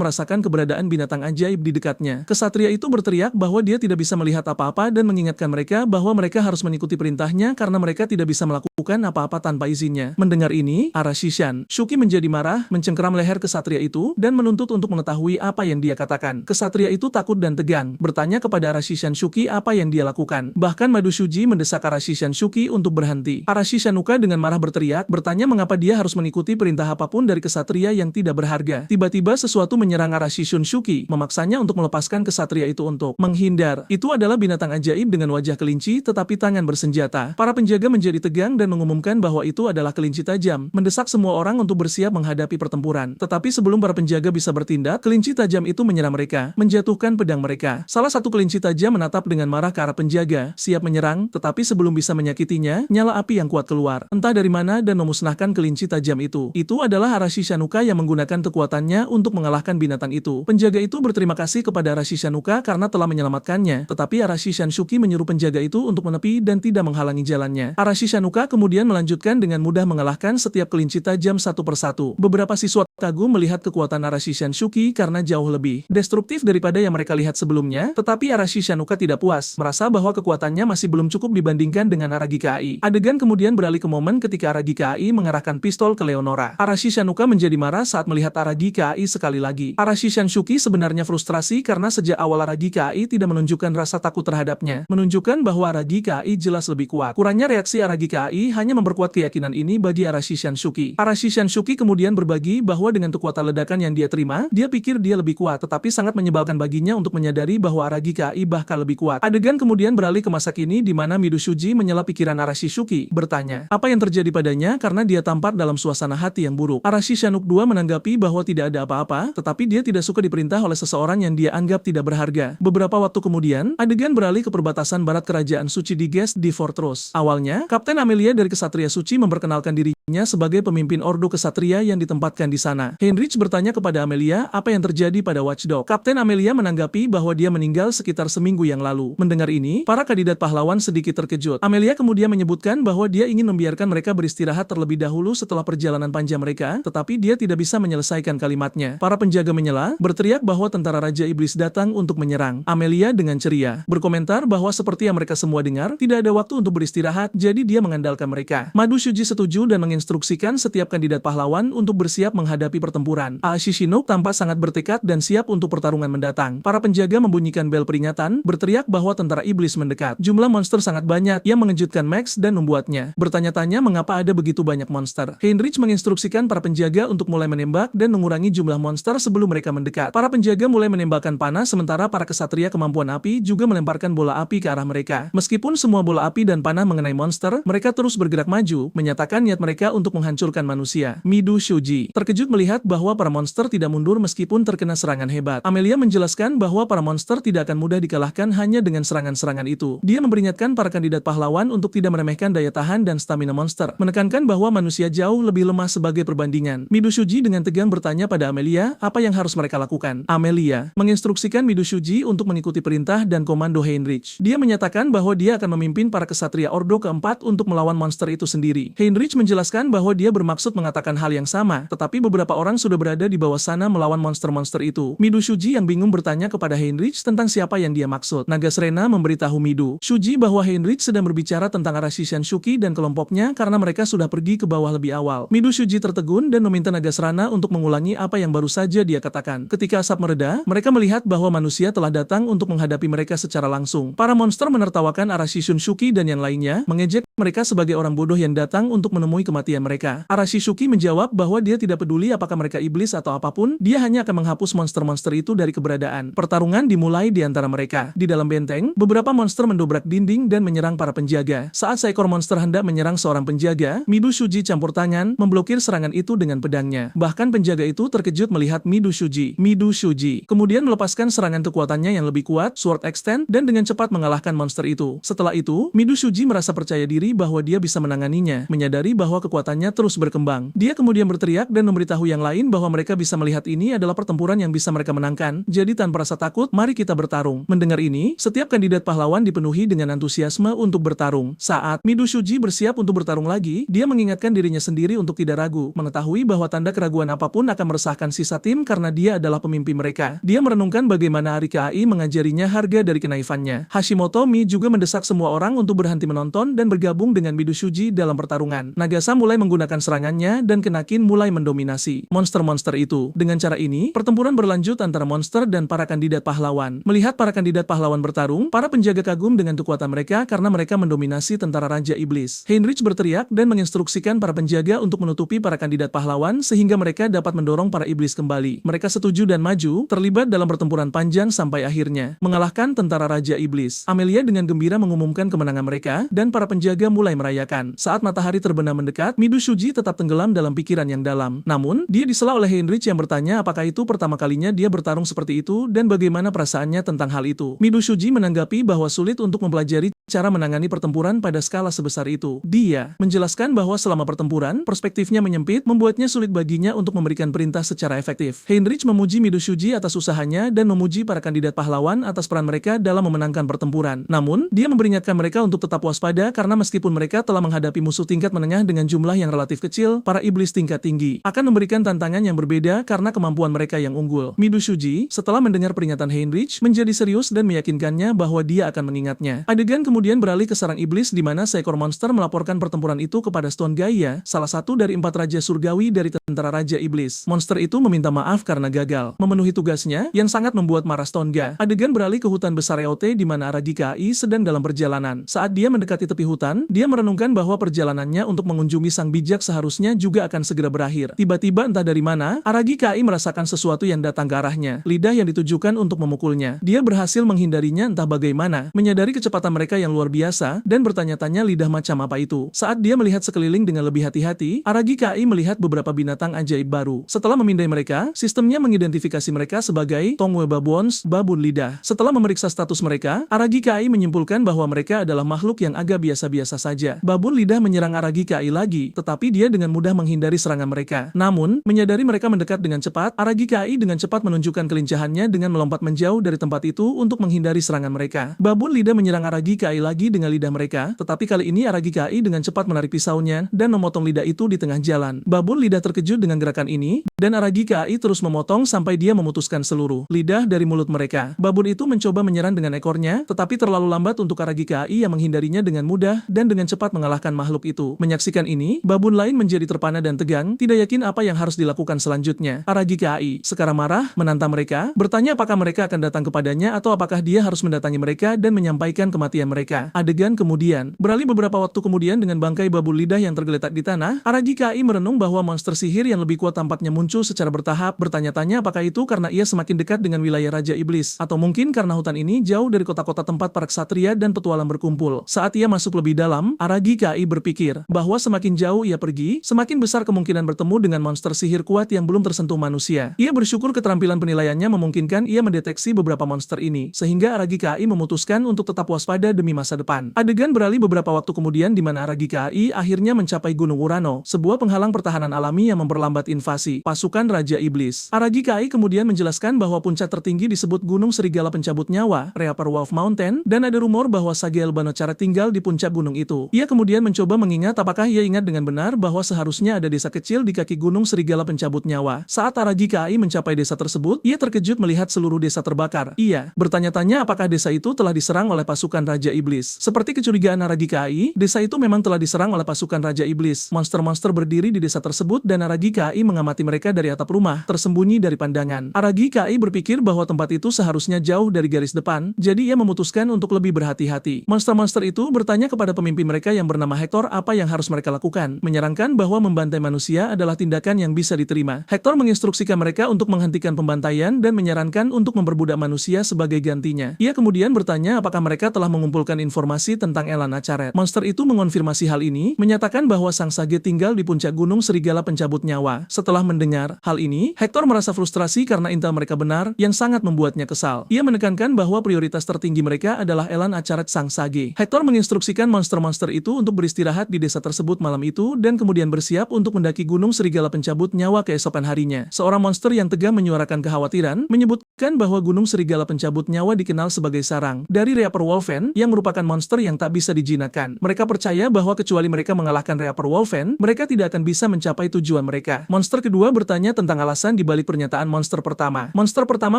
merasakan keberadaan binatang ajaib di dekatnya. Kesatria itu berteriak bahwa dia tidak bisa melihat apa-apa dan mengingatkan mereka bahwa mereka harus mengikuti perintahnya karena mereka tidak bisa melakukan apa-apa tanpa izinnya. Mendengar ini, Arashi Shuki menjadi marah, mencengkeram leher kesatria itu dan menuntut untuk mengetahui apa yang dia katakan. Kesatria itu takut dan tegang, bertanya kepada Arashi Shuki apa yang dia lakukan. Bahkan Mido Shuji mendesak Arashi Shuki untuk berhenti. Arashi Shanuka dengan marah berteriak, bertanya mengapa dia harus mengikuti perintah apapun dari kesatria yang tidak berharga. Tiba-tiba sesuatu menyerang Arashi Shuki, memaksanya untuk melepaskan kesatria itu untuk menghindar. Itu adalah binatang ajaib dengan wajah kelinci tetapi tangan bersenjata. Para penjaga menjadi tegang dan mengumumkan bahwa itu adalah kelinci tajam, mendesak semua orang untuk bersiap menghadapi pertempuran. Tetapi sebelum para penjaga bisa bertindak, kelinci tajam itu menyerang mereka, menjatuhkan pedang mereka. Salah satu kelinci tajam menatap dengan marah ke arah penjaga, siap menyerang, tetapi sebelum bisa menyakitinya, nyala api yang kuat keluar, entah dari mana dan memusnahkan kelinci tajam itu. Itu adalah Arashi Shanuka yang menggunakan kekuatannya untuk mengalahkan binatang itu. Penjaga itu berterima kasih kepada Arashi Shanuka karena telah menyelamatkannya, tetapi Arashi Shuki menyuruh penjaga itu untuk menepi dan tidak menghalangi jalannya. Arashi Shanuka kemudian melanjutkan dengan mudah mengalahkan setiap kelinci tajam satu persatu. Beberapa siswa kagum melihat kekuatan Arashi Shuki karena jauh lebih destruktif daripada yang mereka lihat sebelumnya, tetapi Arashi Shanuka tidak puas, merasa bahwa kekuatannya masih belum cukup dibandingkan dengan Aragi KAI. Adegan kemudian beralih ke momen ketika Aragi KAI mengarahkan pistol ke Leonora. Arashi Shanuka menjadi marah saat melihat Aragi KAI sekali lagi. Arashi Shuki sebenarnya frustrasi karena sejak awal Aragi KAI tidak menunjukkan rasa takut terhadapnya, menunjukkan bahwa Aragi KAI jelas lebih kuat. Kurangnya reaksi Aragi KAI hanya memperkuat keyakinan ini bagi Arashi Shuki. Arashi Shuki kemudian berbagi bahwa dengan kekuatan ledakan yang dia terima, dia pikir dia lebih kuat, tetapi sangat menyebalkan baginya untuk menyadari bahwa Aragi KAI bahkan lebih kuat. Adegan kemudian beralih ke masa kini di mana Mido Shuji menyela pikiran Arashi Shuki, bertanya apa yang terjadi padanya karena dia tampak dalam suasana hati yang buruk. Arashi Shanuk II menanggapi bahwa tidak ada apa-apa, tetapi dia tidak suka diperintah oleh seseorang yang dia anggap tidak berharga. Beberapa waktu kemudian, adegan beralih ke perbatasan barat kerajaan suci di Geas di Fortress. Awalnya, Kapten Amelia dari Kesatria Suci memperkenalkan diri sebagai pemimpin ordo kesatria yang ditempatkan di sana. Heinrich bertanya kepada Amelia apa yang terjadi pada Watchdog. Kapten Amelia menanggapi bahwa dia meninggal sekitar seminggu yang lalu. Mendengar ini, para kandidat pahlawan sedikit terkejut. Amelia kemudian menyebutkan bahwa dia ingin membiarkan mereka beristirahat terlebih dahulu setelah perjalanan panjang mereka, tetapi dia tidak bisa menyelesaikan kalimatnya. Para penjaga menyela, berteriak bahwa tentara Raja Iblis datang untuk menyerang. Amelia dengan ceria berkomentar bahwa seperti yang mereka semua dengar, tidak ada waktu untuk beristirahat, jadi dia mengandalkan mereka. Madu Shuji setuju dan menginstruksikan setiap kandidat pahlawan untuk bersiap menghadapi pertempuran. Aashi Shinnok tampak sangat bertekad dan siap untuk pertarungan mendatang. Para penjaga membunyikan bel peringatan, berteriak bahwa tentara iblis mendekat. Jumlah monster sangat banyak yang mengejutkan Max dan membuatnya bertanya-tanya mengapa ada begitu banyak monster. Heinrich menginstruksikan para penjaga untuk mulai menembak dan mengurangi jumlah monster sebelum mereka mendekat. Para penjaga mulai menembakkan panah sementara para kesatria kemampuan api juga melemparkan bola api ke arah mereka. Meskipun semua bola api dan panah mengenai monster, mereka terus bergerak maju, menyatakan niat mereka untuk menghancurkan manusia. Midu Shuji terkejut melihat bahwa para monster tidak mundur meskipun terkena serangan hebat. Amelia menjelaskan bahwa para monster tidak akan mudah dikalahkan hanya dengan serangan-serangan itu. Dia memperingatkan para kandidat pahlawan untuk tidak meremehkan daya tahan dan stamina monster, menekankan bahwa manusia jauh lebih lemah sebagai perbandingan. Midu Shuji dengan tegang bertanya pada Amelia apa yang harus mereka lakukan. Amelia menginstruksikan Midu Shuji untuk mengikuti perintah dan komando Heinrich. Dia menyatakan bahwa dia akan memimpin para kesatria Ordo keempat untuk melawan monster itu sendiri. Heinrich menjelaskan bahwa dia bermaksud mengatakan hal yang sama, tetapi beberapa orang sudah berada di bawah sana melawan monster-monster itu. Midu Shuji yang bingung bertanya kepada Heinrich tentang siapa yang dia maksud. Naga Serena memberitahu Midu Shuji bahwa Heinrich sedang berbicara tentang Arashi Shuki dan kelompoknya karena mereka sudah pergi ke bawah lebih awal. Midu Shuji tertegun dan meminta Naga Serena untuk mengulangi apa yang baru saja dia katakan. Ketika asap mereda, mereka melihat bahwa manusia telah datang untuk menghadapi mereka secara langsung. Para monster menertawakan Arashi Shuki dan yang lainnya, mengejek mereka sebagai orang bodoh yang datang untuk menemui kematian mereka. Arashi Shuki menjawab bahwa dia tidak peduli apakah mereka iblis atau apapun, dia hanya akan menghapus monster-monster itu dari keberadaan. Pertarungan dimulai di antara mereka. Di dalam benteng, beberapa monster mendobrak dinding dan menyerang para penjaga. Saat seekor monster hendak menyerang seorang penjaga, Midu Shuji campur tangan, memblokir serangan itu dengan pedangnya. Bahkan penjaga itu terkejut melihat Midu Shuji. Midu Shuji kemudian melepaskan serangan kekuatannya yang lebih kuat, Sword Extend, dan dengan cepat mengalahkan monster itu. Setelah itu, Midu Shuji merasa percaya diri bahwa dia bisa menanganinya, menyadari bahwa kekuatannya terus berkembang. Dia kemudian berteriak dan memberitahu yang lain bahwa mereka bisa melihat ini adalah pertempuran yang bisa mereka menangkan. Jadi tanpa rasa takut, mari kita bertarung. Mendengar ini, setiap kandidat pahlawan dipenuhi dengan antusiasme untuk bertarung. Saat Midu Shuji bersiap untuk bertarung lagi, dia mengingatkan dirinya sendiri untuk tidak ragu, mengetahui bahwa tanda keraguan apapun akan meresahkan sisa tim karena dia adalah pemimpin mereka. Dia merenungkan bagaimana Arika Ai mengajarinya harga dari kenaifannya. Hashimoto Mi juga mendesak semua orang untuk berhenti menonton dan bergabung dengan Midu Shuji dalam pertarungan. Nagasa mulai menggunakan serangannya dan Kenakin mulai mendominasi monster-monster itu. Dengan cara ini, pertempuran berlanjut antara monster dan para kandidat pahlawan. Melihat para kandidat pahlawan bertarung, para penjaga kagum dengan kekuatan mereka karena mereka mendominasi tentara Raja Iblis. Heinrich berteriak dan menginstruksikan para penjaga untuk menutupi para kandidat pahlawan sehingga mereka dapat mendorong para iblis kembali. Mereka setuju dan maju, terlibat dalam pertempuran panjang sampai akhirnya mengalahkan tentara Raja Iblis. Amelia dengan gembira mengumumkan kemenangan mereka dan para penjaga mulai merayakan. Saat matahari terbenam mendekat, Midu Shuji tetap tenggelam dalam pikiran yang dalam. Namun, dia disela oleh Heinrich yang bertanya apakah itu pertama kalinya dia bertarung seperti itu dan bagaimana perasaannya tentang hal itu. Midu Shuji menanggapi bahwa sulit untuk mempelajari cara menangani pertempuran pada skala sebesar itu. Dia menjelaskan bahwa selama pertempuran, perspektifnya menyempit, membuatnya sulit baginya untuk memberikan perintah secara efektif. Heinrich memuji Midu Shuji atas usahanya dan memuji para kandidat pahlawan atas peran mereka dalam memenangkan pertempuran. Namun, dia memperingatkan mereka untuk tetap waspada karena meskipun mereka telah menghadapi musuh tingkat menengah dengan jumlah yang relatif kecil, para iblis tingkat tinggi akan memberikan tantangan yang berbeda karena kemampuan mereka yang unggul. Midu Shuji, setelah mendengar peringatan Heinrich, menjadi serius dan meyakinkannya bahwa dia akan mengingatnya. Adegan kemudian beralih ke sarang iblis di mana seekor monster melaporkan pertempuran itu kepada Stone Gaia, salah satu dari 4 raja surgawi dari tentara Raja Iblis. Monster itu meminta maaf karena gagal memenuhi tugasnya yang sangat membuat marah Stone Ga. Adegan beralih ke hutan besar Eote di mana Aragika Ai sedang dalam perjalanan. Saat dia mendekati tepi hutan, dia merenungkan bahwa perjalanannya untuk mengunjungi sang bijak seharusnya juga akan segera berakhir. Tiba-tiba entah dari mana, Aragika Ai merasakan sesuatu yang datang ke arahnya, lidah yang ditujukan untuk memukulnya. Dia berhasil menghindarinya entah bagaimana, menyadari kecepatan mereka yang luar biasa, dan bertanya-tanya lidah macam apa itu. Saat dia melihat sekeliling dengan lebih hati-hati, Aragika Ai melihat beberapa binatang ajaib baru. Setelah memindai mereka, sistemnya mengidentifikasi mereka sebagai Tongwe Babuons, babun lidah. Setelah memeriksa status mereka, Aragika Ai menyimpulkan bahwa mereka adalah makhluk yang agak biasa-biasa biasa saja. Babun lidah menyerang Aragi Kai lagi, tetapi dia dengan mudah menghindari serangan mereka. Namun, menyadari mereka mendekat dengan cepat, Aragi Kai dengan cepat menunjukkan kelincahannya dengan melompat menjauh dari tempat itu untuk menghindari serangan mereka. Babun lidah menyerang Aragi Kai lagi dengan lidah mereka, tetapi kali ini Aragi Kai dengan cepat menarik pisaunya dan memotong lidah itu di tengah jalan. Babun lidah terkejut dengan gerakan ini, dan Aragi Kai terus memotong sampai dia memutuskan seluruh lidah dari mulut mereka. Babun itu mencoba menyerang dengan ekornya, tetapi terlalu lambat untuk Aragi Kai yang menghindarinya dengan mudah dan dengan cepat mengalahkan makhluk itu. Menyaksikan ini, babun lain menjadi terpana dan tegang, tidak yakin apa yang harus dilakukan selanjutnya. Aragi Kai sekarang marah, menantang mereka, bertanya apakah mereka akan datang kepadanya atau apakah dia harus mendatangi mereka dan menyampaikan kematian mereka. Adegan kemudian, beralih beberapa waktu kemudian dengan bangkai babun lidah yang tergeletak di tanah, Aragi Kai merenung bahwa monster sihir yang lebih kuat tampaknya muncul secara bertahap, bertanya-tanya apakah itu karena ia semakin dekat dengan wilayah Raja Iblis, atau mungkin karena hutan ini jauh dari kota-kota tempat para ksatria dan petualang berkumpul. Saat ia masuk lebih dalam, Aragi Kai berpikir bahwa semakin jauh ia pergi, semakin besar kemungkinan bertemu dengan monster sihir kuat yang belum tersentuh manusia. Ia bersyukur keterampilan penilaiannya memungkinkan ia mendeteksi beberapa monster ini, sehingga Aragi Kai memutuskan untuk tetap waspada demi masa depan. Adegan beralih beberapa waktu kemudian di mana Aragi Kai akhirnya mencapai Gunung Urano, sebuah penghalang pertahanan alami yang memperlambat invasi pasukan Raja Iblis. Aragi Kai kemudian menjelaskan bahwa puncak tertinggi disebut Gunung Serigala Pencabut Nyawa, Reaper Wolf Mountain, dan ada rumor bahwa Sage Elbanocara tinggal di puncak gunung itu. Ia kemudian mencoba mengingat apakah ia ingat dengan benar bahwa seharusnya ada desa kecil di kaki Gunung Serigala Pencabut Nyawa. Saat Aragi Kai mencapai desa tersebut, ia terkejut melihat seluruh desa terbakar. Ia bertanya-tanya apakah desa itu telah diserang oleh pasukan Raja Iblis. Seperti kecurigaan Aragi Kai, desa itu memang telah diserang oleh pasukan Raja Iblis. Monster-monster berdiri di desa tersebut dan Aragi Kai mengamati mereka dari atap rumah, tersembunyi dari pandangan. Aragi Kai berpikir bahwa tempat itu seharusnya jauh dari garis depan, jadi ia memutuskan untuk lebih berhati-hati. Monster-monster itu bertanya kepada pemimpin mereka yang bernama Hector apa yang harus mereka lakukan, menyarankan bahwa membantai manusia adalah tindakan yang bisa diterima. Hector menginstruksikan mereka untuk menghentikan pembantaian dan menyarankan untuk memperbudak manusia sebagai gantinya. Ia kemudian bertanya apakah mereka telah mengumpulkan informasi tentang Elana Caret. Monster itu mengonfirmasi hal ini, menyatakan bahwa sang Sage tinggal di puncak Gunung Serigala Pencabut Nyawa. Setelah mendengar hal ini, Hector merasa frustrasi karena intel mereka benar, yang sangat membuatnya kesal. Ia menekankan bahwa prioritas tertinggi mereka adalah Elana Caret sang Sage. Hector menginstruksikan monster-monster itu untuk beristirahat di desa tersebut malam itu dan kemudian bersiap untuk mendaki Gunung Serigala Pencabut Nyawa keesokan harinya. Seorang monster yang tegar menyuarakan kekhawatiran, menyebutkan bahwa Gunung Serigala Pencabut Nyawa dikenal sebagai sarang dari Reaper Wolfen yang merupakan monster yang tak bisa dijinakkan. Mereka percaya bahwa kecuali mereka mengalahkan Reaper Wolfen, mereka tidak akan bisa mencapai tujuan mereka. Monster kedua bertanya tentang alasan di balik pernyataan monster pertama. Monster pertama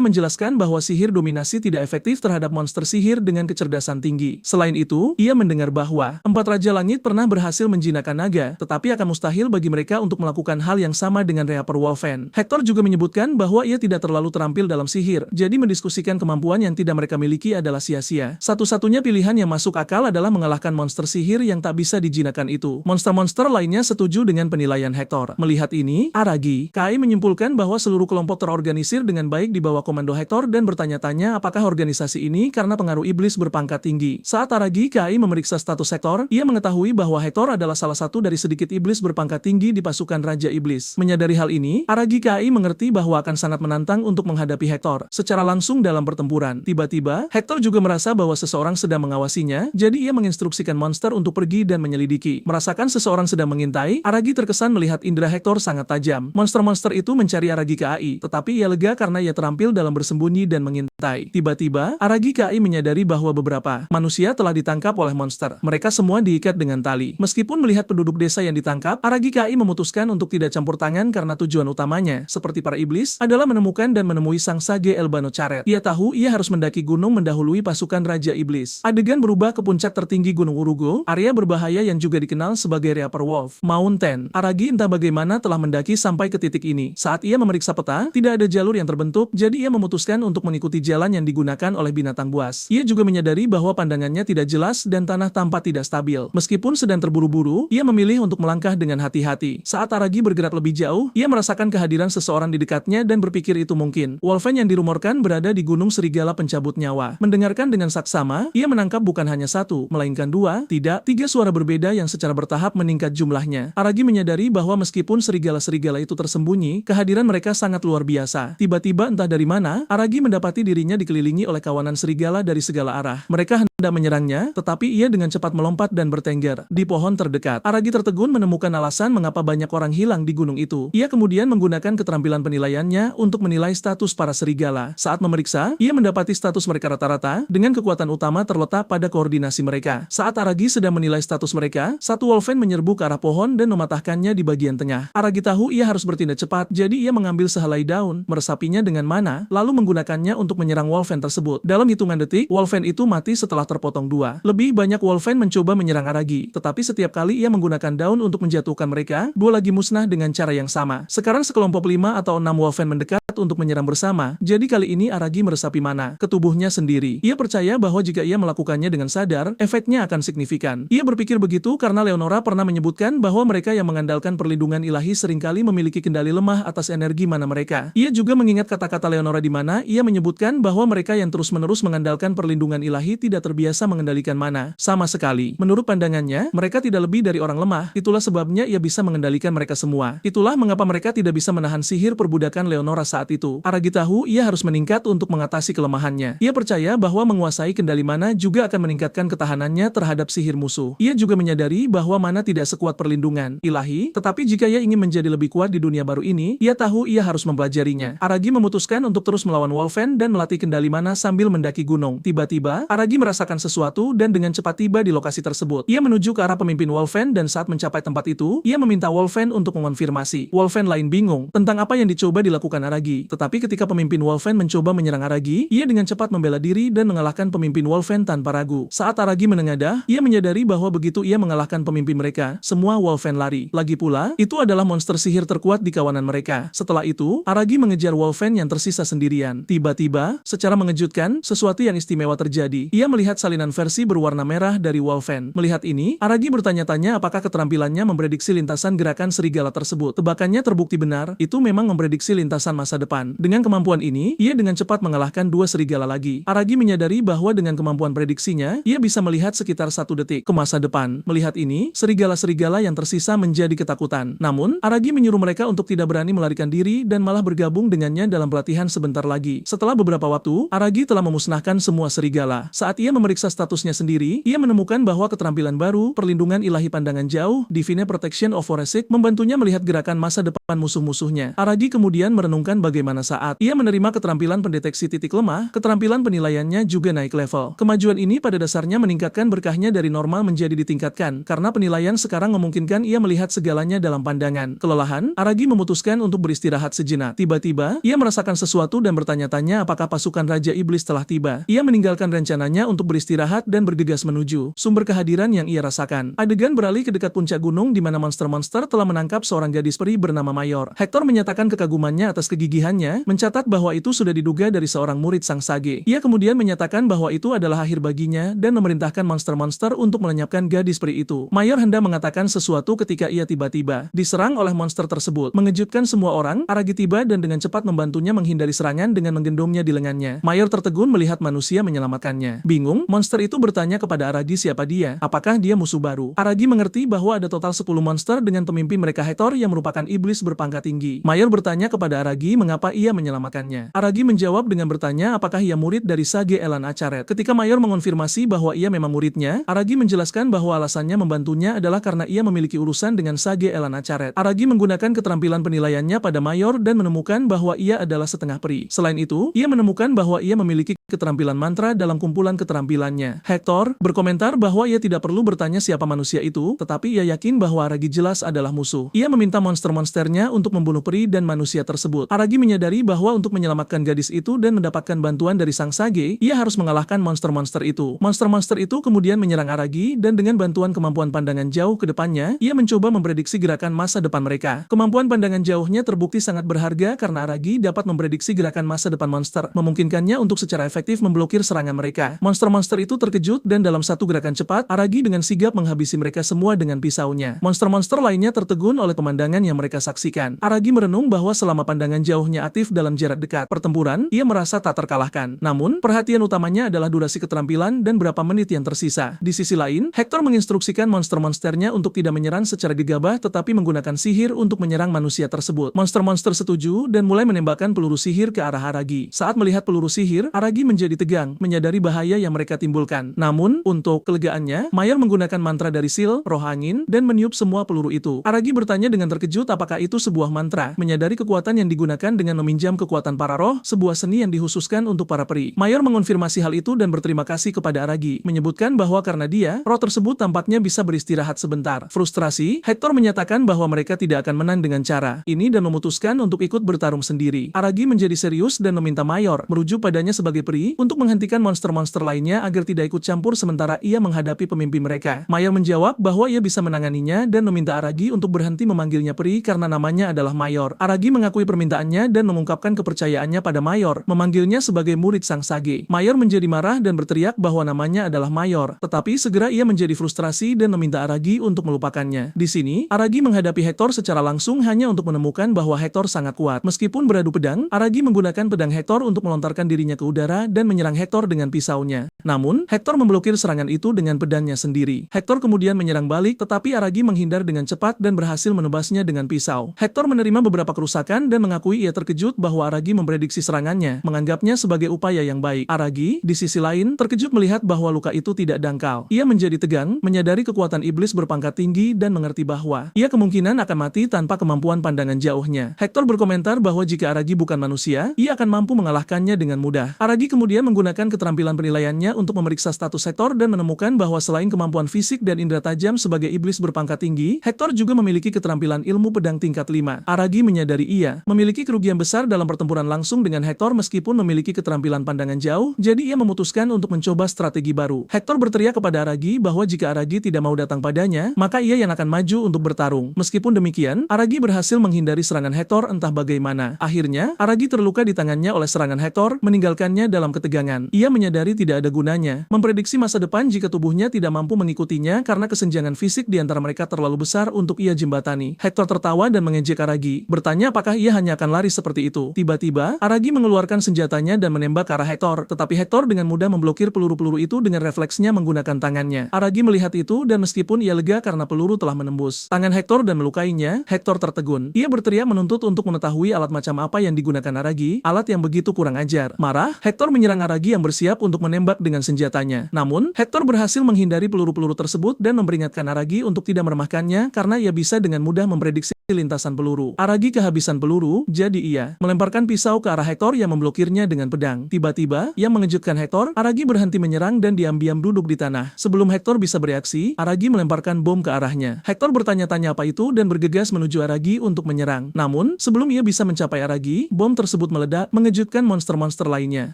menjelaskan bahwa sihir dominasi tidak efektif terhadap monster sihir dengan kecerdasan tinggi. Selain itu, ia mendengar bahwa 4 Raja Langit pernah berhasil menjinakkan naga, tetapi akan mustahil bagi mereka untuk melakukan hal yang sama dengan Reaper Wolfen. Hector juga menyebutkan bahwa ia tidak terlalu terampil dalam sihir, jadi mendiskusikan kemampuan yang tidak mereka miliki adalah sia-sia. Satu-satunya pilihan yang masuk akal adalah mengalahkan monster sihir yang tak bisa dijinakkan itu. Monster-monster lainnya setuju dengan penilaian Hector. Melihat ini, Aragi Kai menyimpulkan bahwa seluruh kelompok terorganisir dengan baik di bawah komando Hector dan bertanya-tanya apakah organisasi ini karena pengaruh iblis berpangkat tinggi. Saat Aragi Kai memeriksa status Hector, ia mengetahui bahwa Hector adalah salah satu dari sedikit iblis berpangkat tinggi di pasukan Raja Iblis. Menyadari hal ini, Aragi Kai mengerti bahwa akan sangat menantang untuk menghadapi Hector secara langsung dalam pertempuran. Tiba-tiba, Hector juga merasa bahwa seseorang sedang mengawasinya, jadi ia menginstruksikan monster untuk pergi dan menyelidiki. Merasakan seseorang sedang mengintai, Aragi terkesan melihat indera Hector sangat tajam. Monster-monster itu mencari Aragi Kai, tetapi ia lega karena ia terampil dalam bersembunyi dan mengintai. Tiba-tiba, Aragi Kai menyadari bahwa beberapa manusia telah ditangkap oleh monster. Mereka semua diikat dengan tali. Meskipun melihat penduduk desa yang ditangkap, Aragi Kai memutuskan untuk tidak campur tangan karena tujuan utamanya, seperti para iblis, adalah menemukan dan menemui sang Sage Elbanocaret. Ia tahu ia harus mendaki gunung mendahului pasukan Raja Iblis. Adegan berubah ke puncak tertinggi Gunung Urugo, area berbahaya yang juga dikenal sebagai Reaper Wolf Mountain. Aragi entah bagaimana telah mendaki sampai ke titik ini. Saat ia memeriksa peta, tidak ada jalur yang terbentuk, jadi ia memutuskan untuk mengikuti jalan yang digunakan oleh binatang buas. Ia juga menyadari bahwa pandangannya tidak jelas dan tanah tampak tidak stabil. Meskipun sedang terburu-buru, ia memilih untuk melangkah dengan hati-hati. Saat Aragi bergerak lebih jauh, ia merasakan kehadiran seseorang di dekatnya dan berpikir itu mungkin Wolfen yang dirumorkan berada di Gunung Serigala Pencabut Nyawa. Mendengarkan dengan saksama, ia menangkap bukan hanya satu, melainkan dua, tidak, tiga suara berbeda yang secara bertahap meningkat jumlahnya. Aragi menyadari bahwa meskipun serigala-serigala itu tersembunyi, kehadiran mereka sangat luar biasa. Tiba-tiba entah dari mana, Aragi mendapati dirinya dikelilingi oleh kawanan serigala dari segala arah. Mereka hendak menyerangnya, tetapi ia dengan cepat melompat dan bertengger di pohon terdekat. Aragi tertegun menemukan alasan mengapa banyak orang hilang di gunung itu. Ia kemudian menggunakan keterampilan penilaiannya untuk menilai status para serigala. Saat memeriksa, ia mendapati status mereka rata-rata dengan kekuatan utama terletak pada koordinasi mereka. Saat Aragi sedang menilai status mereka, satu wolfen menyerbu ke arah pohon dan mematahkannya di bagian tengah. Aragi tahu ia harus bertindak cepat, jadi ia mengambil sehelai daun, meresapinya dengan mana, lalu menggunakannya untuk menyerang wolfen tersebut. Dalam hitungan detik, wolfen itu mati setelah terpotong dua. Lebih banyak wolfen mencoba menyerang Aragi, tetapi setiap kali ia menggunakan daun untuk menjatuhkan mereka, dua lagi musnah dengan cara yang sama. Sekarang sekelompok 5 atau 6 wolfen mendekat untuk menyerang bersama, jadi kali ini Aragi meresapi mana ke tubuhnya sendiri. Ia percaya bahwa jika ia melakukannya dengan sadar, efeknya akan signifikan. Ia berpikir begitu karena Leonora pernah menyebutkan bahwa mereka yang mengandalkan perlindungan ilahi seringkali memiliki kendali lemah atas energi mana mereka. Ia juga mengingat kata-kata Leonora di mana ia menyebutkan bahwa mereka yang terus-menerus mengandalkan perlindungan ilahi tidak terbiasa mengendalikan mana sama sekali. Menurut pandangannya, mereka tidak lebih dari orang lemah, itulah sebabnya ia bisa mengendalikan mereka semua. Itulah mengapa mereka tidak bisa menahan sihir perbudakan Leonora saat itu. Aragi tahu ia harus meningkat untuk mengatasi kelemahannya. Ia percaya bahwa menguasai kendali mana juga akan meningkatkan ketahanannya terhadap sihir musuh. Ia juga menyadari bahwa mana tidak sekuat perlindungan ilahi, tetapi jika ia ingin menjadi lebih kuat di dunia baru ini, ia tahu ia harus mempelajarinya. Aragi memutuskan untuk terus melawan wolfen dan melatih kendali mana sambil mendaki gunung. Tiba-tiba, Aragi merasakan sesuatu dan dengan cepat tiba di lokasi tersebut. Ia menuju ke arah pemimpin wolfen dan saat mencapai tempat itu, ia meminta wolfen untuk mengonfirmasi. Wolfen lain bingung tentang apa yang dicoba dilakukan Aragi, tetapi ketika pemimpin wolfen mencoba menyerang Aragi, ia dengan cepat membela diri dan mengalahkan pemimpin wolfen tanpa ragu. Saat Aragi menengadah, ia menyadari bahwa begitu ia mengalahkan pemimpin mereka, semua wolfen lari. Lagi pula, itu adalah monster sihir terkuat di kawanan mereka. Setelah itu, Aragi mengejar wolfen yang tersisa sendirian. Tiba-tiba, secara mengejutkan, sesuatu yang istimewa terjadi. Ia melihat salinan versi berwarna merah dari wolfen. Melihat ini, Aragi bertanya-tanya apakah keterampilannya memprediksi lintasan gerakan serigala tersebut. Tebakannya terbukti benar, itu memang memprediksi lintasan masa depan. Dengan kemampuan ini, ia dengan cepat mengalahkan dua serigala lagi. Aragi menyadari bahwa dengan kemampuan prediksinya, ia bisa melihat sekitar 1 detik ke masa depan. Melihat ini, serigala-serigala yang tersisa menjadi ketakutan. Namun, Aragi menyuruh mereka untuk tidak berani melarikan diri dan malah bergabung dengannya dalam pelatihan sebentar lagi. Setelah beberapa waktu, Aragi telah memusnahkan semua serigala. Saat ia memeriksa statusnya sendiri, ia menemukan bahwa keterampilan baru, perlindungan ilahi pandangan jauh, Divine Protection of Forensic, membantunya melihat gerakan masa depan musuh-musuhnya. Aragi kemudian merenungkan bagaimana saat ia menerima keterampilan pendeteksi titik lemah, keterampilan penilaiannya juga naik level. Kemajuan ini pada dasarnya meningkatkan berkahnya dari normal menjadi ditingkatkan, karena penilaian sekarang memungkinkan ia melihat segalanya dalam pandangan. Kelelahan, Aragi memutuskan untuk beristirahat sejenak. Tiba-tiba, ia merasakan sesuatu dan bertanya-tanya apakah pasukan Raja Iblis telah tiba. Ia meninggalkan rencananya untuk beristirahat dan bergegas menuju sumber kehadiran yang ia rasakan. Adegan beralih ke dekat puncak gunung di mana monster-monster telah menangkap seorang gadis peri bernama Mayor. Hector menyatakan kekagumannya atas kegigihannya, mencatat bahwa itu sudah diduga dari seorang murid Sang Sage. Ia kemudian menyatakan bahwa itu adalah akhir baginya dan memerintahkan monster-monster untuk melenyapkan gadis peri itu. Mayor hendak mengatakan sesuatu ketika ia tiba-tiba diserang oleh monster tersebut. Mengejutkan semua orang, Aragi tiba dan dengan cepat membantunya menghindari serangan dengan menggendongnya di lengannya. Mayor tertegun melihat manusia menyelamatkannya. Bingung, monster itu bertanya kepada Aragi siapa dia, apakah dia musuh baru. Aragi mengerti bahwa ada total 10 monster dengan pemimpin mereka Hector yang merupakan iblis berpangkat tinggi. Mayor bertanya kepada Aragi mengapa ia menyelamatkannya. Aragi menjawab dengan bertanya apakah ia murid dari Sage Elan Acharet. Ketika Mayor mengonfirmasi bahwa ia memang muridnya, Aragi menjelaskan bahwa alasannya membantunya adalah karena ia memiliki urusan dengan Sage Elan Acharet. Aragi menggunakan keterampilan penilaiannya pada Mayor dan menemukan bahwa ia adalah setengah peri. Selain itu, ia menemukan bahwa ia memiliki keterampilan mantra dalam kumpulan keterampilannya. Hector berkomentar bahwa ia tidak perlu bertanya siapa manusia itu, tetapi ia yakin bahwa Aragi jelas adalah musuh. Ia meminta monster-monsternya untuk membunuh peri dan manusia tersebut. Aragi menyadari bahwa untuk menyelamatkan gadis itu dan mendapatkan bantuan dari Sang Sage, ia harus mengalahkan monster-monster itu. Monster-monster itu kemudian menyerang Aragi dan dengan bantuan kemampuan pandangan jauh ke depannya, ia mencoba memprediksi gerakan masa depan mereka. Kemampuan pandangan jauhnya terbukti sangat berharga karena Aragi dapat memprediksi gerakan masa depan monster, memungkinkannya untuk secara efektif memblokir serangan mereka. Monster-monster itu terkejut dan dalam satu gerakan cepat, Aragi dengan sigap menghabisi mereka semua dengan pisaunya. Monster-monster lainnya tertegun oleh pemandangan yang mereka saksikan. Aragi merenung bahwa selama pandangan jauhnya aktif dalam jarak dekat pertempuran, ia merasa tak terkalahkan. Namun, perhatian utamanya adalah durasi keterampilan dan berapa menit yang tersisa. Di sisi lain, Hector menginstruksikan monster-monsternya untuk tidak menyerang secara gegabah tetapi menggunakan sihir untuk menyerang manusia tersebut. Monster-monster setuju dan mulai menembakkan peluru sihir ke arah Aragi. Saat melihat peluru sihir, Aragi menjadi tegang, menyadari bahaya yang mereka timbulkan. Namun, untuk kelegaan dugaannya, Mayor menggunakan mantra dari Seal, roh angin, dan meniup semua peluru itu. Aragi bertanya dengan terkejut apakah itu sebuah mantra. Menyadari kekuatan yang digunakan dengan meminjam kekuatan para roh, sebuah seni yang dikhususkan untuk para peri. Mayor mengonfirmasi hal itu dan berterima kasih kepada Aragi, menyebutkan bahwa karena dia, roh tersebut tampaknya bisa beristirahat sebentar. Frustrasi, Hector menyatakan bahwa mereka tidak akan menang dengan cara ini dan memutuskan untuk ikut bertarung sendiri. Aragi menjadi serius dan meminta Mayor merujuk padanya sebagai peri untuk menghentikan monster-monster lainnya agar tidak ikut campur sementara ia menghadapi pemimpin mereka. Mayor menjawab bahwa ia bisa menanganinya dan meminta Aragi untuk berhenti memanggilnya peri karena namanya adalah Mayor. Aragi mengakui permintaannya dan mengungkapkan kepercayaannya pada Mayor, memanggilnya sebagai murid sang sage. Mayor menjadi marah dan berteriak bahwa namanya adalah Mayor, tetapi segera ia menjadi frustrasi dan meminta Aragi untuk melupakannya. Di sini, Aragi menghadapi Hector secara langsung hanya untuk menemukan bahwa Hector sangat kuat. Meskipun beradu pedang, Aragi menggunakan pedang Hector untuk melontarkan dirinya ke udara dan menyerang Hector dengan pisaunya. Namun, Hector memblokir serangan itu dengan pedangnya sendiri. Hector kemudian menyerang balik, tetapi Aragi menghindar dengan cepat dan berhasil menebasnya dengan pisau. Hector menerima beberapa kerusakan dan mengakui ia terkejut bahwa Aragi memprediksi serangannya, menganggapnya sebagai upaya yang baik. Aragi, di sisi lain, terkejut melihat bahwa luka itu tidak dangkal. Ia menjadi tegang, menyadari kekuatan iblis berpangkat tinggi dan mengerti bahwa ia kemungkinan akan mati tanpa kemampuan pandangan jauhnya. Hector berkomentar bahwa jika Aragi bukan manusia, ia akan mampu mengalahkannya dengan mudah. Aragi kemudian menggunakan keterampilan penilaiannya untuk memeriksa status Hector dan menemukan bahwa selain kemampuan fisik dan indera tajam sebagai iblis berpangkat tinggi, Hector juga memiliki keterampilan ilmu pedang tingkat 5. Aragi menyadari ia memiliki kerugian besar dalam pertempuran langsung dengan Hector meskipun memiliki keterampilan pandangan jauh, jadi ia memutuskan untuk mencoba strategi baru. Hector berteriak kepada Aragi bahwa jika Aragi tidak mau datang padanya, maka ia yang akan maju untuk bertarung. Meskipun demikian, Aragi berhasil menghindari serangan Hector entah bagaimana. Akhirnya, Aragi terluka di tangannya oleh serangan Hector, meninggalkannya dalam ketegangan. Ia menyadari tidak ada gunanya memprediksi masa depan jika tubuhnya tidak mampu mengikutinya karena kesenjangan fisik di antara mereka terlalu besar untuk ia jembatani. Hector tertawa dan mengejek Aragi, bertanya apakah ia hanya akan lari seperti itu. Tiba-tiba, Aragi mengeluarkan senjatanya dan menembak ke arah Hector, tetapi Hector dengan mudah memblokir peluru-peluru itu dengan refleksnya menggunakan tangannya. Aragi melihat itu dan meskipun ia lega karena peluru telah menembus tangan Hector dan melukainya, Hector tertegun. Ia berteriak menuntut untuk mengetahui alat macam apa yang digunakan Aragi, alat yang begitu kurang ajar. Marah, Hector menyerang Aragi yang bersiap untuk menembak dengan senjatanya. Namun, Hector berhasil menghindari peluru-peluru tersebut dan memperingatkan Aragi untuk tidak meremehkannya karena ia bisa dengan mudah memprediksi lintasan peluru. Aragi kehabisan peluru, jadi ia melemparkan pisau ke arah Hector yang memblokirnya dengan pedang. Tiba-tiba, yang mengejutkan Hector, Aragi berhenti menyerang dan diam-diam duduk di tanah. Sebelum Hector bisa bereaksi, Aragi melemparkan bom ke arahnya. Hector bertanya-tanya apa itu dan bergegas menuju Aragi untuk menyerang. Namun, sebelum ia bisa mencapai Aragi, bom tersebut meledak, mengejutkan monster-monster lainnya.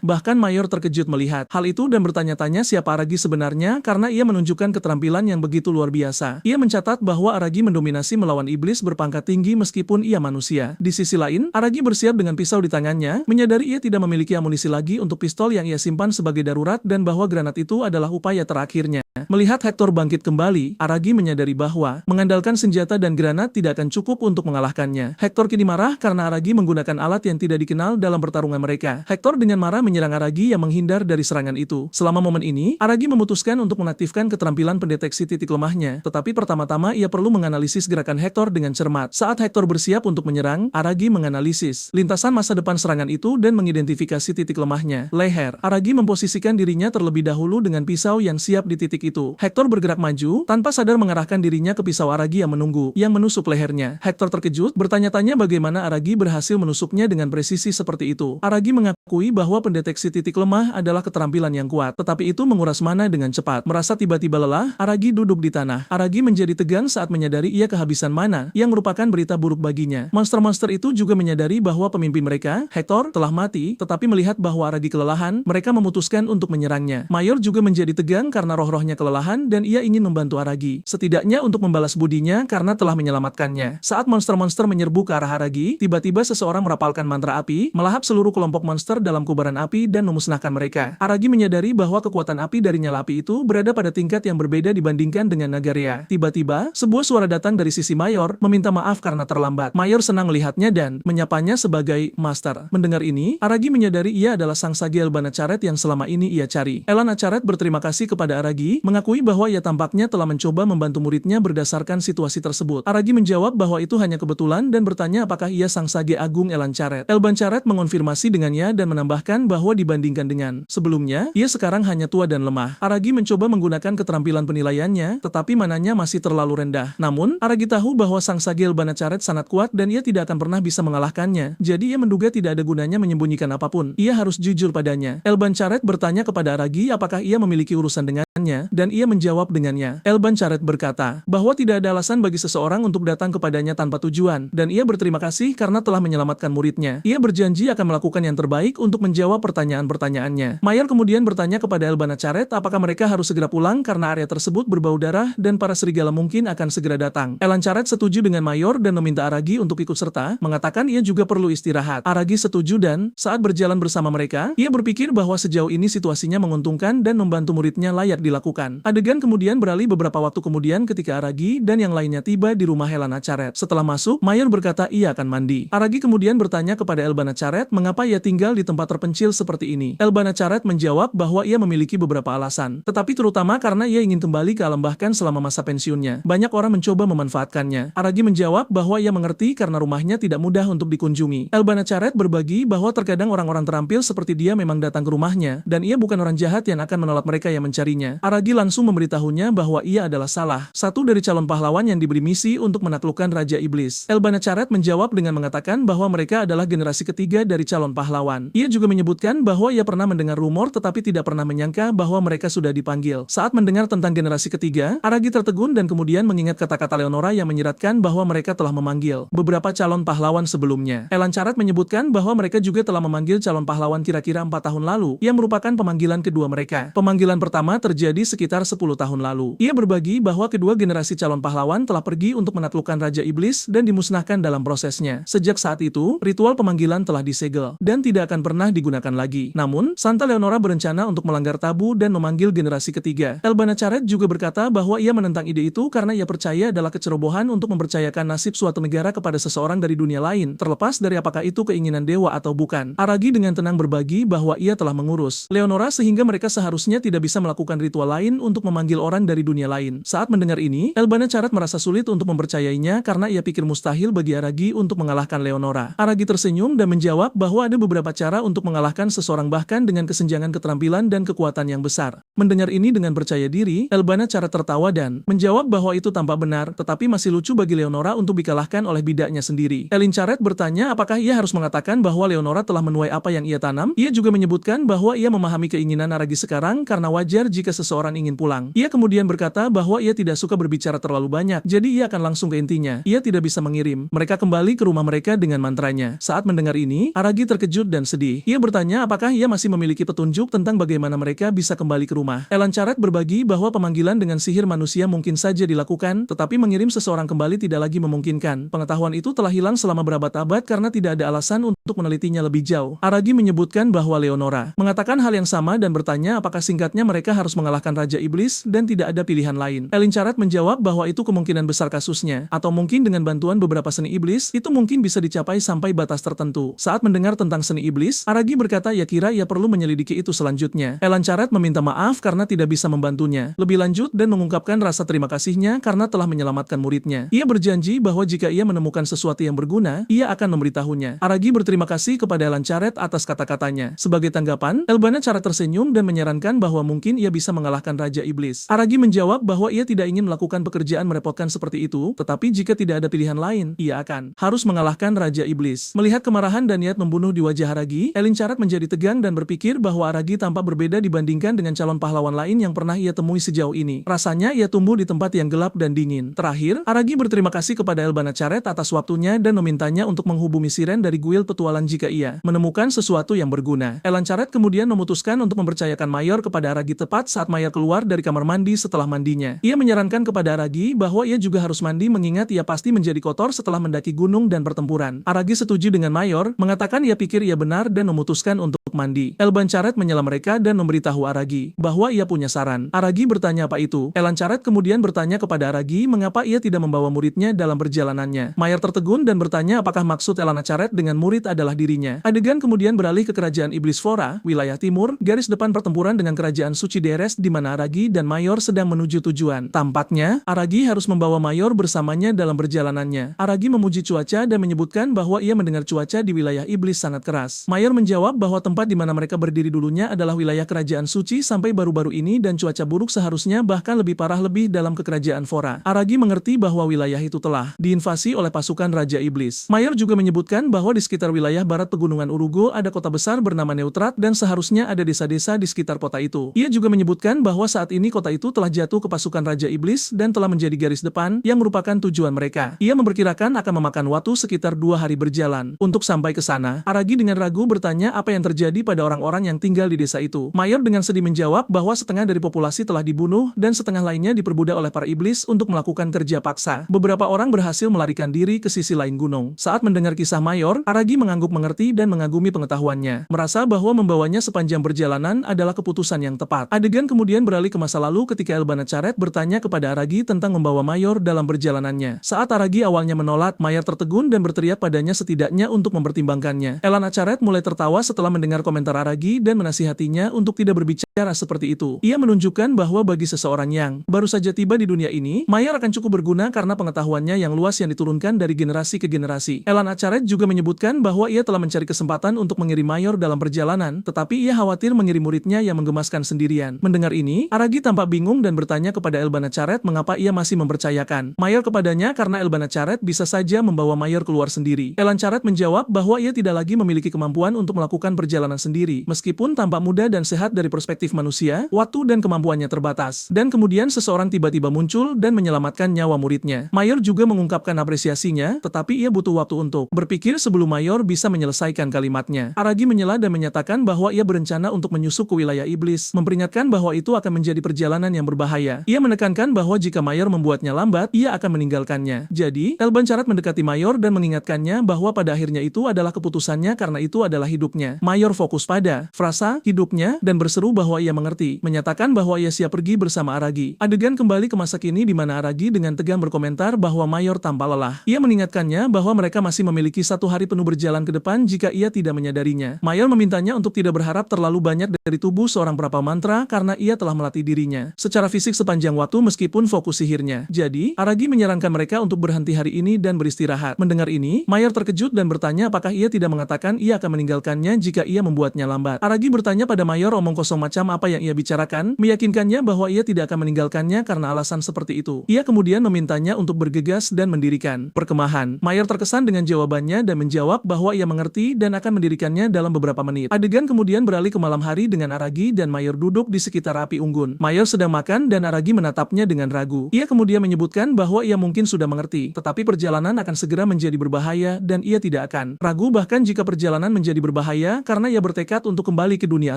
Bahkan Mayor terkejut melihat hal itu dan bertanya-tanya siapa Aragi sebenarnya karena ia menunjukkan keterampilan yang begitu luar biasa. Ia mencatat bahwa Aragi mendominasi melawan iblis berpangkat tinggi meskipun ia manusia. Di sisi lain, Aragi bersiap dengan pisau di tangannya, menyadari ia tidak memiliki amunisi lagi untuk pistol yang ia simpan sebagai darurat dan bahwa granat itu adalah upaya terakhirnya. Melihat Hector bangkit kembali, Aragi menyadari bahwa mengandalkan senjata dan granat tidak akan cukup untuk mengalahkannya. Hector kini marah karena Aragi menggunakan alat yang tidak dikenal dalam pertarungan mereka. Hector dengan marah menyerang Aragi yang menghindar dari serangan itu. Selama momen ini, Aragi memutuskan untuk mengaktifkan keterampilan pendeteksi titik lemahnya, tetapi pertama-tama ia perlu menganalisis gerakan Hector dengan cermat. Saat Hector bersiap untuk menyerang, Aragi menganalisis lintasan masa depan serangan itu dan mengidentifikasi titik lemahnya. Leher. Aragi memposisikan dirinya terlebih dahulu dengan pisau yang siap di titik itu. Hector bergerak maju, tanpa sadar mengarahkan dirinya ke pisau Aragi yang menunggu, yang menusuk lehernya. Hector terkejut, bertanya-tanya bagaimana Aragi berhasil menusuknya dengan presisi seperti itu. Aragi mengakui bahwa pendeteksi titik lemah adalah keterampilan yang kuat, tetapi itu menguras mana dengan cepat. Merasa tiba-tiba lelah, Aragi duduk di tanah. Aragi menjadi tegang saat menyadari ia kehabisan mana, yang merupakan berita buruk baginya. Monster-monster itu juga menyadari bahwa pemimpin mereka, Hector, telah mati, tetapi melihat bahwa Aragi kelelahan, mereka memutuskan untuk menyerangnya. Mayor juga menjadi tegang karena roh-rohnya kelelahan dan ia ingin membantu Aragi, setidaknya untuk membalas budinya karena telah menyelamatkannya. Saat monster-monster menyerbu ke arah Aragi, tiba-tiba seseorang merapalkan mantra api, melahap seluruh kelompok monster dalam kobaran api dan memusnahkan mereka. Aragi menyadari bahwa kekuatan api dari nyala api itu berada pada tingkat yang berbeda dibandingkan dengan Nagaria. Tiba-tiba, sebuah suara datang dari sisi Mayor, meminta maaf karena terlambat. Mayor senang melihatnya dan menyapanya sebagai Master. Mendengar ini, Aragi menyadari ia adalah sang sage Elbanacharet yang selama ini ia cari. Elbanacharet berterima kasih kepada Aragi, mengakui bahwa ia tampaknya telah mencoba membantu muridnya berdasarkan situasi tersebut. Aragi menjawab bahwa itu hanya kebetulan dan bertanya apakah ia sang Sage Agung Elancaret. Elbancaret mengonfirmasi dengannya dan menambahkan bahwa dibandingkan dengan sebelumnya, ia sekarang hanya tua dan lemah. Aragi mencoba menggunakan keterampilan penilaiannya, tetapi mananya masih terlalu rendah. Namun, Aragi tahu bahwa sang Sage Elbancaret sangat kuat dan ia tidak akan pernah bisa mengalahkannya. Jadi ia menduga tidak ada gunanya menyembunyikan apapun. Ia harus jujur padanya. Elbancaret bertanya kepada Aragi apakah ia memiliki urusan dengannya, dan ia menjawab dengannya. Elbancaret berkata bahwa tidak ada alasan bagi seseorang untuk datang kepadanya tanpa tujuan, dan ia berterima kasih karena telah menyelamatkan muridnya. Ia berjanji akan melakukan yang terbaik untuk menjawab pertanyaan-pertanyaannya. Mayor kemudian bertanya kepada Elbancaret apakah mereka harus segera pulang karena area tersebut berbau darah dan para serigala mungkin akan segera datang. Elbancaret setuju dengan Mayor dan meminta Aragi untuk ikut serta, mengatakan ia juga perlu istirahat. Aragi setuju dan, saat berjalan bersama mereka, ia berpikir bahwa sejauh ini situasinya menguntungkan dan membantu muridnya layak dilakukan. Adegan kemudian beralih beberapa waktu kemudian ketika Aragi dan yang lainnya tiba di rumah Elbancaret. Setelah masuk, Mayor berkata ia akan mandi. Aragi kemudian bertanya kepada Elbancaret mengapa ia tinggal di tempat terpencil seperti ini. Elbancaret menjawab bahwa ia memiliki beberapa alasan, tetapi terutama karena ia ingin kembali ke alam bahkan selama masa pensiunnya. Banyak orang mencoba memanfaatkannya. Aragi menjawab bahwa ia mengerti karena rumahnya tidak mudah untuk dikunjungi. Elbancaret berbagi bahwa terkadang orang-orang terampil seperti dia memang datang ke rumahnya, dan ia bukan orang jahat yang akan menolak mereka yang mencarinya. Aragi langsung memberitahunya bahwa ia adalah salah satu dari calon pahlawan yang diberi misi untuk menaklukkan Raja Iblis. Elbancaret menjawab dengan mengatakan bahwa mereka adalah generasi ketiga dari calon pahlawan. Ia juga menyebutkan bahwa ia pernah mendengar rumor tetapi tidak pernah menyangka bahwa mereka sudah dipanggil. Saat mendengar tentang generasi ketiga, Aragi tertegun dan kemudian mengingat kata-kata Leonora yang menyiratkan bahwa mereka telah memanggil beberapa calon pahlawan sebelumnya. Elbancaret menyebutkan bahwa mereka juga telah memanggil calon pahlawan kira-kira 4 tahun lalu, yang merupakan pemanggilan kedua mereka. Pemanggilan pertama terjadi sekitar 10 tahun lalu. Ia berbagi bahwa kedua generasi calon pahlawan telah pergi untuk menaklukkan Raja Iblis dan dimusnahkan dalam prosesnya. Sejak saat itu, ritual pemanggilan telah disegel dan tidak akan pernah digunakan lagi. Namun, Santa Leonora berencana untuk melanggar tabu dan memanggil generasi ketiga. Elbancaret juga berkata bahwa ia menentang ide itu karena ia percaya adalah kecerobohan untuk mempercayakan nasib suatu negara kepada seseorang dari dunia lain, terlepas dari apakah itu keinginan dewa atau bukan. Aragi dengan tenang berbagi bahwa ia telah mengurus Leonora sehingga mereka seharusnya tidak bisa melakukan ritual lain untuk memanggil orang dari dunia lain. Saat mendengar ini, Elbancaret merasa sulit untuk mempercayainya karena ia pikir mustahil bagi Aragi untuk mengalahkan Leonora. Aragi tersenyum dan menjawab bahwa ada beberapa cara untuk mengalahkan seseorang bahkan dengan kesenjangan keterampilan dan kekuatan yang besar. Mendengar ini dengan percaya diri, Elbancaret tertawa dan menjawab bahwa itu tampak benar, tetapi masih lucu bagi Leonora untuk dikalahkan oleh bidaknya sendiri. Elbancaret bertanya apakah ia harus mengatakan bahwa Leonora telah menuai apa yang ia tanam. Ia juga menyebutkan bahwa ia memahami keinginan Aragi sekarang karena wajar jika seseorang ingin pulang. Ia kemudian berkata bahwa ia tidak suka berbicara terlalu banyak, jadi ia akan langsung ke intinya. Ia tidak bisa mengirim mereka kembali ke rumah mereka dengan mantranya. Saat mendengar ini, Aragi terkejut dan sedih. Ia bertanya apakah ia masih memiliki petunjuk tentang bagaimana mereka bisa kembali ke rumah. Elbancaret berbagi bahwa pemanggilan dengan sihir manusia mungkin saja dilakukan, tetapi mengirim seseorang kembali tidak lagi memungkinkan. Pengetahuan itu telah hilang selama berabad-abad karena tidak ada alasan untuk menelitinya lebih jauh. Aragi menyebutkan bahwa Leonora mengatakan hal yang sama dan bertanya apakah singkatnya mereka harus mengalahkan Raja Iblis dan tidak ada pilihan lain. Elbancaret menjawab bahwa itu kemungkinan besar kasusnya, atau mungkin dengan bantuan beberapa seni iblis, itu mungkin bisa dicapai sampai batas tertentu. Saat mendengar tentang seni iblis, Aragi berkata ia kira ia perlu menyelidiki itu selanjutnya. Elbancaret meminta maaf karena tidak bisa membantunya lebih lanjut dan mengungkapkan rasa terima kasihnya karena telah menyelamatkan muridnya. Ia berjanji bahwa jika ia menemukan sesuatu yang berguna, ia akan memberitahunya. Aragi berterima kasih kepada Elbancaret atas kata-katanya. Sebagai tanggapan, Elbancaret tersenyum dan menyarankan bahwa mungkin ia bisa mengalahkan Raja Iblis. Aragi menjawab bahwa ia tidak ingin melakukan pekerjaan merepotkan seperti itu, tetapi jika tidak ada pilihan lain, ia akan harus mengalahkan Raja Iblis. Melihat kemarahan dan niat membunuh di wajah Aragi, Elbancaret menjadi tegang dan berpikir bahwa Aragi tampak berbeda dibandingkan dengan calon pahlawan lain yang pernah ia temui sejauh ini. Rasanya ia tumbuh di tempat yang gelap dan dingin. Terakhir, Aragi berterima kasih kepada Elbancaret atas waktunya dan memintanya untuk menghubungi Siren dari Guild Petualang jika ia menemukan sesuatu yang berguna. Elbancaret kemudian memutuskan untuk mempercayakan Mayor kepada Aragi tepat saat Mayor keluar dari kamar mandi setelah mandinya. Ia menyarankan kepada Aragi bahwa ia juga harus mandi mengingat ia pasti menjadi kotor setelah mendaki gunung dan pertempuran. Aragi setuju dengan Mayor, mengatakan ia pikir ia benar dan memutuskan untuk mandi. Elbancaret menyela mereka dan memberitahu Aragi bahwa ia punya saran. Aragi bertanya apa itu. Elbancaret kemudian bertanya kepada Aragi mengapa ia tidak membawa muridnya dalam perjalanannya. Mayor tertegun dan bertanya apakah maksud Elbancaret dengan murid adalah dirinya. Adegan kemudian beralih ke kerajaan Iblis Flora, wilayah timur, garis depan pertempuran dengan kerajaan suci Deres di mana mana Aragi dan Mayor sedang menuju tujuan. Tampaknya, Aragi harus membawa Mayor bersamanya dalam perjalanannya. Aragi memuji cuaca dan menyebutkan bahwa ia mendengar cuaca di wilayah iblis sangat keras. Mayor menjawab bahwa tempat di mana mereka berdiri dulunya adalah wilayah kerajaan suci sampai baru-baru ini dan cuaca buruk seharusnya bahkan lebih parah lebih dalam kekerajaan Fora. Aragi mengerti bahwa wilayah itu telah diinvasi oleh pasukan Raja Iblis. Mayor juga menyebutkan bahwa di sekitar wilayah barat pegunungan Urugo ada kota besar bernama Neutrat dan seharusnya ada desa-desa di sekitar kota itu. Ia juga menyebutkan bahwa saat ini kota itu telah jatuh ke pasukan Raja Iblis dan telah menjadi garis depan yang merupakan tujuan mereka. Ia memperkirakan akan memakan waktu sekitar 2 hari berjalan. Untuk sampai ke sana, Aragi dengan ragu bertanya apa yang terjadi pada orang-orang yang tinggal di desa itu. Mayor dengan sedih menjawab bahwa setengah dari populasi telah dibunuh dan setengah lainnya diperbudak oleh para iblis untuk melakukan kerja paksa. Beberapa orang berhasil melarikan diri ke sisi lain gunung. Saat mendengar kisah Mayor, Aragi mengangguk mengerti dan mengagumi pengetahuannya. Merasa bahwa membawanya sepanjang perjalanan adalah keputusan yang tepat. Adegan kemudian beralih ke masa lalu ketika Elbanacharet bertanya kepada Aragi tentang membawa Mayor dalam perjalanannya. Saat Aragi awalnya menolak, Mayor tertegun dan berteriak padanya setidaknya untuk mempertimbangkannya. Elbanacharet mulai tertawa setelah mendengar komentar Aragi dan menasihatinya untuk tidak berbicara seperti itu. Ia menunjukkan bahwa bagi seseorang yang baru saja tiba di dunia ini, Mayor akan cukup berguna karena pengetahuannya yang luas yang diturunkan dari generasi ke generasi. Elbanacharet juga menyebutkan bahwa ia telah mencari kesempatan untuk mengirim Mayor dalam perjalanan, tetapi ia khawatir mengirim muridnya yang menggemaskan sendirian. Mendengar ini, Aragi tampak bingung dan bertanya kepada Elbanacharet mengapa ia masih mempercayakan Mayor kepadanya karena Elbanacharet bisa saja membawa Mayor keluar sendiri. Elbanacharet menjawab bahwa ia tidak lagi memiliki kemampuan untuk melakukan perjalanan sendiri. Meskipun tampak muda dan sehat dari perspektif manusia, waktu dan kemampuannya terbatas. Dan kemudian seseorang tiba-tiba muncul dan menyelamatkan nyawa muridnya. Mayor juga mengungkapkan apresiasinya, tetapi ia butuh waktu untuk berpikir sebelum Mayor bisa menyelesaikan kalimatnya. Aragi menyela dan menyatakan bahwa ia berencana untuk menyusup ke wilayah iblis, memperingatkan bahwa itu akan menjadi perjalanan yang berbahaya. Ia menekankan bahwa jika Mayor membuatnya lambat, ia akan meninggalkannya. Jadi, Elbanacharet mendekati Mayor dan mengingatkannya bahwa pada akhirnya itu adalah keputusannya karena itu adalah hidupnya. Mayor fokus pada frasa hidupnya dan berseru bahwa ia mengerti, menyatakan bahwa ia siap pergi bersama Aragi. Adegan kembali ke masa kini di mana Aragi dengan tegang berkomentar bahwa Mayor tampak lelah. Ia mengingatkannya bahwa mereka masih memiliki 1 hari penuh berjalan ke depan jika ia tidak menyadarinya. Mayor memintanya untuk tidak berharap terlalu banyak dari tubuh seorang prapa mantra karena ia telah melatih dirinya secara fisik sepanjang waktu meskipun fokus sihirnya. Jadi, Aragi menyarankan mereka untuk berhenti hari ini dan beristirahat. Mendengar ini, Mayor terkejut dan bertanya apakah ia tidak mengatakan ia akan meninggalkannya jika ia membuatnya lambat. Aragi bertanya pada Mayor omong kosong macam apa yang ia bicarakan, meyakinkannya bahwa ia tidak akan meninggalkannya karena alasan seperti itu. Ia kemudian memintanya untuk bergegas dan mendirikan perkemahan. Mayor terkesan dengan jawabannya dan menjawab bahwa ia mengerti dan akan mendirikannya dalam beberapa menit. Adegan kemudian beralih ke malam hari dengan Aragi dan Mayor duduk di sekitar api unggun. Mayor sedang makan dan Aragi menatapnya dengan ragu. Ia kemudian menyebutkan bahwa ia mungkin sudah mengerti, tetapi perjalanan akan segera menjadi berbahaya dan ia tidak akan ragu bahkan jika perjalanan menjadi berbahaya karena ia bertekad untuk kembali ke dunia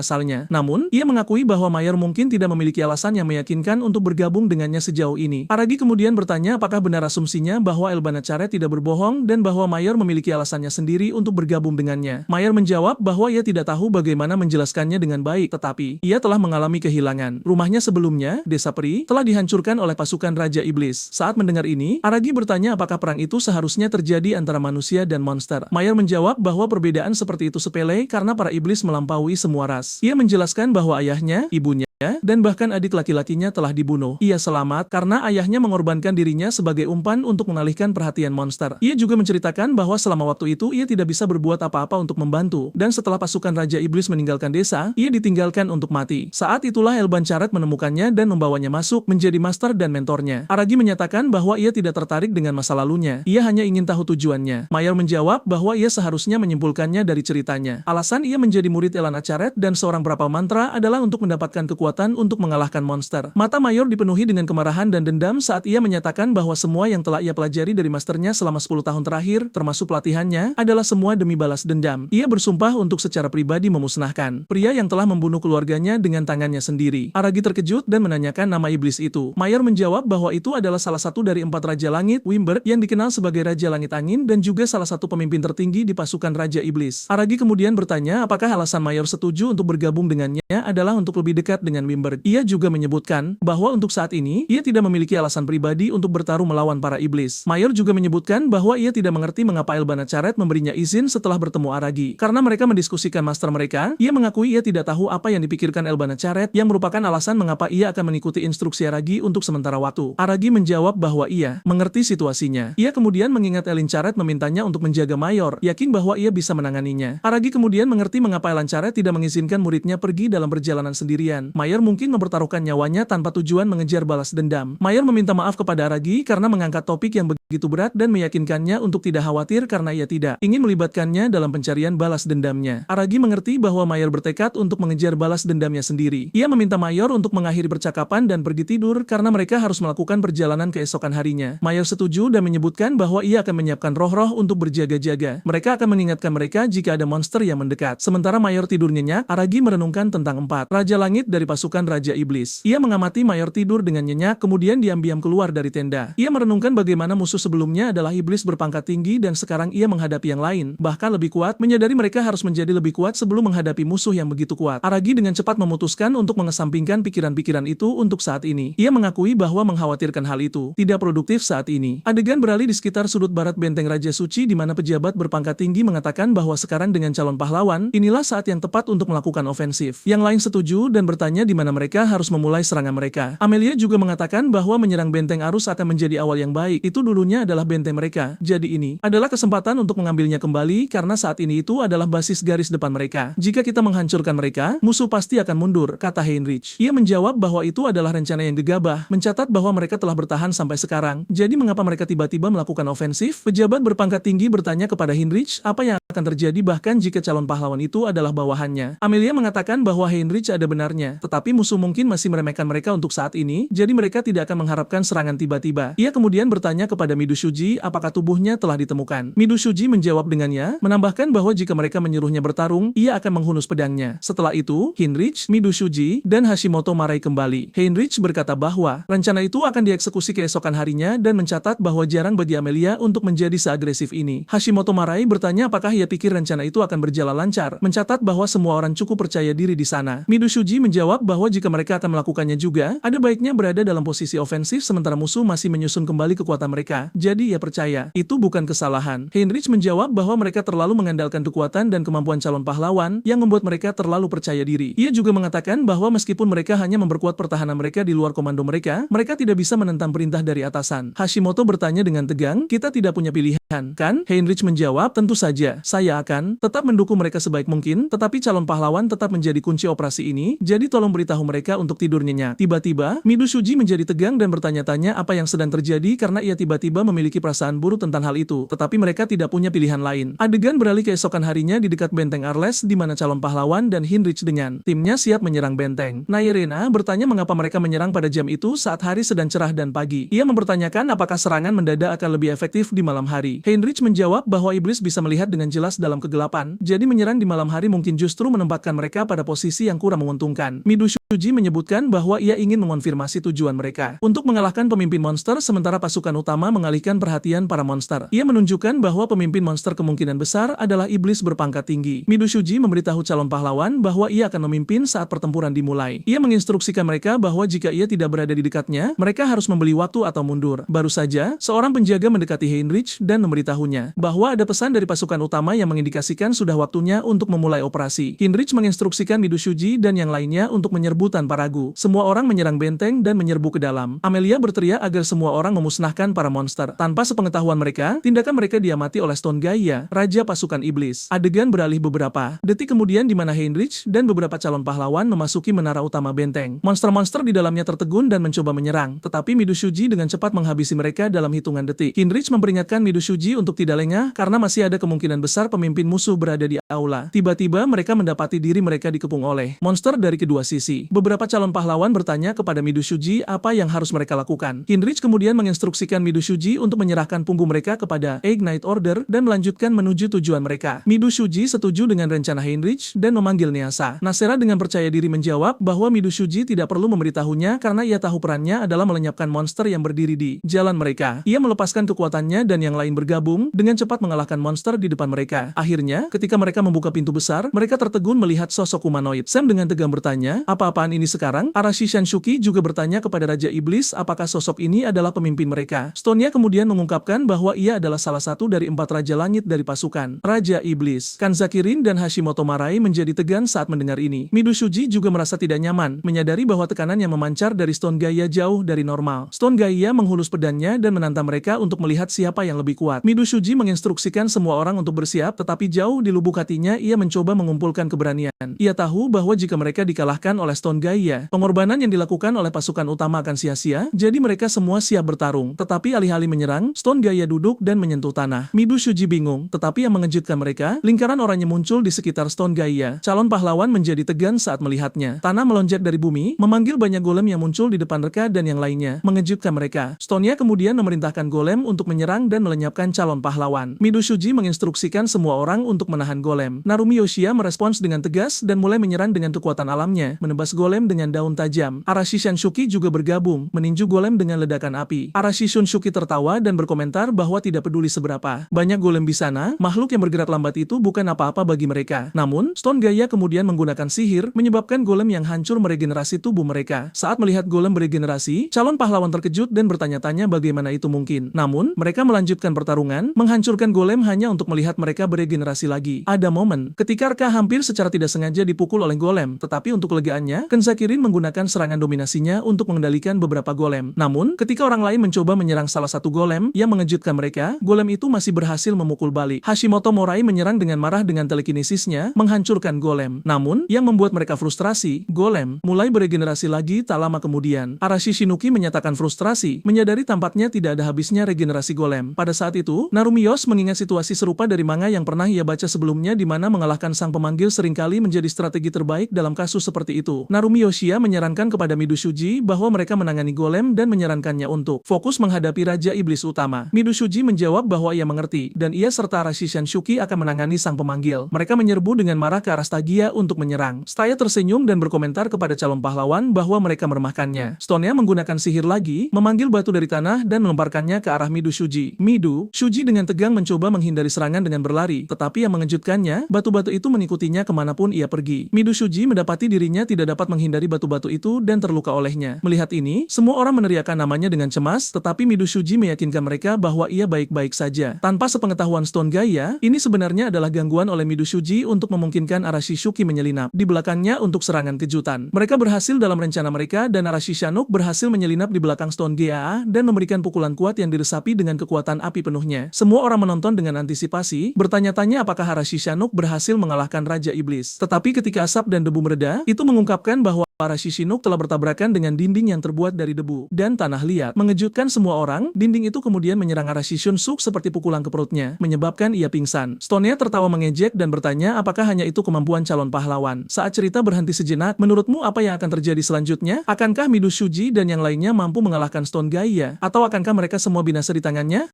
asalnya. Namun, ia mengakui bahwa Mayor mungkin tidak memiliki alasan yang meyakinkan untuk bergabung dengannya sejauh ini. Aragi kemudian bertanya apakah benar asumsinya bahwa Elbanacharet tidak berbohong dan bahwa Mayor memiliki alasannya sendiri untuk bergabung dengannya. Mayor menjawab bahwa ia tidak tahu bagaimana menjelaskannya dengan baik, tetapi ia telah mengalami kehilangan rumahnya sebelumnya, Desa Peri, telah dihancurkan oleh pasukan Raja Iblis. Saat mendengar ini, Aragi bertanya apakah perang itu seharusnya terjadi antara manusia dan monster. Mayor menjawab bahwa perbedaan seperti itu sepele karena para iblis melampaui semua ras. Ia menjelaskan bahwa ayahnya, ibunya, dan bahkan adik laki-lakinya telah dibunuh. Ia selamat karena ayahnya mengorbankan dirinya sebagai umpan untuk mengalihkan perhatian monster. Ia juga menceritakan bahwa selama waktu itu ia tidak bisa berbuat apa-apa untuk membantu, dan setelah pasukan Raja Iblis meninggalkan desa, ia ditinggalkan untuk mati. Saat itulah Elbanacharet menemukannya dan membawanya masuk menjadi master dan mentornya. Aragi menyatakan bahwa ia tidak tertarik dengan masa lalunya. Ia hanya ingin tahu tujuannya. Mayor menjawab bahwa ia seharusnya menyimpulkannya dari ceritanya. Alasan ia menjadi murid Elbanacharet dan seorang prapa mantra adalah untuk mendapatkan kekuatan untuk mengalahkan monster. Mata Mayor dipenuhi dengan kemarahan dan dendam saat ia menyatakan bahwa semua yang telah ia pelajari dari masternya selama 10 tahun terakhir, termasuk pelatihannya, adalah semua demi balas dendam. Ia bersumpah untuk secara pribadi memusnahkan pria yang telah membunuh keluarganya dengan tangannya sendiri. Aragi terkejut dan menanyakan nama iblis itu. Mayor menjawab bahwa itu adalah salah satu dari 4 Raja Langit, Wimber, yang dikenal sebagai Raja Langit Angin dan juga salah satu pemimpin tertinggi di pasukan Raja Iblis. Aragi kemudian bertanya apakah alasan Mayor setuju untuk bergabung dengannya adalah untuk lebih dekat dengan dengan Wimberg. Ia juga menyebutkan bahwa untuk saat ini, ia tidak memiliki alasan pribadi untuk bertarung melawan para iblis. Mayor juga menyebutkan bahwa ia tidak mengerti mengapa Elbana Caret memberinya izin setelah bertemu Aragi. Karena mereka mendiskusikan master mereka, ia mengakui ia tidak tahu apa yang dipikirkan Elbana Caret yang merupakan alasan mengapa ia akan mengikuti instruksi Aragi untuk sementara waktu. Aragi menjawab bahwa ia mengerti situasinya. Ia kemudian mengingat Elin Caret memintanya untuk menjaga Mayor, yakin bahwa ia bisa menanganinya. Aragi kemudian mengerti mengapa Elin Caret tidak mengizinkan muridnya pergi dalam perjalanan sendirian. Mayor mungkin mempertaruhkan nyawanya tanpa tujuan mengejar balas dendam. Mayor meminta maaf kepada Aragi karena mengangkat topik yang begitu berat dan meyakinkannya untuk tidak khawatir karena ia tidak ingin melibatkannya dalam pencarian balas dendamnya. Aragi mengerti bahwa Mayor bertekad untuk mengejar balas dendamnya sendiri. Ia meminta Mayor untuk mengakhiri percakapan dan pergi tidur karena mereka harus melakukan perjalanan keesokan harinya. Mayor setuju dan menyebutkan bahwa ia akan menyiapkan roh-roh untuk berjaga-jaga. Mereka akan mengingatkan mereka jika ada monster yang mendekat. Sementara Mayor tidur nyenyak, Aragi merenungkan tentang 4 Raja Langit dari pasukan Raja Iblis. Ia mengamati Mayor tidur dengan nyenyak, kemudian diam-diam keluar dari tenda. Ia merenungkan bagaimana musuh sebelumnya adalah iblis berpangkat tinggi dan sekarang ia menghadapi yang lain, bahkan lebih kuat, menyadari mereka harus menjadi lebih kuat sebelum menghadapi musuh yang begitu kuat. Aragi dengan cepat memutuskan untuk mengesampingkan pikiran-pikiran itu untuk saat ini. Ia mengakui bahwa mengkhawatirkan hal itu tidak produktif saat ini. Adegan beralih di sekitar sudut barat benteng Raja Suci di mana pejabat berpangkat tinggi mengatakan bahwa sekarang dengan calon pahlawan, inilah saat yang tepat untuk melakukan ofensif. Yang lain setuju dan bertanya di mana mereka harus memulai serangan mereka. Amelia juga mengatakan bahwa menyerang benteng Arus akan menjadi awal yang baik. Itu dulunya adalah benteng mereka. Jadi ini adalah kesempatan untuk mengambilnya kembali karena saat ini itu adalah basis garis depan mereka. Jika kita menghancurkan mereka, musuh pasti akan mundur, kata Heinrich. Ia menjawab bahwa itu adalah rencana yang gegabah, mencatat bahwa mereka telah bertahan sampai sekarang. Jadi mengapa mereka tiba-tiba melakukan ofensif? Pejabat berpangkat tinggi bertanya kepada Heinrich apa yang akan terjadi bahkan jika calon pahlawan itu adalah bawahannya. Amelia mengatakan bahwa Heinrich ada benarnya, tetapi musuh mungkin masih meremehkan mereka untuk saat ini, jadi mereka tidak akan mengharapkan serangan tiba-tiba. Ia kemudian bertanya kepada Midu Shuji apakah tubuhnya telah ditemukan. Midu Shuji menjawab dengannya, menambahkan bahwa jika mereka menyuruhnya bertarung, ia akan menghunus pedangnya. Setelah itu, Heinrich, Midu Shuji, dan Hashimoto Marai kembali. Heinrich berkata bahwa rencana itu akan dieksekusi keesokan harinya dan mencatat bahwa jarang bagi Amelia untuk menjadi seagresif ini. Hashimoto Marai bertanya apakah ia pikir rencana itu akan berjalan lancar, mencatat bahwa semua orang cukup percaya diri di sana. Midu Shuji menjawab bahwa jika mereka akan melakukannya juga, ada baiknya berada dalam posisi ofensif sementara musuh masih menyusun kembali kekuatan mereka. Jadi ia percaya, itu bukan kesalahan. Heinrich menjawab bahwa mereka terlalu mengandalkan kekuatan dan kemampuan calon pahlawan yang membuat mereka terlalu percaya diri. Ia juga mengatakan bahwa meskipun mereka hanya memperkuat pertahanan mereka di luar komando mereka, mereka tidak bisa menentang perintah dari atasan. Hashimoto bertanya dengan tegang, kita tidak punya pilihan, kan? Heinrich menjawab, tentu saja, saya akan tetap mendukung mereka sebaik mungkin, tetapi calon pahlawan tetap menjadi kunci operasi ini, jadi tolong beritahu mereka untuk tidur nyenyak. Tiba-tiba, Midu Shuji menjadi tegang dan bertanya-tanya apa yang sedang terjadi karena ia tiba-tiba memiliki perasaan buruk tentang hal itu, tetapi mereka tidak punya pilihan lain. Adegan beralih keesokan harinya di dekat benteng Arles di mana calon pahlawan dan Heinrich dengan timnya siap menyerang benteng. Nairena bertanya mengapa mereka menyerang pada jam itu saat hari sedang cerah dan pagi. Ia mempertanyakan apakah serangan mendadak akan lebih efektif di malam hari. Heinrich menjawab bahwa iblis bisa melihat dengan jelas dalam kegelapan, jadi menyerang di malam hari mungkin justru menempatkan mereka pada posisi yang kurang menguntungkan. Midu Shuji menyebutkan bahwa ia ingin mengonfirmasi tujuan mereka untuk mengalahkan pemimpin monster sementara pasukan utama mengalihkan perhatian para monster. Ia menunjukkan bahwa pemimpin monster kemungkinan besar adalah iblis berpangkat tinggi. Midu Shuji memberitahu calon pahlawan bahwa ia akan memimpin saat pertempuran dimulai. Ia menginstruksikan mereka bahwa jika ia tidak berada di dekatnya, mereka harus membeli waktu atau mundur. Baru saja, seorang penjaga mendekati Heinrich dan memberitahunya bahwa ada pesan dari pasukan utama yang mengindikasikan sudah waktunya untuk memulai operasi. Heinrich menginstruksikan Midu Shuji dan yang lainnya untuk menyerbu tanpa ragu. Semua orang menyerang benteng dan menyerbu ke dalam. Amelia berteriak agar semua orang memusnahkan para monster. Tanpa sepengetahuan mereka, tindakan mereka diamati oleh Stone Gaia, raja pasukan iblis. Adegan beralih beberapa detik kemudian di mana Heinrich dan beberapa calon pahlawan memasuki menara utama benteng. Monster-monster di dalamnya tertegun dan mencoba menyerang, tetapi Midu Shuji dengan cepat menghabisi mereka dalam hitungan detik. Heinrich memperingatkan Midu Shuji untuk tidak lengah karena masih ada kemungkinan besar pemimpin musuh berada di aula. Tiba-tiba mereka mendapati diri mereka dikepung oleh monster dari kedua sisi. Beberapa calon pahlawan bertanya kepada Midu Shuji apa yang harus mereka lakukan. Heinrich kemudian menginstruksikan Midu Shuji untuk menyerahkan punggung mereka kepada Ignite Order dan melanjutkan menuju tujuan mereka. Midu Shuji setuju dengan rencana Heinrich dan memanggil Neasa. Nasera dengan percaya diri menjawab bahwa Midu Shuji tidak perlu memberitahunya karena ia tahu perannya adalah melenyapkan monster yang berdiri di jalan mereka. Ia melepaskan kekuatannya dan yang lain bergerak bergabung, dengan cepat mengalahkan monster di depan mereka. Akhirnya, ketika mereka membuka pintu besar, mereka tertegun melihat sosok humanoid. Sam dengan tegang bertanya, apa-apaan ini sekarang? Arashi Shunshuki juga bertanya kepada Raja Iblis apakah sosok ini adalah pemimpin mereka. Stonia kemudian mengungkapkan bahwa ia adalah salah satu dari 4 Raja Langit dari pasukan Raja Iblis. Kanzaki Rin dan Hashimoto Marai menjadi tegang saat mendengar ini. Midoshuji juga merasa tidak nyaman, menyadari bahwa tekanan yang memancar dari Stone Gaia jauh dari normal. Stone Gaia menghulus pedangnya dan menantang mereka untuk melihat siapa yang lebih kuat. Midoshuji menginstruksikan semua orang untuk bersiap, tetapi jauh di lubuk hatinya ia mencoba mengumpulkan keberanian. Ia tahu bahwa jika mereka dikalahkan oleh Stone Gaia, pengorbanan yang dilakukan oleh pasukan utama akan sia-sia, jadi mereka semua siap bertarung. Tetapi alih-alih menyerang, Stone Gaia duduk dan menyentuh tanah. Midoshuji bingung, tetapi yang mengejutkan mereka, lingkaran oranye muncul di sekitar Stone Gaia. Calon pahlawan menjadi tegang saat melihatnya. Tanah melonjak dari bumi, memanggil banyak golem yang muncul di depan mereka dan yang lainnya, mengejutkan mereka. Stonia kemudian memerintahkan golem untuk menyerang dan melenyapkan calon pahlawan. Midoshuji menginstruksikan semua orang untuk menahan golem. Narumi Yoshia merespons dengan tegas dan mulai menyerang dengan kekuatan alamnya, menebas golem dengan daun tajam. Arashi Shunshuki juga bergabung, meninju golem dengan ledakan api. Arashi Shunshuki tertawa dan berkomentar bahwa tidak peduli seberapa banyak golem di sana, makhluk yang bergerak lambat itu bukan apa-apa bagi mereka. Namun, Stone Gaia kemudian menggunakan sihir, menyebabkan golem yang hancur meregenerasi tubuh mereka. Saat melihat golem beregenerasi, calon pahlawan terkejut dan bertanya-tanya bagaimana itu mungkin. Namun, mereka melanjutkan pertarungan, menghancurkan golem hanya untuk melihat mereka beregenerasi lagi. Ada momen ketika Arka hampir secara tidak sengaja dipukul oleh golem, tetapi untuk kelegaannya, Kanzaki Rin menggunakan serangan dominasinya untuk mengendalikan beberapa golem. Namun, ketika orang lain mencoba menyerang salah satu golem yang mengejutkan mereka, golem itu masih berhasil memukul balik. Hashimoto Marai menyerang dengan marah dengan telekinesisnya, menghancurkan golem. Namun, yang membuat mereka frustrasi, golem mulai beregenerasi lagi tak lama kemudian. Arashi Shinuki menyatakan frustrasi, menyadari tampaknya tidak ada habisnya regenerasi golem. Pada saat itu, Narumi Yos mengingat situasi serupa dari manga yang pernah ia baca sebelumnya di mana mengalahkan sang pemanggil seringkali menjadi strategi terbaik dalam kasus seperti itu. Narumi Yoshia menyarankan kepada Midoshuji bahwa mereka menangani golem dan menyarankannya untuk fokus menghadapi Raja Iblis utama. Midoshuji menjawab bahwa ia mengerti, dan ia serta Arashi Shunshuki akan menangani sang pemanggil. Mereka menyerbu dengan marah ke arah Stagia untuk menyerang. Staya tersenyum dan berkomentar kepada calon pahlawan bahwa mereka meremahkannya. Stonia menggunakan sihir lagi, memanggil batu dari tanah dan melemparkannya ke arah Midoshuji. Midoshuji dengan tegang mencoba menghindari serangan dengan berlari, tetapi yang mengejutkannya, batu-batu itu mengikutinya kemanapun ia pergi. Midoshuji mendapati dirinya tidak dapat menghindari batu-batu itu dan terluka olehnya. Melihat ini, semua orang meneriakkan namanya dengan cemas, tetapi Midoshuji meyakinkan mereka bahwa ia baik-baik saja. Tanpa sepengetahuan Stone Gaia, ini sebenarnya adalah gangguan oleh Midoshuji untuk memungkinkan Arashi Shuki menyelinap di belakangnya untuk serangan kejutan. Mereka berhasil dalam rencana mereka dan Arashi Shanuk berhasil menyelinap di belakang Stone Gaia dan memberikan pukulan kuat yang diresapi dengan kekuatan api penuhnya. Semua orang menonton dengan antisipasi, bertanya-tanya apakah Arashi Shanuk berhasil mengalahkan Raja Iblis. Tetapi ketika asap dan debu mereda, itu mengungkapkan bahwa Arashi Shinuk telah bertabrakan dengan dinding yang terbuat dari debu dan tanah liat. Mengejutkan semua orang, dinding itu kemudian menyerang Arashi Shunsuk seperti pukulan ke perutnya, menyebabkan ia pingsan. Stonia tertawa mengejek dan bertanya apakah hanya itu kemampuan calon pahlawan. Saat cerita berhenti sejenak, menurutmu apa yang akan terjadi selanjutnya? Akankah Midoshuji dan yang lainnya mampu mengalahkan Stone Gaia? Atau akankah mereka semua binasa di tangannya?